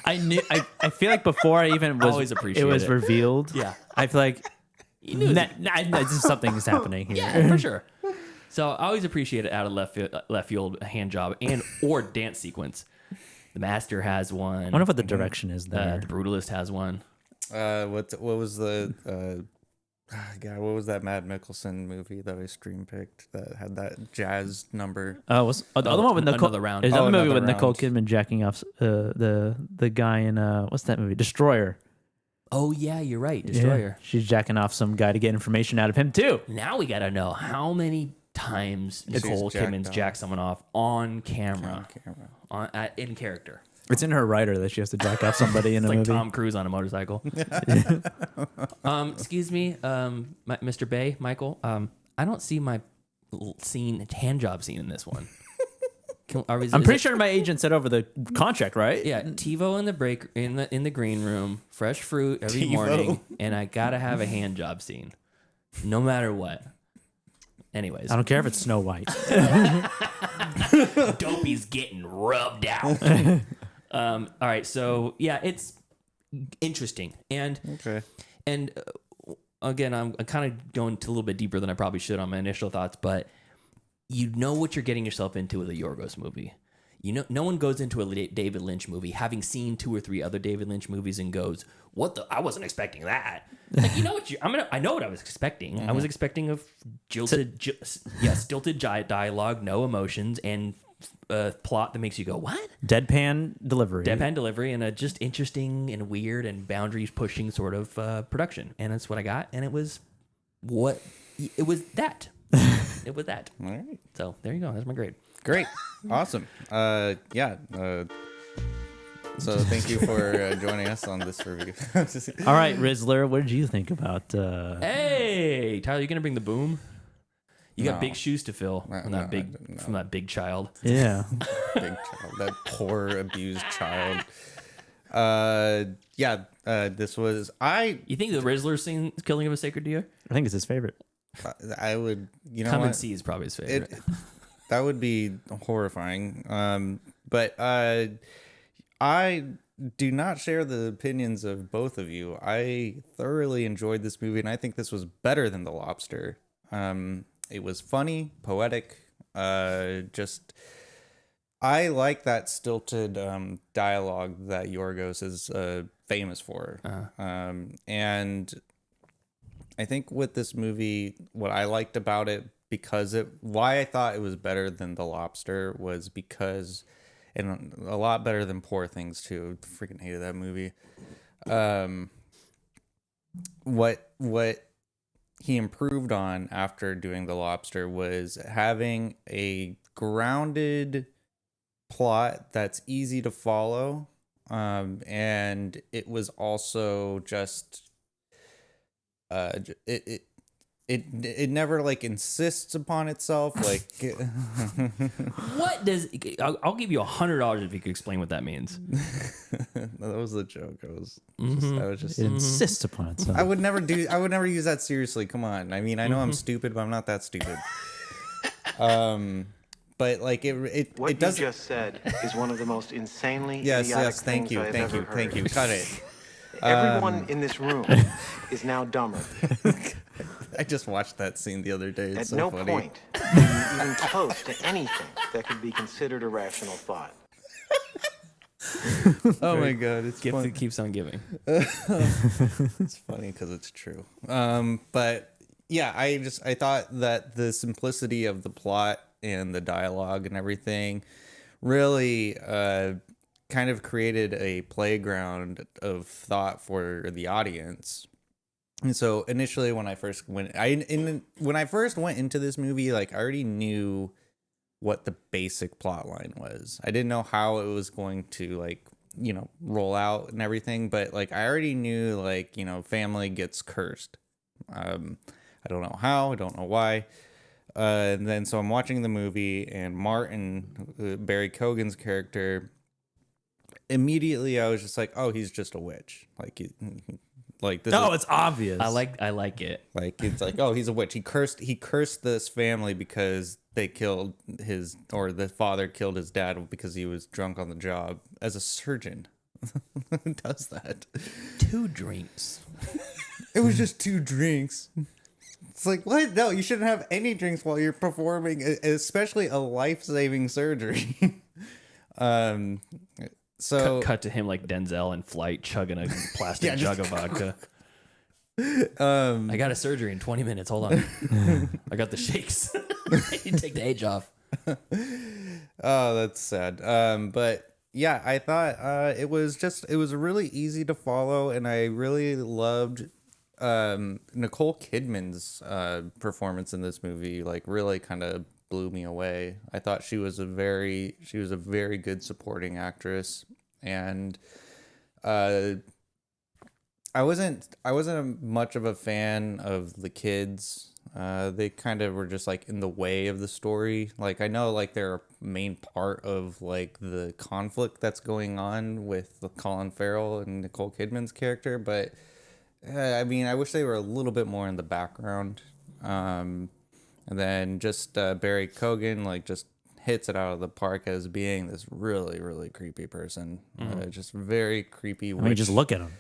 I feel like before I even was always appreciate it was it. revealed. Yeah. I feel like something is happening here. Yeah, for sure. So I always appreciate it out of left field hand job and or dance sequence. The Master has one. I wonder what the direction is there. The Brutalist has one. What was the God? What was that Matt Mickelson movie that I stream picked that had that jazz number? Oh, was the other one with Nicole? Another Round. Is that the movie Another with Nicole Round. Kidman jacking off the guy in what's that movie? Destroyer. Oh yeah, you're right. Destroyer. Yeah, she's jacking off some guy to get information out of him too. Now we gotta know how many times Nicole Kidman's jacked someone off on camera, in character. It's in her writer that she has to jack off somebody in a It's like movie. Tom Cruise on a motorcycle. Excuse me, Mr. Bay, Michael. I don't see my hand job scene in this one. I'm pretty sure my agent said over the contract, right? Yeah, TiVo in the break in the green room, fresh fruit every TiVo. morning, and I gotta have a hand job scene, no matter what. Anyways, I don't care if it's Snow White. Dopey's getting rubbed out. All right, so yeah, it's interesting, and again, I'm kind of going to a little bit deeper than I probably should on my initial thoughts, but you know what you're getting yourself into with a Yorgos movie. You know, no one goes into a David Lynch movie having seen 2 or 3 other David Lynch movies and goes, "What the? I wasn't expecting that." Like, you know what? I know what I was expecting. Mm-hmm. I was expecting a stilted dialogue, no emotions, and a plot that makes you go, "What?" Deadpan delivery, and a just interesting and weird and boundaries pushing sort of production. And that's what I got. And it was that. It was that. All right. So there you go. That's my grade. Great. Awesome. So thank you for joining us on this review. All right, Rizzler, what did you think about... Hey, Tyler, you going to bring the boom? You got big shoes to fill from that big child. Yeah. Big child. That poor, abused child. This was... You think the Rizzler scene is Killing of a Sacred Deer? I think it's his favorite. I would... Come and See is probably his favorite. That would be horrifying. But I do not share the opinions of both of you. I thoroughly enjoyed this movie, and I think this was better than The Lobster. It was funny, poetic. I like that stilted dialogue that Yorgos is famous for. And I think with this movie, what I liked about it, why I thought it was better than The Lobster was because, and a lot better than Poor Things too. Freaking hated that movie. What he improved on after doing The Lobster was having a grounded plot that's easy to follow, and it was also just it never like insists upon itself. Like, what does? I'll give you $100 if you could explain what that means. That was the joke. I was just it insists upon itself. I would never use that seriously. Come on. I mean, I know I'm stupid, but I'm not that stupid. But like what it does. You just said is one of the most insanely yes. Thank you. Cut it. Everyone in this room is now dumber. I just watched that scene the other day. It's At no funny. point are you even close to anything that could be considered a rational thought. Oh my god, it's gift fun. that keeps on giving. It's funny because it's true. But yeah, I thought that the simplicity of the plot and the dialogue and everything really kind of created a playground of thought for the audience. And so initially when I first went into this movie, like I already knew what the basic plot line was. I didn't know how it was going to like, you know, roll out and everything, but like I already knew like, you know, family gets cursed. I don't know how, I don't know why. And then so I'm watching the movie and Martin, Barry Keoghan's character, immediately I was just like, oh, he's just a witch. Like this. Oh, it's obvious. I like it. Like it's like, oh, he's a witch. He cursed this family because the father killed his dad because he was drunk on the job as a surgeon. Who does that? 2 drinks. It was just 2 drinks. It's like, what? No, you shouldn't have any drinks while you're performing, especially a life-saving surgery. So cut to him like Denzel in Flight chugging a plastic jug of vodka. I got a surgery in 20 minutes. Hold on. I got the shakes. You take the age off. Oh, that's sad. But yeah, I thought it was really easy to follow, and I really loved Nicole Kidman's performance in this movie. Like really kind of blew me away. I thought she was a very good supporting actress, and I wasn't much of a fan of the kids. They kind of were just like in the way of the story. Like I know like they're a main part of like the conflict that's going on with Colin Farrell and Nicole Kidman's character, but I mean I wish they were a little bit more in the background. And then just Barry Keoghan like just hits it out of the park as being this really, really creepy person. Just very creepy. I mean, just look at him.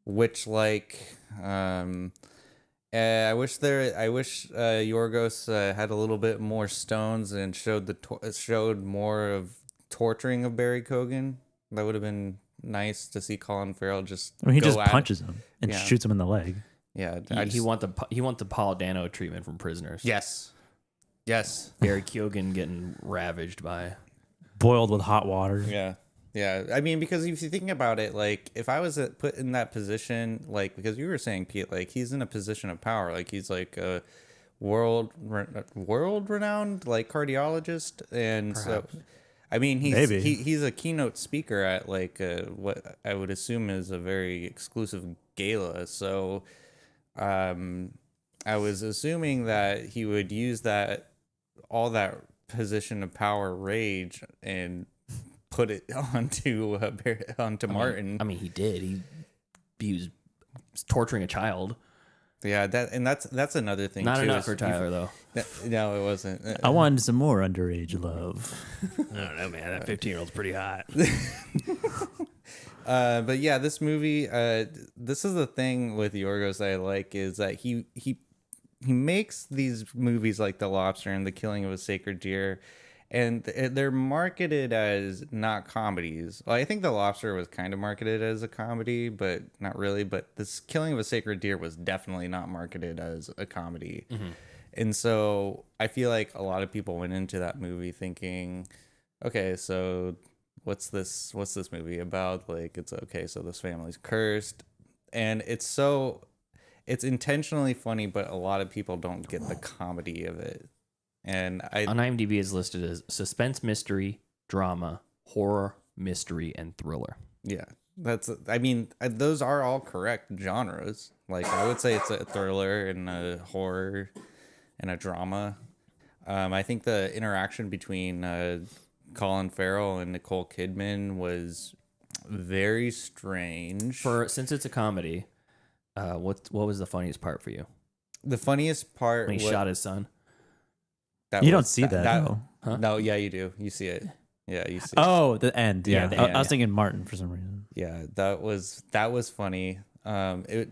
Witch-like. I wish Yorgos had a little bit more stones and showed more of torturing of Barry Keoghan. That would have been nice to see Colin Farrell just. I mean, he just punches him and Yeah. shoots him in the leg. Yeah, He want the Paul Dano treatment from Prisoners. Yes. Barry Keoghan getting ravaged by boiled with hot water. Yeah. I mean, because if you think about it, like if I was put in that position, like because you were saying, Pete, like he's in a position of power, like he's like a world renowned like cardiologist, and Perhaps. so I mean Maybe. he's a keynote speaker at like what I would assume is a very exclusive gala. So I was assuming that he would use all that position of power rage and put it onto Martin. I mean, he did. He was torturing a child. Yeah, that's another thing. Not too, enough is for Tyler, though. No, it wasn't. I wanted some more underage love. I don't know, man. That 15-year-old's pretty hot. But yeah, this movie. This is the thing with Yorgos that I like is that he makes these movies like The Lobster and The Killing of a Sacred Deer, and they're marketed as not comedies. Well, I think The Lobster was kind of marketed as a comedy, but not really. But this Killing of a Sacred Deer was definitely not marketed as a comedy. And so I feel like a lot of people went into that movie thinking, okay, so what's this movie about? Like, it's okay, so this family's cursed. And it's intentionally funny, but a lot of people don't get the comedy of it. And On IMDb is listed as suspense, mystery, drama, horror, mystery, and thriller. Yeah, those are all correct genres. Like, I would say it's a thriller and a horror and a drama. I think the interaction between Colin Farrell and Nicole Kidman was very strange. Since it's a comedy, what was the funniest part for you? The funniest part when he shot his son. You don't see that, though. Huh? No, yeah, you do. You see it. Yeah, you see. Oh, the end. Yeah, the I end. was thinking Martin for some reason. Yeah, that was funny.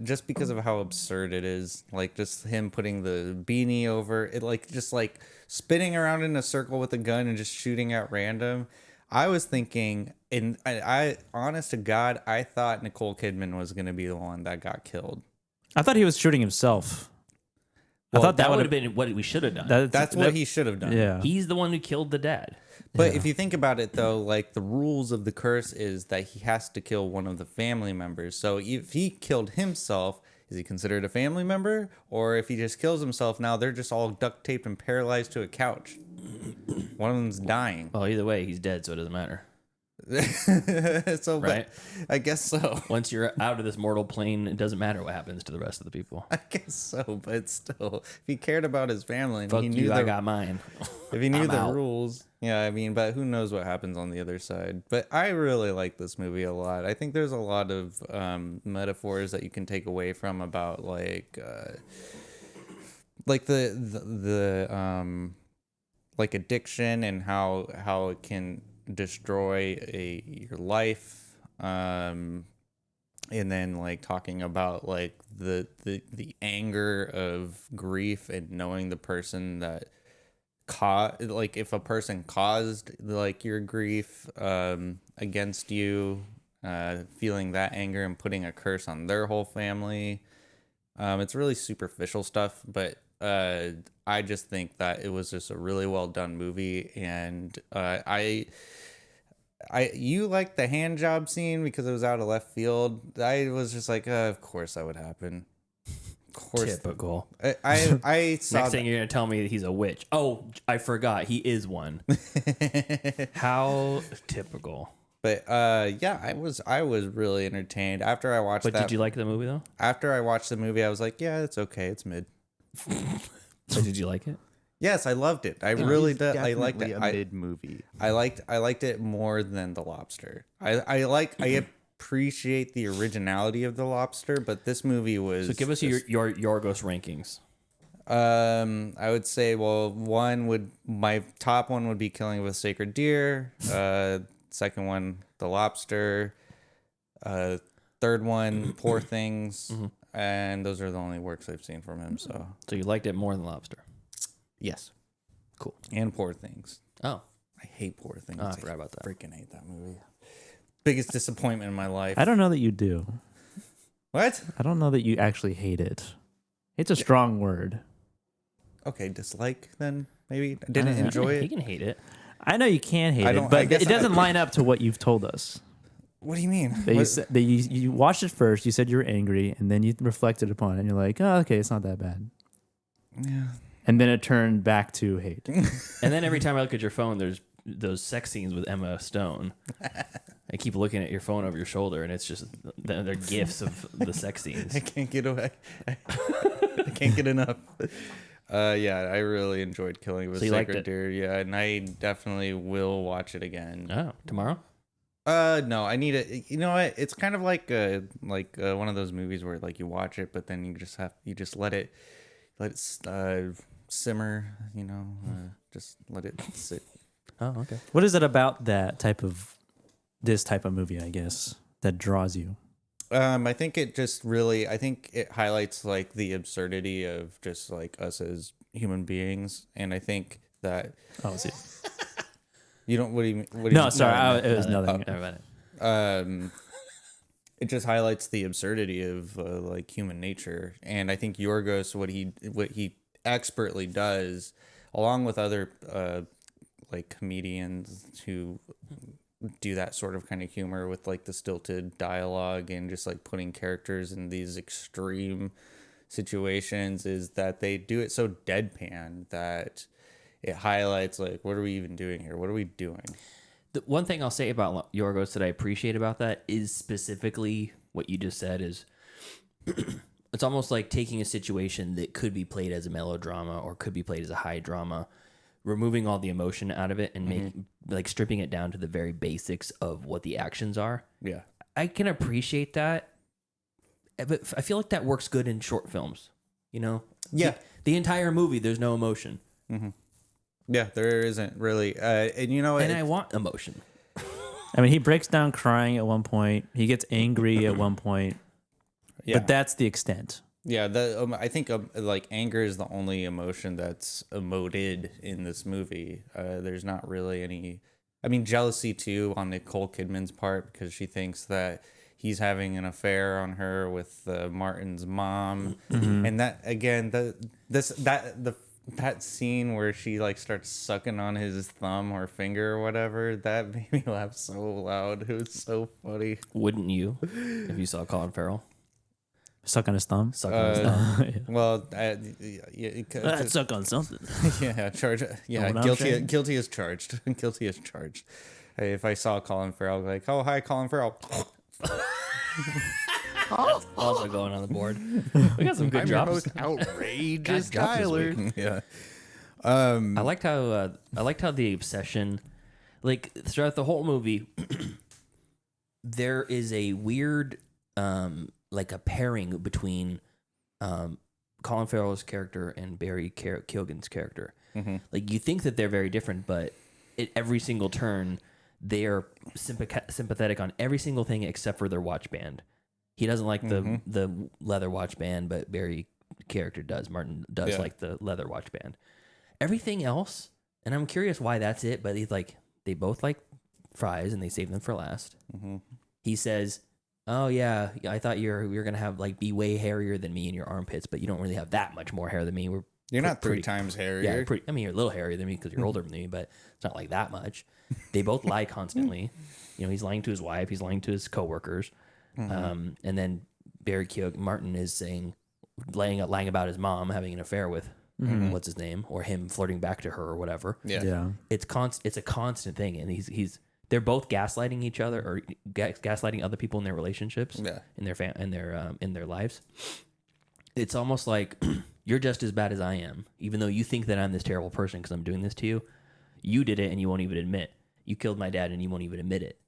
Just because of how absurd it is, like just him putting the beanie over it, like just like spinning around in a circle with a gun and just shooting at random. I was thinking, and I honest to God, I thought Nicole Kidman was gonna be the one that got killed. I thought he was shooting himself. Well, I thought that would have been what we should have done. That's what he should have done. Yeah. He's the one who killed the dad. But if you think about it, though, like the rules of the curse is that he has to kill one of the family members. So if he killed himself, is he considered a family member? Or if he just kills himself, now they're just all duct taped and paralyzed to a couch. One of them's dying. Well, either way, he's dead, so it doesn't matter. So, Right? I guess so. Once you're out of this mortal plane, it doesn't matter what happens to the rest of the people. I guess so, but still, if he cared about his family, and Fuck he knew you, I got mine. If he knew I'm the out. rules, yeah, I mean, but who knows what happens on the other side? But I really like this movie a lot. I think there's a lot of metaphors that you can take away from about like the like addiction and how it can destroy your life, and then like talking about like the anger of grief and knowing the person that like if a person caused like your grief against you, feeling that anger and putting a curse on their whole family. It's really superficial stuff, but I just think that it was just a really well done movie, and you liked the hand job scene because it was out of left field. I was just like, of course that would happen. Of course. Typical. I saw Next thing you're gonna tell me that he's a witch. Oh, I forgot. He is one. How typical. But yeah, I was really entertained after I watched. But that. did you like the movie though? After I watched the movie, I was like, yeah, it's okay, it's mid. But did you like it? Yes, I loved it. I really did. I liked Definitely it. a mid movie. I liked it more than The Lobster. I appreciate the originality of The Lobster, but this movie was. So give us your Yorgos rankings. I would say, well, my top one would be Killing of a Sacred Deer. Second one, The Lobster. Third one, Poor Things. And those are the only works I've seen from him. So you liked it more than Lobster? Yes. Cool. And Poor Things. Oh. I hate Poor Things. Oh, I forgot about that. Freaking hate that movie. Biggest disappointment in my life. I don't know that you do. What? I don't know that you actually hate it. It's a strong word. Okay, dislike then, maybe? I didn't enjoy it. You can hate it. I know you can hate it, but it doesn't line up to what you've told us. What do you mean? That you watched it first, you said you were angry, and then you reflected upon it, and you're like, oh, okay, it's not that bad. Yeah. And then it turned back to hate. And then every time I look at your phone, there's those sex scenes with Emma Stone. I keep looking at your phone over your shoulder, and it's just they're gifs of the sex scenes. I can't get away. I can't get enough. Yeah, I really enjoyed Killing with Sacred Deer. Yeah, and I definitely will watch it again. Oh, tomorrow? No, I need it. You know what? It's kind of like one of those movies where like you watch it, but then you just let it simmer. You know, just let it sit. Oh, okay. What is it about this type of movie, I guess, that draws you? I think it just really, I think it highlights like the absurdity of just like us as human beings, and I think that. Oh, see. You don't. What do you mean? No, sorry, it was nothing. It just highlights the absurdity of like human nature, and I think Yorgos, what he expertly does, along with other like comedians who do that sort of kind of humor with like the stilted dialogue and just like putting characters in these extreme situations, is that they do it so deadpan that it highlights like, what are we even doing here? What are we doing? The one thing I'll say about Yorgos that I appreciate about that is specifically what you just said is it's almost like taking a situation that could be played as a melodrama or could be played as a high drama, removing all the emotion out of it and like stripping it down to the very basics of what the actions are. Yeah. I can appreciate that, but I feel like that works good in short films, you know? Yeah. The entire movie, there's no emotion. Yeah, there isn't really. And you know what? And I want emotion. I mean, he breaks down crying at one point. He gets angry at one point. Yeah. But that's the extent. Yeah, I think like anger is the only emotion that's emoted in this movie. There's not really any. I mean, jealousy too on Nicole Kidman's part, because she thinks that he's having an affair on her with Martin's mom, and that again, that scene where she like starts sucking on his thumb or finger or whatever, that made me laugh so loud. It was so funny. Wouldn't you if you saw Colin Farrell? Suck on his thumb? Suck on his thumb. Yeah. Well, suck on something. Yeah, charge. Yeah, guilty as charged. Guilty as charged. Hey, if I saw Colin Farrell, I'd be like, oh, hi, Colin Farrell. Also going on the board. We got some good drops. Outrageous Tyler. Yeah. I liked how the obsession, like throughout the whole movie, there is a weird like a pairing between Colin Farrell's character and Barry Keoghan's character. Like you think that they're very different, but at every single turn they are sympathetic on every single thing except for their watch band. He doesn't like the leather watch band, but Barry character does. Martin does like the leather watch band. Everything else, and I'm curious why that's it, but he's like, they both like fries and they save them for last. He says, oh yeah, I thought you're gonna have like be way hairier than me in your armpits, but you don't really have that much more hair than me. You're not three times hairier. Yeah, I mean, you're a little hairier than me because you're older than me, but it's not like that much. They both lie constantly. You know, he's lying to his wife. He's lying to his coworkers. And then Barry Martin is saying, lying about his mom having an affair with what's his name, or him flirting back to her or whatever. Yeah. It's a constant thing, and they're both gaslighting each other or gaslighting other people in their relationships, in their lives. It's almost like you're just as bad as I am, even though you think that I'm this terrible person because I'm doing this to you. You did it, and you won't even admit. You killed my dad, and you won't even admit it.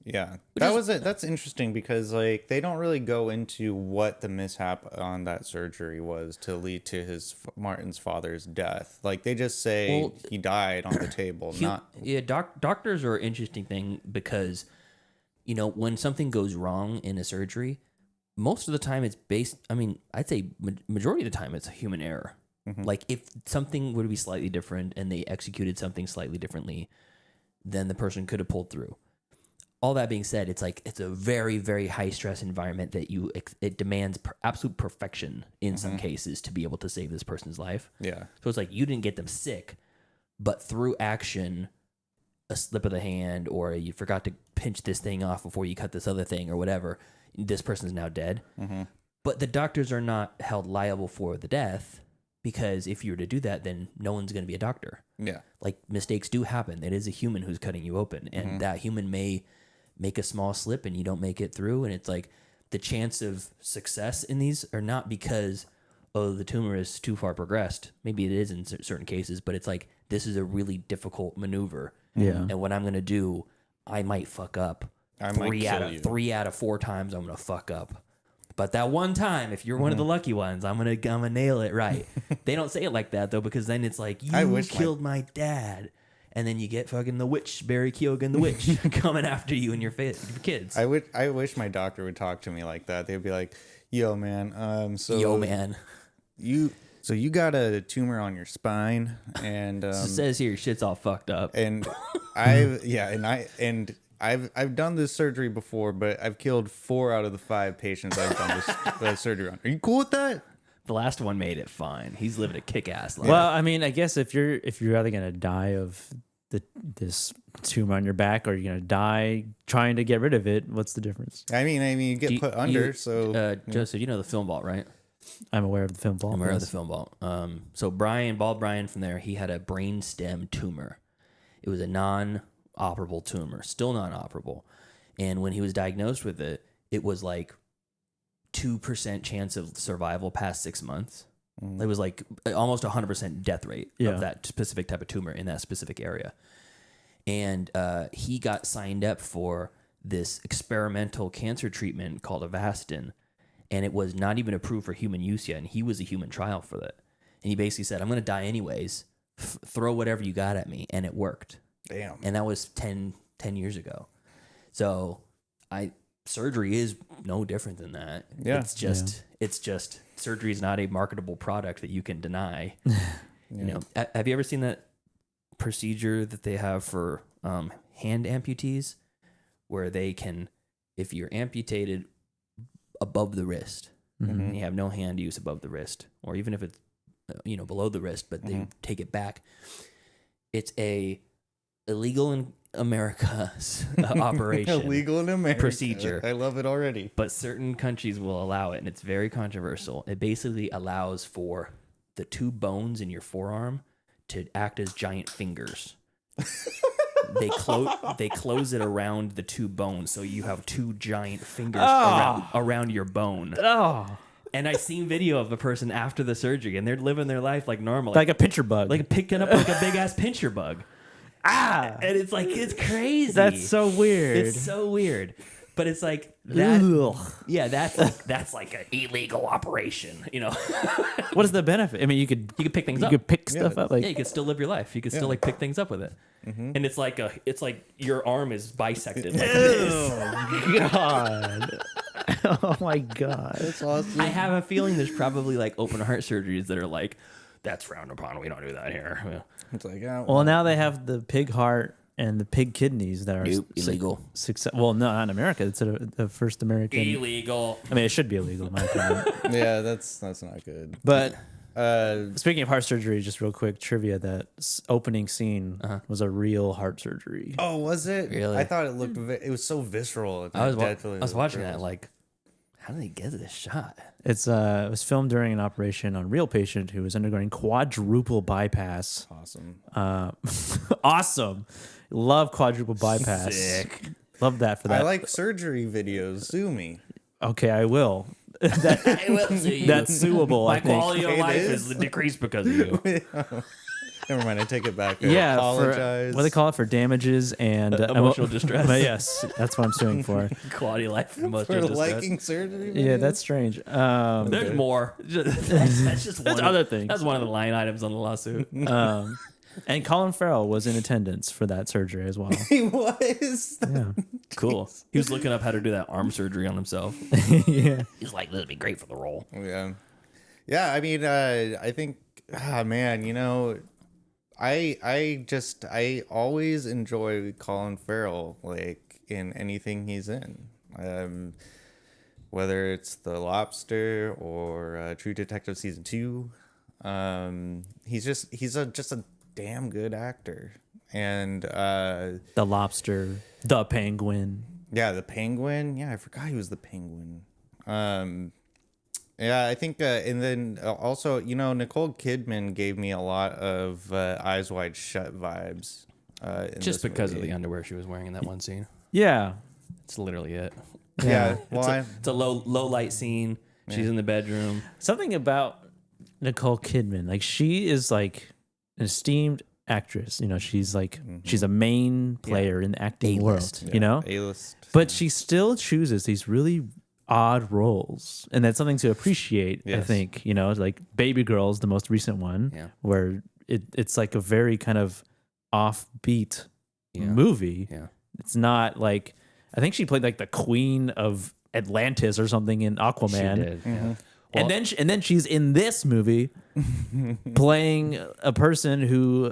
Yeah, that's interesting because like they don't really go into what the mishap on that surgery was to lead to Martin's father's death. Like they just say he died on the table. Doctors are an interesting thing because when something goes wrong in a surgery, most of the time it's based. I mean, I'd say majority of the time it's a human error. Mm-hmm. Like if something would be slightly different and they executed something slightly differently, then the person could have pulled through. All that being said, it's a very, very high stress environment that it demands absolute perfection in some cases to be able to save this person's life. Yeah. So it's like you didn't get them sick, but through action, a slip of the hand, or you forgot to pinch this thing off before you cut this other thing, or whatever, this person is now dead. Mm-hmm. But the doctors are not held liable for the death because if you were to do that, then no one's going to be a doctor. Yeah. Like mistakes do happen. It is a human who's cutting you open, and that human may make a small slip and you don't make it through, and it's like the chance of success in these are not because the tumor is too far progressed. Maybe it is in certain cases, but it's like this is a really difficult maneuver. Yeah. And what I'm gonna do, I might fuck up. Three out of 4 times I'm gonna fuck up. But that one time, if you're one of the lucky ones, I'm gonna nail it right. They don't say it like that though, because then it's like you killed my dad. And then you get fucking the witch, Barry Keoghan the witch, coming after you and your kids. I wish my doctor would talk to me like that. They'd be like, "Yo, man, you got a tumor on your spine, and it says here your shit's all fucked up." And I've done this surgery before, but I've killed 4 out of the 5 patients I've done this surgery on. Are you cool with that? The last one made it fine. He's living a kick-ass life. Well, I mean, I guess if you're either gonna die of this tumor on your back, or you're gonna die trying to get rid of it, what's the difference? I mean, you get put under. Joseph, you know the film vault, right? I'm aware of the film vault. I'm aware of the film vault. So Bald Brian from there, he had a brainstem tumor. It was a non-operable tumor, still non-operable, and when he was diagnosed with it, it was like 2% chance of survival past 6 months. It was like almost 100% death rate of that specific type of tumor in that specific area. And he got signed up for this experimental cancer treatment called Avastin, and it was not even approved for human use yet. And he was a human trial for that. And he basically said, "I'm going to die anyways. Throw whatever you got at me," and it worked. Damn. And that was 10 years ago. So surgery is no different than that. Yeah. It's just surgery is not a marketable product that you can deny. Have you ever seen that procedure that they have for hand amputees, where they can, if you're amputated above the wrist, and you have no hand use above the wrist, or even if it's below the wrist, but they take it back, it's a illegal in America's operation. Illegal in America. Procedure. I love it already. But certain countries will allow it, and it's very controversial. It basically allows for the 2 bones in your forearm to act as giant fingers. They close it around the 2 bones, so you have 2 giant fingers around your bone. Oh. And I seen video of a person after the surgery, and they're living their life like normal, like a pincher bug, like picking up like a big ass pincher bug. And it's like, it's crazy. That's so weird. It's so weird. But it's like that. Ugh. Yeah, that's like an illegal operation, What is the benefit? I mean, you could pick things up. You could pick stuff up. Like, you could still live your life. You could still pick things up with it. And it's like your arm is bisected like this. Oh God. Oh my God. That's awesome. I have a feeling there's probably like open heart surgeries that are like, that's frowned upon. We don't do that here. It's like, well, now they have the pig heart and the pig kidneys that are illegal. Well, no, not in America. It's the first American. Illegal. I mean, it should be illegal in my opinion. Yeah, that's not good. But speaking of heart surgery, just real quick trivia: that opening scene was a real heart surgery. Oh, was it? Really? I thought it looked. It was so visceral. I was watching that like, how did they get this shot? It was filmed during an operation on a real patient who was undergoing quadruple bypass. Awesome. Awesome. Love quadruple bypass. Sick. Love that for that. I like surgery videos. Sue me. Okay, I will. I will sue you. That's suable. My I think. quality of life is decreased because of you. Never mind, I take it back. I Yeah, apologize. for what do they call it, for damages and emotional distress. Yes, that's what I'm suing for. Quality of life and for emotional distress. liking surgery. Yeah, that's strange. There's more. That's just That's one other of, things. That's one of the line items on the lawsuit. And Colin Farrell was in attendance for that surgery as well. He was. Yeah. Cool. He was looking up how to do that arm surgery on himself. Yeah. He's like, this would be great for the role. Yeah. Yeah, I mean, I think, man, you know, I always enjoy Colin Farrell, like, in anything he's in. Whether it's The Lobster or True Detective Season 2. He's just a damn good actor. And The Lobster, The Penguin. Yeah, the Penguin. Yeah, I forgot he was the Penguin. Yeah, I think, and then also, you know, Nicole Kidman gave me a lot of Eyes Wide Shut vibes. Just because of the underwear she was wearing in that one scene. Yeah. It's literally it. Yeah. Well, it's a low light scene. She's in the bedroom. Something about Nicole Kidman, like she is like an esteemed actress. You know, she's like she's a main player in the acting world. You know, A-list. But she still chooses these really odd roles, and that's something to appreciate. I think, you know, like Baby Girl's the most recent one, where it's like a very kind of offbeat movie. Yeah, it's not like, I think she played like the queen of Atlantis or something in Aquaman. She did. Yeah. And then she's in this movie playing a person who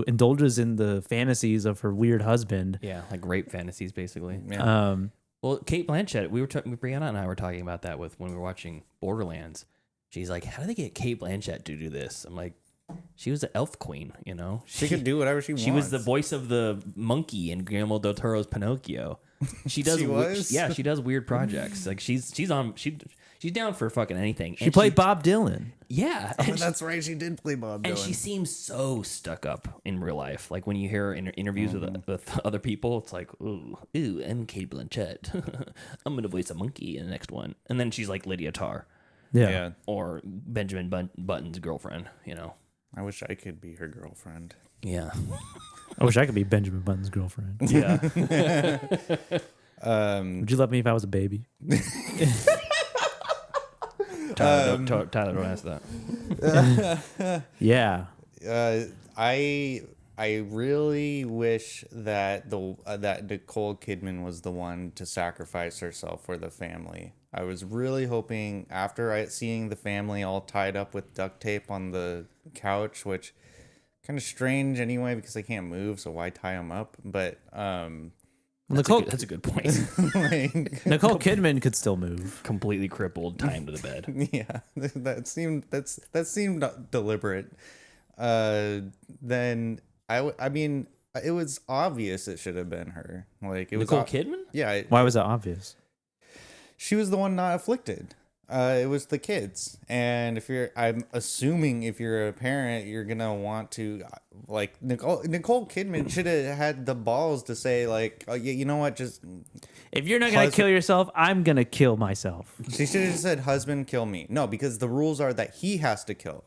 indulges in the fantasies of her weird husband. Yeah, like rape fantasies, basically. Yeah. Well, Kate Blanchett, Brianna and I were talking about that when we were watching Borderlands. She's like, how do they get Kate Blanchett to do this? I'm like, she was the elf queen, you know? She could do whatever she wants. She was the voice of the monkey in Guillermo del Toro's Pinocchio. She does. She does weird projects. Like she's down for fucking anything. She played Bob Dylan. Yeah, that's right. She did play Bob Dylan. And she seems so stuck up in real life. Like when you hear her in interviews with other people, it's like, ooh, I'm Kate Blanchett. I'm gonna voice a monkey in the next one. And then she's like Lydia Tarr. Yeah. Or Benjamin Button's girlfriend. You know. I wish I could be her girlfriend. Yeah. I wish I could be Benjamin Button's girlfriend. Yeah. Would you love me if I was a baby? Tyler, don't ask that. Yeah. I really wish that that Nicole Kidman was the one to sacrifice herself for the family. I was really hoping, after seeing the family all tied up with duct tape on the couch, which kind of strange anyway because they can't move, so why tie them up? But that's a good point. Nicole Kidman could still move. Completely crippled, tie him to the bed. Yeah, that seemed deliberate. Then I mean, it was obvious it should have been her. Like it Nicole was Kidman. Yeah. Why was that obvious? She was the one not afflicted. It was the kids. And I'm assuming if you're a parent, you're gonna want to, like, Nicole Kidman should have had the balls to say, like, oh, yeah, you know what, just, if you're not gonna kill yourself, I'm gonna kill myself. She should have said, husband, kill me. No, because the rules are that he has to kill.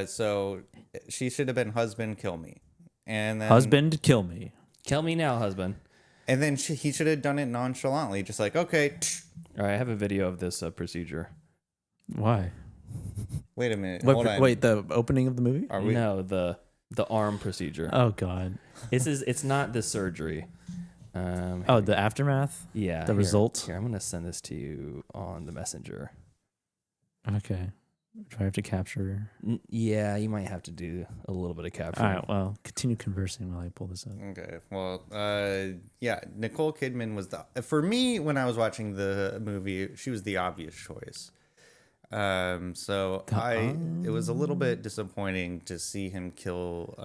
So she should have been, husband, kill me. And then husband, kill me. Kill me now, husband. And then he should have done it nonchalantly, just like, okay. All right, I have a video of this procedure. Why? Wait a minute. What, Hold on. wait, the opening of the movie? Are we? No, the arm procedure. Oh God. It's not the surgery. The aftermath? Yeah. The result? Here, I'm gonna send this to you on the messenger. Okay. Do I have to capture? Yeah, you might have to do a little bit of capturing. All right, well, continue conversing while I pull this up. Okay, well, yeah, Nicole Kidman was for me, when I was watching the movie, she was the obvious choice. So it was a little bit disappointing to see him kill.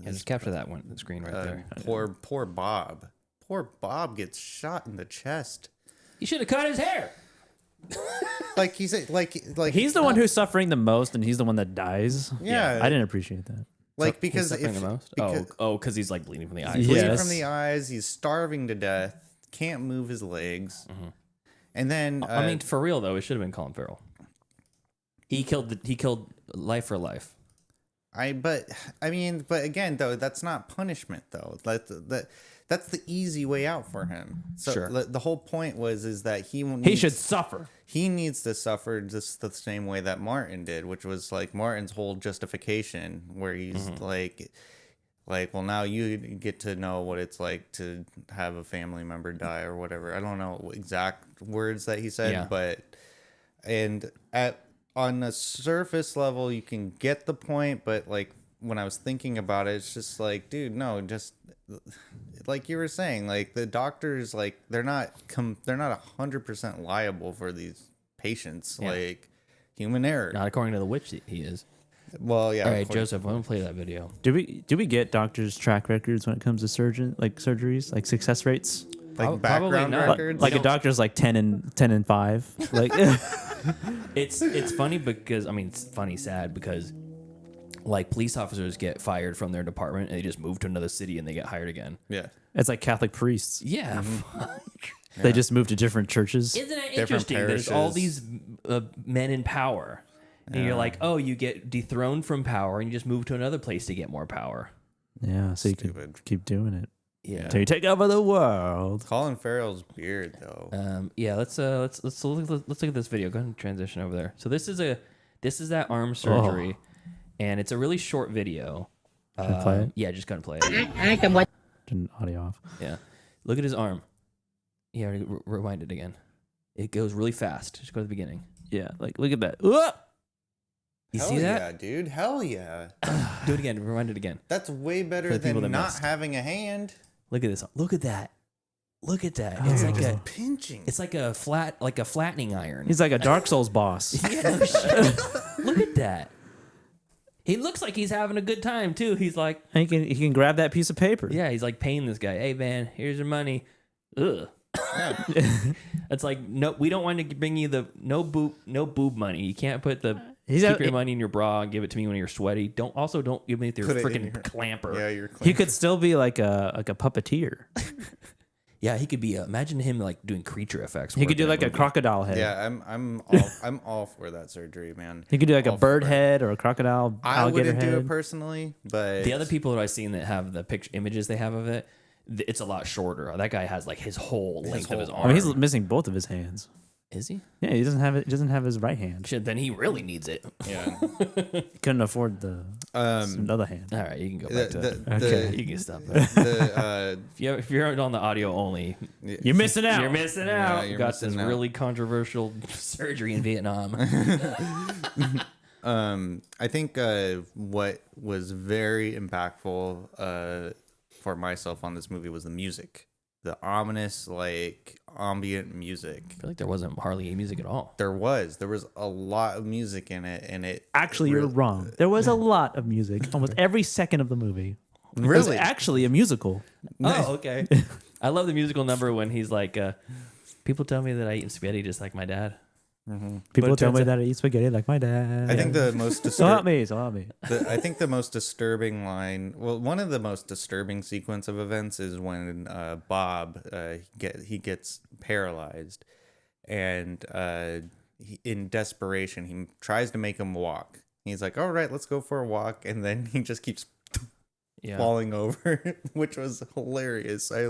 Just capture that one, the screen right there. Poor Bob. Poor Bob gets shot in the chest. You should have cut his hair. Like he said, like he's the one who's suffering the most, and he's the one that dies. Yeah, I didn't appreciate that. Like because he's suffering the most. Because he's like bleeding from the eyes. Bleeding from the eyes. He's starving to death. Can't move his legs. Mm-hmm. And then I mean, for real though, it should have been Colin Farrell. He killed life for life. But again, though, that's not punishment, though. That's the easy way out for him. So Sure. the whole point is that he should suffer. He needs to suffer just the same way that Martin did, which was like Martin's whole justification, where he's like, well, now you get to know what it's like to have a family member die or whatever. I don't know exact words that he said, but on a surface level, you can get the point, but like when I was thinking about it, it's just like, dude, no, just like you were saying, like the doctors, like they're not 100% liable for these patients, like human error. Not according to the witch he is. Well, yeah. All right, Joseph, I'm gonna play that video. Do we get doctors' track records when it comes to surgeries, like success rates? Like background records? Like a doctor's like 10 and 5. Like it's funny because it's funny, sad because like police officers get fired from their department and they just move to another city and they get hired again. Yeah. It's like Catholic priests. Yeah. They just move to different churches. Isn't it interesting? There's all these men in power. And you're like, oh, you get dethroned from power and you just move to another place to get more power. Yeah, so you can keep doing it. Yeah. Until you take over the world. Colin Farrell's beard, though. Yeah, let's look at this video. Go ahead and transition over there. So this is that arm surgery, and it's a really short video. Can I play it? Yeah, just go ahead and play it. Turn the audio off. Yeah, look at his arm. Yeah, rewind it again. It goes really fast. Just go to the beginning. Yeah, like look at that. You Hell see that? Yeah, dude. Hell yeah. Do it again. Rewind it again. That's way better than not missed. having a hand. Look at this. Look at that. Look at that. Oh, It's like just a pinching. It's like a flattening iron. He's like a Dark Souls boss. Yeah, no shit. Look at that. He looks like he's having a good time too. He's like, he can grab that piece of paper. Yeah, he's like paying this guy. Hey man, here's your money. Ugh. It's like, no, we don't want to bring you the no boob money. You can't put keep your money in your bra and give it to me when you're sweaty. Don't give me your freaking clamper. Yeah, your clamper. He could still be like a puppeteer. Yeah, he could be. Imagine him like doing creature effects. He could do like a crocodile head. Yeah, I'm all for that surgery, man. He could do like a bird head or a crocodile alligator wouldn't head. do it personally, but the other people that I've seen that have the images they have of it, it's a lot shorter. That guy has like his whole length of his arm. I mean, he's missing both of his hands. Is he? Yeah, he doesn't have it. He doesn't have his right hand. Shit, then he really needs it. Yeah, he couldn't afford the other hand. All right, you can go back to okay. You can stop that. If you're on the audio only, you're missing out. You're missing out. you're Got missing this out. really controversial surgery in Vietnam. I think what was very impactful for myself on this movie was the music. The ominous, like, ambient music. I feel like there wasn't hardly any music at all. There was a lot of music in it, and it actually you're wrong. There was a lot of music, almost every second of the movie. Really? It was actually a musical. Oh, okay. I love the musical number when he's like, people tell me that I eat spaghetti just like my dad. Mm-hmm. People tell me that I eat spaghetti like my dad. I think the most So help me. I think the most disturbing line, one of the most disturbing sequence of events is when Bob he gets paralyzed, and in desperation he tries to make him walk. He's like, "All right, let's go for a walk," and then he just keeps falling over, which was hilarious. I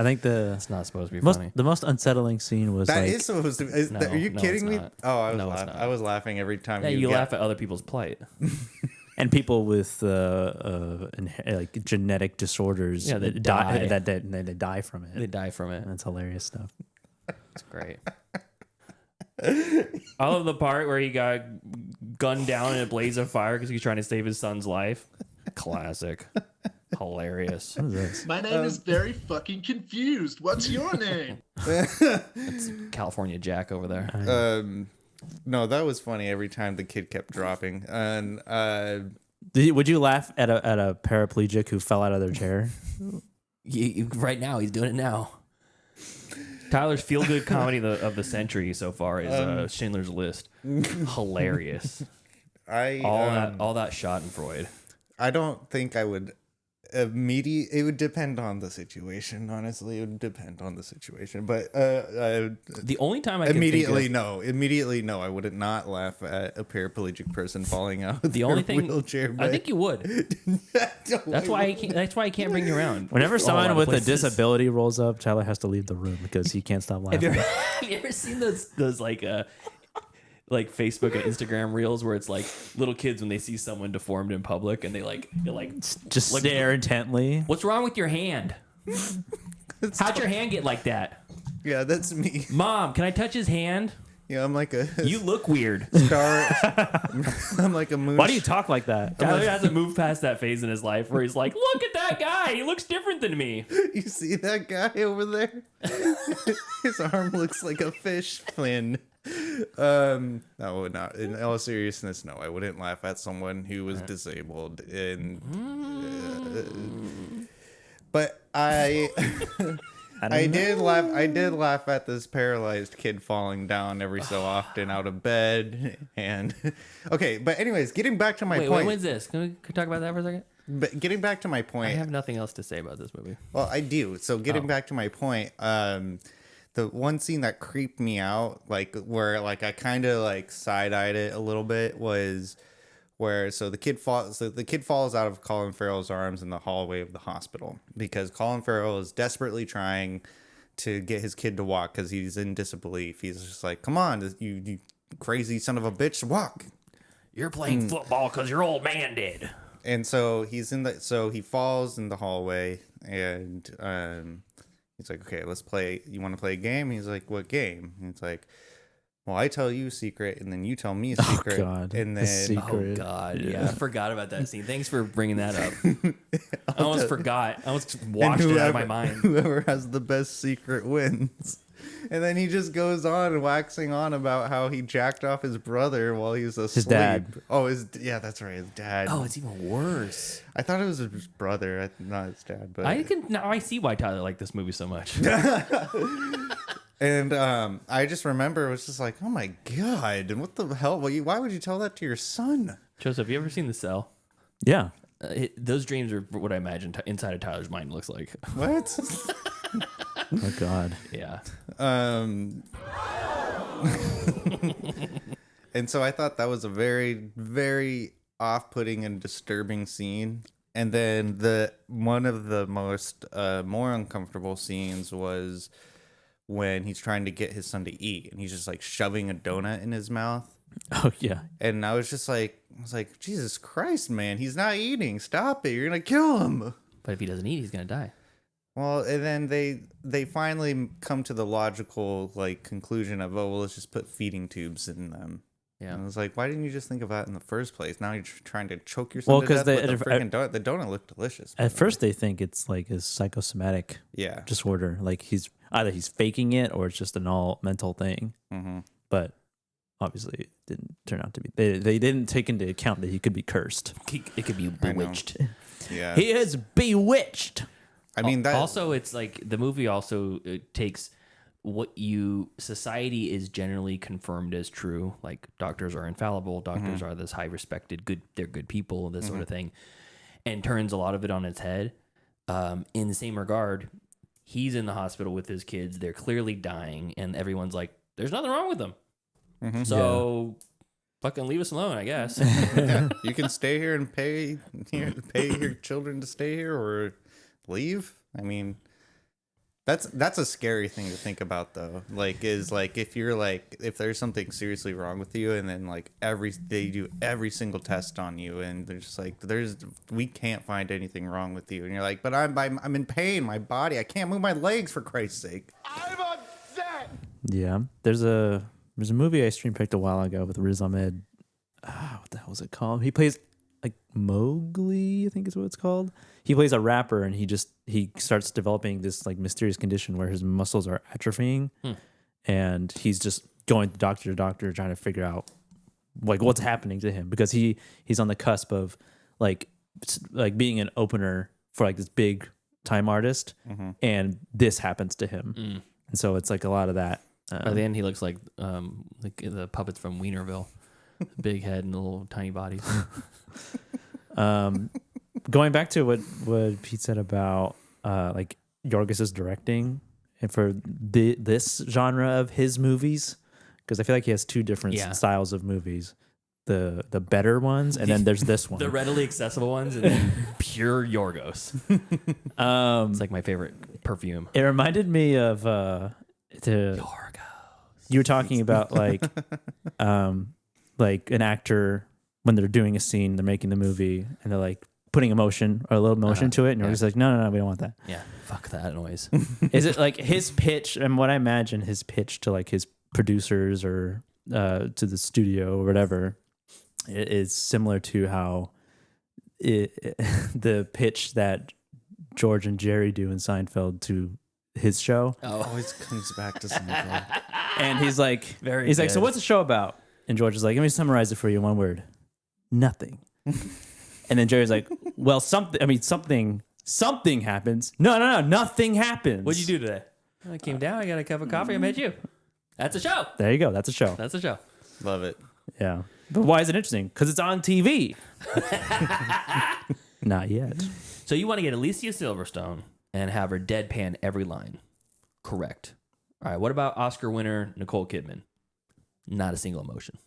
think it's not supposed to be funny. The most unsettling scene was that like, is supposed to. Are you kidding me? Not. Oh, I was laughing every time. Yeah, you laugh at other people's plight. And people with like genetic disorders, yeah, that die. They die from it. They die from it. That's hilarious stuff. It's great. I love the part where he got gunned down in a blaze of fire because he's trying to save his son's life. Classic. Hilarious. What is this? My name is very fucking confused. What's your name? It's California Jack over there. No, that was funny every time the kid kept dropping. And would you laugh at a paraplegic who fell out of their chair? Right now, he's doing it now. Tyler's feel-good comedy of the century so far is Schindler's List. Hilarious. All that Schadenfreude. I don't think I would immediate. It would depend on the situation. Honestly, it would depend on the situation. But the only time I immediately no, I would not laugh at a paraplegic person falling out. The only thing wheelchair. I think you would. That's why I can't bring you around. Whenever someone with a disability rolls up, Tyler has to leave the room because he can't stop laughing. Have you ever seen those like Facebook and Instagram reels where it's like little kids when they see someone deformed in public and they just stare intently. What's wrong with your hand? How'd your hand get like that? Yeah, that's me. Mom, can I touch his hand? Yeah, I'm like a. You look weird. I'm like a moose. Why do you talk like that? Tyler hasn't moved past that phase in his life where he's like, look at that guy. He looks different than me. You see that guy over there? His arm looks like a fish fin. No, not in all seriousness. No, I wouldn't laugh at someone who was disabled. But I did laugh at this paralyzed kid falling down every so often out of bed. And okay, but anyways, getting back to my point. When's this? Can we talk about that for a second? But getting back to my point, I have nothing else to say about this movie. Well, I do. So getting back to my point, the one scene that creeped me out, like where like I kind of like side-eyed it a little bit, was where the kid falls out of Colin Farrell's arms in the hallway of the hospital because Colin Farrell is desperately trying to get his kid to walk because he's in disbelief. He's just like, "Come on, you crazy son of a bitch, walk." You're playing football because your old man did. And so he falls in the hallway and he's like, okay, let's play. You want to play a game? He's like, what game? And it's like, well, I tell you a secret, and then you tell me a secret. Oh, God. And then, Oh, God. Yeah, I forgot about that scene. Thanks for bringing that up. I almost forgot. I almost washed it out of my mind. Whoever has the best secret wins. And then he just goes on waxing on about how he jacked off his brother while he was asleep. His dad. Oh, yeah, that's right. His dad. Oh, it's even worse. I thought it was his brother, not his dad. But now I see why Tyler liked this movie so much. And I just remember it was just like, oh my God, and what the hell? Why would you tell that to your son? Joseph, have you ever seen The Cell? Yeah. Those dreams are what I imagine inside of Tyler's mind looks like. What? Oh God. Yeah. And so I thought that was a very, very off-putting and disturbing scene. And then one of the most more uncomfortable scenes was when he's trying to get his son to eat, and he's just like shoving a donut in his mouth. Oh yeah. And I was like, Jesus Christ, man, he's not eating. Stop it! You're gonna kill him. But if he doesn't eat, he's gonna die. Well, and then they finally come to the logical like conclusion of, oh, well, let's just put feeding tubes in them. Yeah, and I was like, why didn't you just think of that in the first place? Now you're trying to choke yourself to death with a freaking donut. The donut looked delicious. At first, they think it's like a psychosomatic disorder. Like he's faking it or it's just an all mental thing. Mm-hmm. But obviously, it didn't turn out to be. They didn't take into account that he could be cursed. It could be bewitched. Yeah, he is bewitched. I mean, also it's like the movie also takes what society is generally confirmed as true, like doctors are infallible, doctors are this high respected, they're good people, this sort of thing, and turns a lot of it on its head. In the same regard, he's in the hospital with his kids, they're clearly dying, and everyone's like, there's nothing wrong with them. So fucking leave us alone, I guess. Yeah, you can stay here and pay your children to stay here or leave. I mean, that's a scary thing to think about, though. Like, is like if there's something seriously wrong with you, and then like they do every single test on you, and they're just like, we can't find anything wrong with you, and you're like, but I'm in pain, my body, I can't move my legs for Christ's sake. I'm upset. Yeah, there's a movie I stream picked a while ago with Riz Ahmed. What the hell was it called? He plays like Mowgli, I think is what it's called. He plays a rapper, and he starts developing this like mysterious condition where his muscles are atrophying, and he's just going doctor to doctor trying to figure out like what's happening to him, because he's on the cusp of like being an opener for like this big time artist, and this happens to him, and so it's like a lot of that. By the end, he looks like the puppets from Wienerville, big head and little tiny bodies. Going back to what Pete said about like Yorgos's directing and for this genre of his movies, because I feel like he has two different styles of movies. The better ones, and then there's this one. The readily accessible ones, and then pure Yorgos. It's like my favorite perfume. It reminded me of Yorgos. You were talking about like an actor when they're doing a scene, they're making the movie, and they're like putting emotion or a little emotion to it, and you're just like, no, we don't want that. Yeah, fuck that noise. Is it like his pitch, and what I imagine his pitch to like his producers or to the studio or whatever? It is similar to how the pitch that George and Jerry do in Seinfeld to his show. Always comes back to Seinfeld. And he's like, good. So what's the show about? And George is like, let me summarize it for you in one word. Nothing. And then Jerry's like, well, something happens. No, nothing happens. What'd you do today? I came down, I got a cup of coffee, I met you. That's a show. There you go. That's a show. That's a show. Love it. Yeah. But why is it interesting? Because it's on TV. Not yet. So you want to get Alicia Silverstone and have her deadpan every line. Correct. All right. What about Oscar winner Nicole Kidman? Not a single emotion.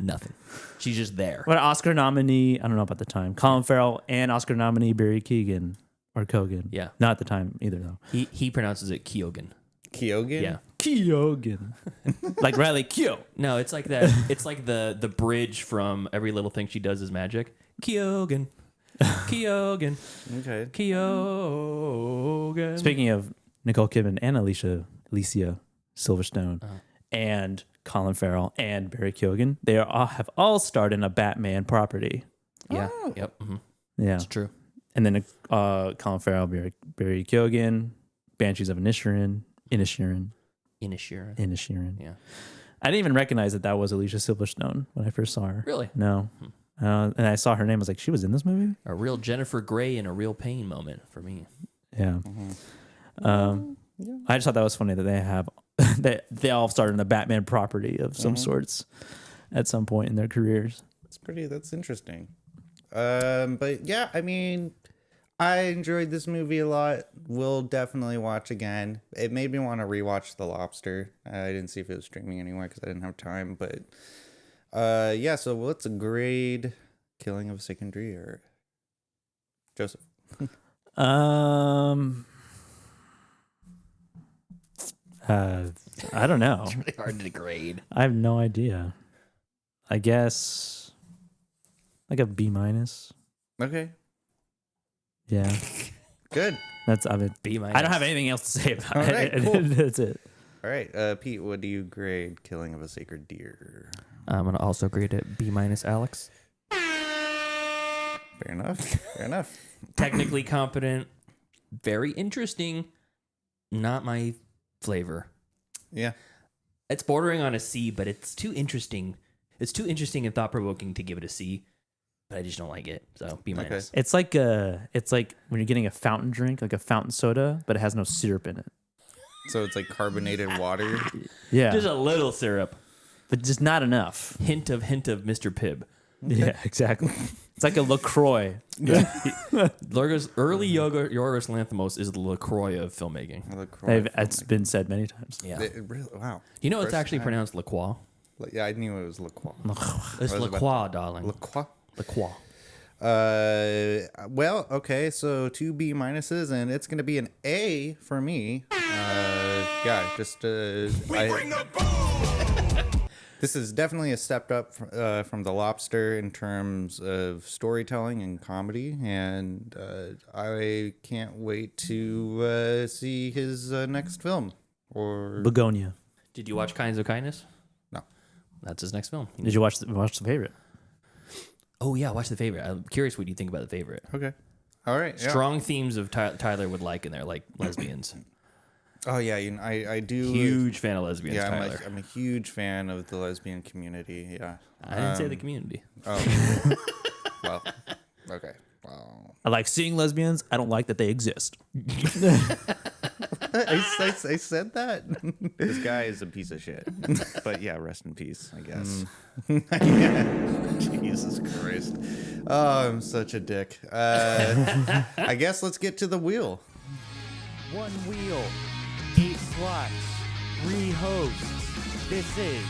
Nothing. She's just there. What Oscar nominee? I don't know about the time. Colin Farrell and Oscar nominee Barry Keoghan or Kogan. Yeah. Not at the time either though. He pronounces it Keoghan. Keoghan? Yeah. Keoghan. Like Riley Keough. No, it's like that. It's like the bridge from Every Little Thing She Does Is Magic. Keoghan. Keoghan. Okay. Keoghan. Speaking of Nicole Kidman and Alicia Silverstone and Colin Farrell and Barry Keoghan, they have all starred in a Batman property. Yeah. Yep. Mm-hmm. Yeah. That's true. And then Colin Farrell, Barry Keoghan, Banshees of Inisherin. Yeah. I didn't even recognize that was Alicia Silverstone when I first saw her. Really? No. And I saw her name. I was like, she was in this movie? A real Jennifer Grey and a real Pain moment for me. Yeah. I just thought that was funny that they have they all started in the Batman property of some sorts at some point in their careers. That's interesting. But yeah, I mean, I enjoyed this movie a lot. We'll definitely watch again. It made me want to rewatch The Lobster. I didn't see if it was streaming anywhere because I didn't have time. But yeah, so what's a grade Killing of a Sacred Deer? Joseph. I don't know. It's really hard to grade. I have no idea. I guess like a B-. Okay. Yeah. Good. I mean, B-. I don't have anything else to say about All it. right, cool. That's it. All right, Pete, what do you grade Killing of a Sacred Deer? I'm going to also grade it B-, Alex. Fair enough. Technically competent, very interesting, not my flavor. Yeah. It's bordering on a C, but it's too interesting. It's too interesting and thought-provoking to give it a C, but I just don't like it. So B-. Okay. It's like when you're getting a fountain drink, like a fountain soda, but it has no syrup in it. So it's like carbonated water. Yeah. Just a little syrup, but just not enough. Hint of Mr. Pibb. Yeah, exactly. It's like a LaCroix. Early Yorgos Lanthimos is the LaCroix of filmmaking. It's been said many times. Yeah. Wow. You know it's actually pronounced LaCroix? Yeah, I knew it was LaCroix. It's LaCroix, darling. LaCroix. Well, okay, so 2 B-, and it's going to be an A for me. Yeah, just... This is definitely a step up from The Lobster in terms of storytelling and comedy, and I can't wait to see his next film. Or Begonia. Did you watch Kinds of Kindness? No. That's his next film. Did you watch The Favorite? Oh, yeah, watch The Favorite. I'm curious what you think about The Favorite. Okay. All right. Yeah. Strong themes of Tyler would like in there, like lesbians. Oh, yeah, I do. Huge fan of lesbians, yeah, Tyler. I'm a huge fan of the lesbian community, yeah. I didn't say the community. Oh. Well, okay. Wow. I like seeing lesbians. I don't like that they exist. I said that. This guy is a piece of shit. But yeah, rest in peace, I guess. Yeah. Jesus Christ. Oh, I'm such a dick. I guess let's get to the wheel. 1 wheel, 8 slots, 3 hosts. This is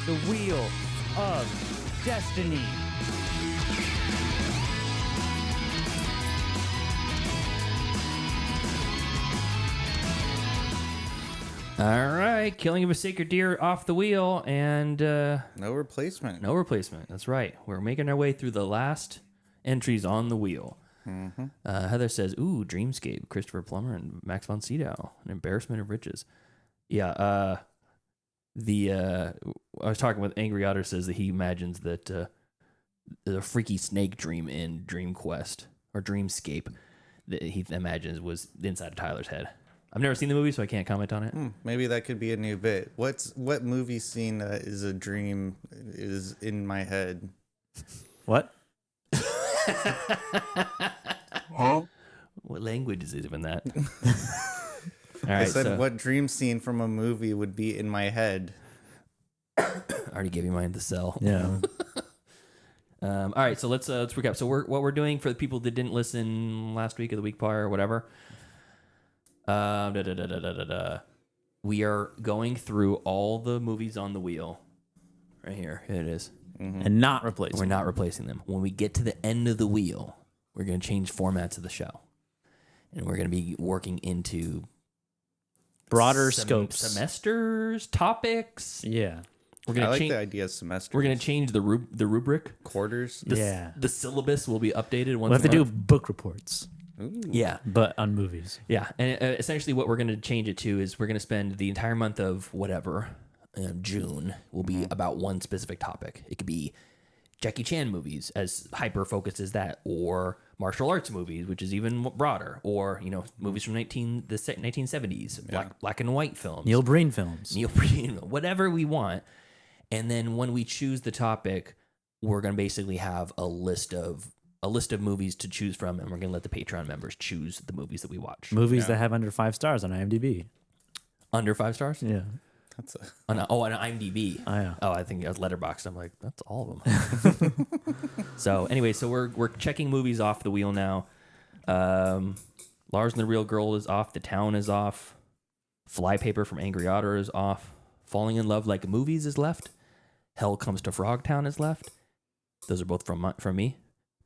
the Wheel of Destiny. All right, killing of a sacred deer off the wheel, and no replacement. No replacement. That's right. We're making our way through the last entries on the wheel. Mm-hmm. Heather says, "Ooh, Dreamscape, Christopher Plummer and Max von Sydow, an embarrassment of riches." Yeah. I was talking with Angry Otter. Says that he imagines that the freaky snake dream in Dream Quest or Dreamscape that he imagines was inside of Tyler's head. I've never seen the movie, so I can't comment on it. Maybe that could be a new bit. What movie scene is a dream is in my head? What? Huh? What language is even that? All I right, said what dream scene from a movie would be in my head. I already gave you mine to sell. Yeah. All right, so let's recap. So what we're doing for the people that didn't listen last week or the week prior or whatever. We are going through all the movies on the wheel. Right here. Here it is. Mm-hmm. And not replacing We're not replacing them. When we get to the end of the wheel, we're going to change formats of the show. And we're going to be working into broader scopes. Semesters, topics. Yeah. We're gonna I like change, the idea of semesters. We're going to change the rubric. Quarters. The syllabus will be updated once We'll have to do month. book reports. Ooh. Yeah. But on movies. Yeah. And essentially what we're going to change it to is we're going to spend the entire month of whatever, June, will be about one specific topic. It could be Jackie Chan movies, as hyper-focused as that, or martial arts movies, which is even broader, or, movies from the 1970s, black and white films. Neil Breen films. Whatever we want. And then when we choose the topic, we're going to basically have a list of movies to choose from, and we're going to let the Patreon members choose the movies that we watch. Movies that have under 5 stars on IMDb. Under 5 stars? Yeah. That's on IMDb. Oh, yeah. Oh, I think it was Letterboxd. I'm like, that's all of them. So anyway, so we're checking movies off the wheel now. Lars and the Real Girl is off. The Town is off. Flypaper from Angry Otter is off. Falling in Love Like Movies is left. Hell Comes to Frogtown is left. Those are both from me.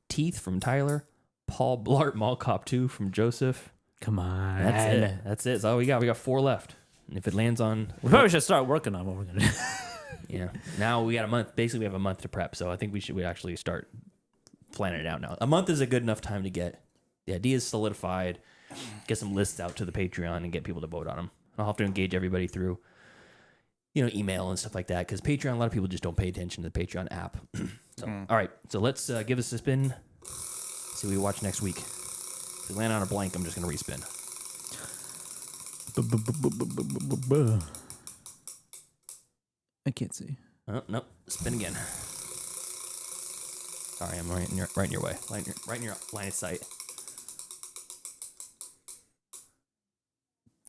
Teeth from Tyler. Paul Blart Mall Cop 2 from Joseph. Come on. That's it. That's all we got. We got 4 left. And if it lands on... We probably should start working on what we're going to do. Yeah. Now we got a month. Basically, we have a month to prep. So I think we actually start planning it out now. A month is a good enough time to get the ideas solidified, get some lists out to the Patreon, and get people to vote on them. I'll have to engage everybody through, email and stuff like that. Because Patreon, a lot of people just don't pay attention to the Patreon app. So, all right. So let's give us a spin. See what we watch next week. If we land on a blank, I'm just going to respin. I can't see. Oh, nope. Spin again. Sorry, I'm right in your way. Right in your line of sight.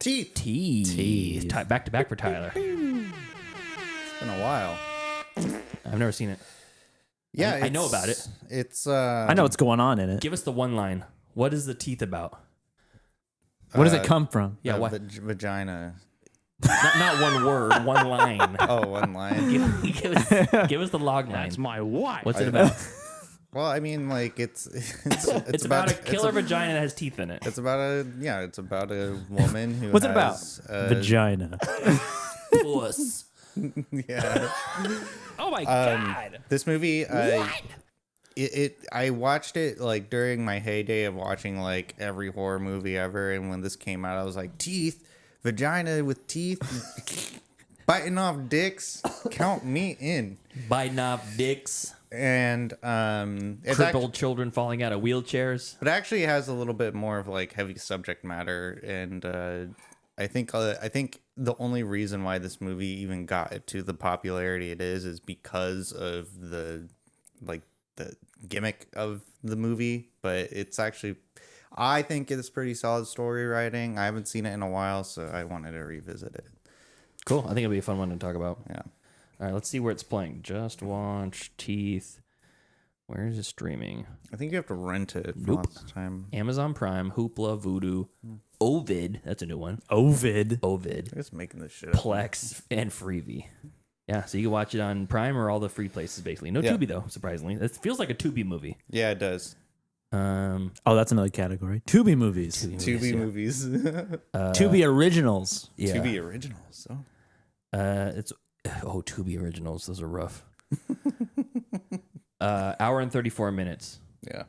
Teeth. Back to back for Tyler. It's been a while. I've never seen it. Yeah, I know about it. It's I know what's going on in it. Give us the one line. What is the teeth about? Where does it come from? Yeah, what? Vagina. Not one word, one line. Oh, one line. Give us the log line. That's my wife. What's it about? Well, I mean, like it's about a killer vagina that has teeth in it. It's about a woman who. What's it has, about? Vagina. Puss. Yeah. Oh my god. This movie, I watched it like during my heyday of watching like every horror movie ever, and when this came out, I was like, teeth, vagina with teeth, biting off dicks, count me in. Biting off dicks. And it's crippled children falling out of wheelchairs. It actually has a little bit more of like heavy subject matter, and I think the only reason why this movie even got to the popularity it is because of the gimmick of the movie. But it's actually, I think it's pretty solid story writing. I haven't seen it in a while, so I wanted to revisit it. Cool. I think it'll be a fun one to talk about. Yeah. All right, let's see where it's playing. Just Watch, Teeth. Where is it streaming? I think you have to rent it for Nope. lots of time. Amazon Prime, Hoopla, Vudu, Ovid. That's a new one. Ovid. I'm just making this shit up. Plex, and Freevee. Yeah, so you can watch it on Prime or all the free places, basically. No Tubi, though, surprisingly. It feels like a Tubi movie. Yeah, it does. Oh, that's another category. Tubi movies. Tubi movies. Tubi originals. Yeah. Tubi originals. Tubi originals. Those are rough. Hour and 34 minutes. Yeah.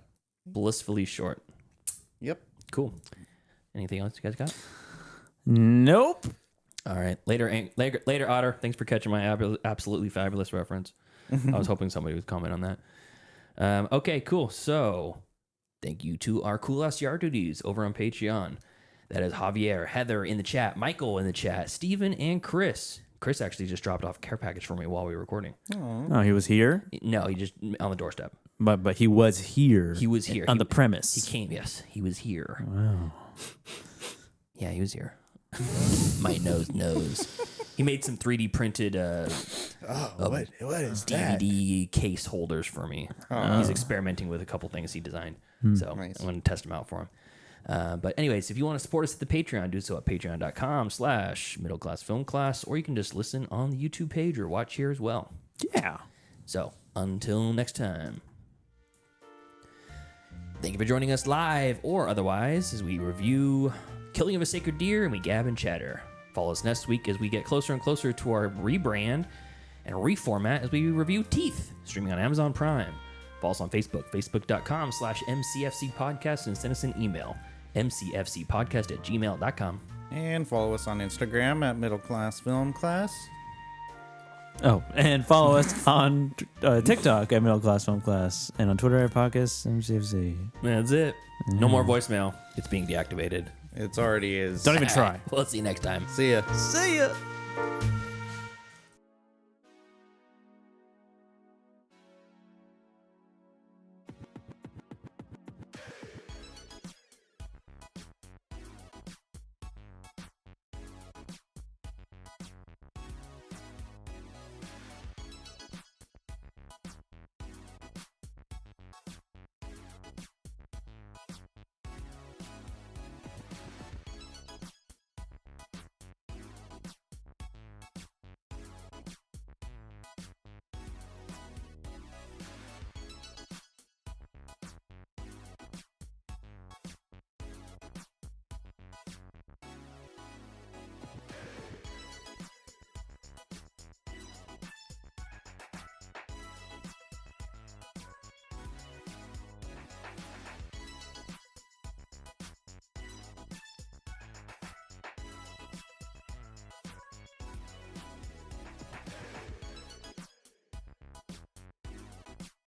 Blissfully short. Yep. Cool. Anything else you guys got? Nope. All right. Later, Otter. Thanks for catching my absolutely fabulous reference. I was hoping somebody would comment on that. Okay, cool. So, thank you to our cool-ass yard duties over on Patreon. That is Javier, Heather in the chat, Michael in the chat, Steven, and Chris. Chris actually just dropped off a care package for me while we were recording. Oh, he was here? No, he just on the doorstep. But he was here. He was here. On the premise. He came, yes. He was here. Wow. Yeah, he was here. My nose knows. He made some 3D printed what is DVD case holders for me. He's experimenting with a couple things he designed. So Nice. I'm going to test them out for him. But anyways, if you want to support us at the Patreon, do so at patreon.com/middleclassfilmclass, or you can just listen on the YouTube page or watch here as well. Yeah. So until next time, thank you for joining us live or otherwise as we review Killing of a Sacred Deer and we gab and chatter. Follow us next week as we get closer and closer to our rebrand and reformat as we review Teeth, streaming on Amazon Prime. Follow us on Facebook, facebook.com/MCFC podcast, and send us an email, mcfcpodcast@gmail.com. And follow us on Instagram at Middle Class Film Class. Oh, and follow us on TikTok at Middle Class Film Class, and on Twitter at Podcast MCFC. That's it. No more voicemail. It's being deactivated. It's already is. Don't even try. We'll see you next time. See ya. See ya.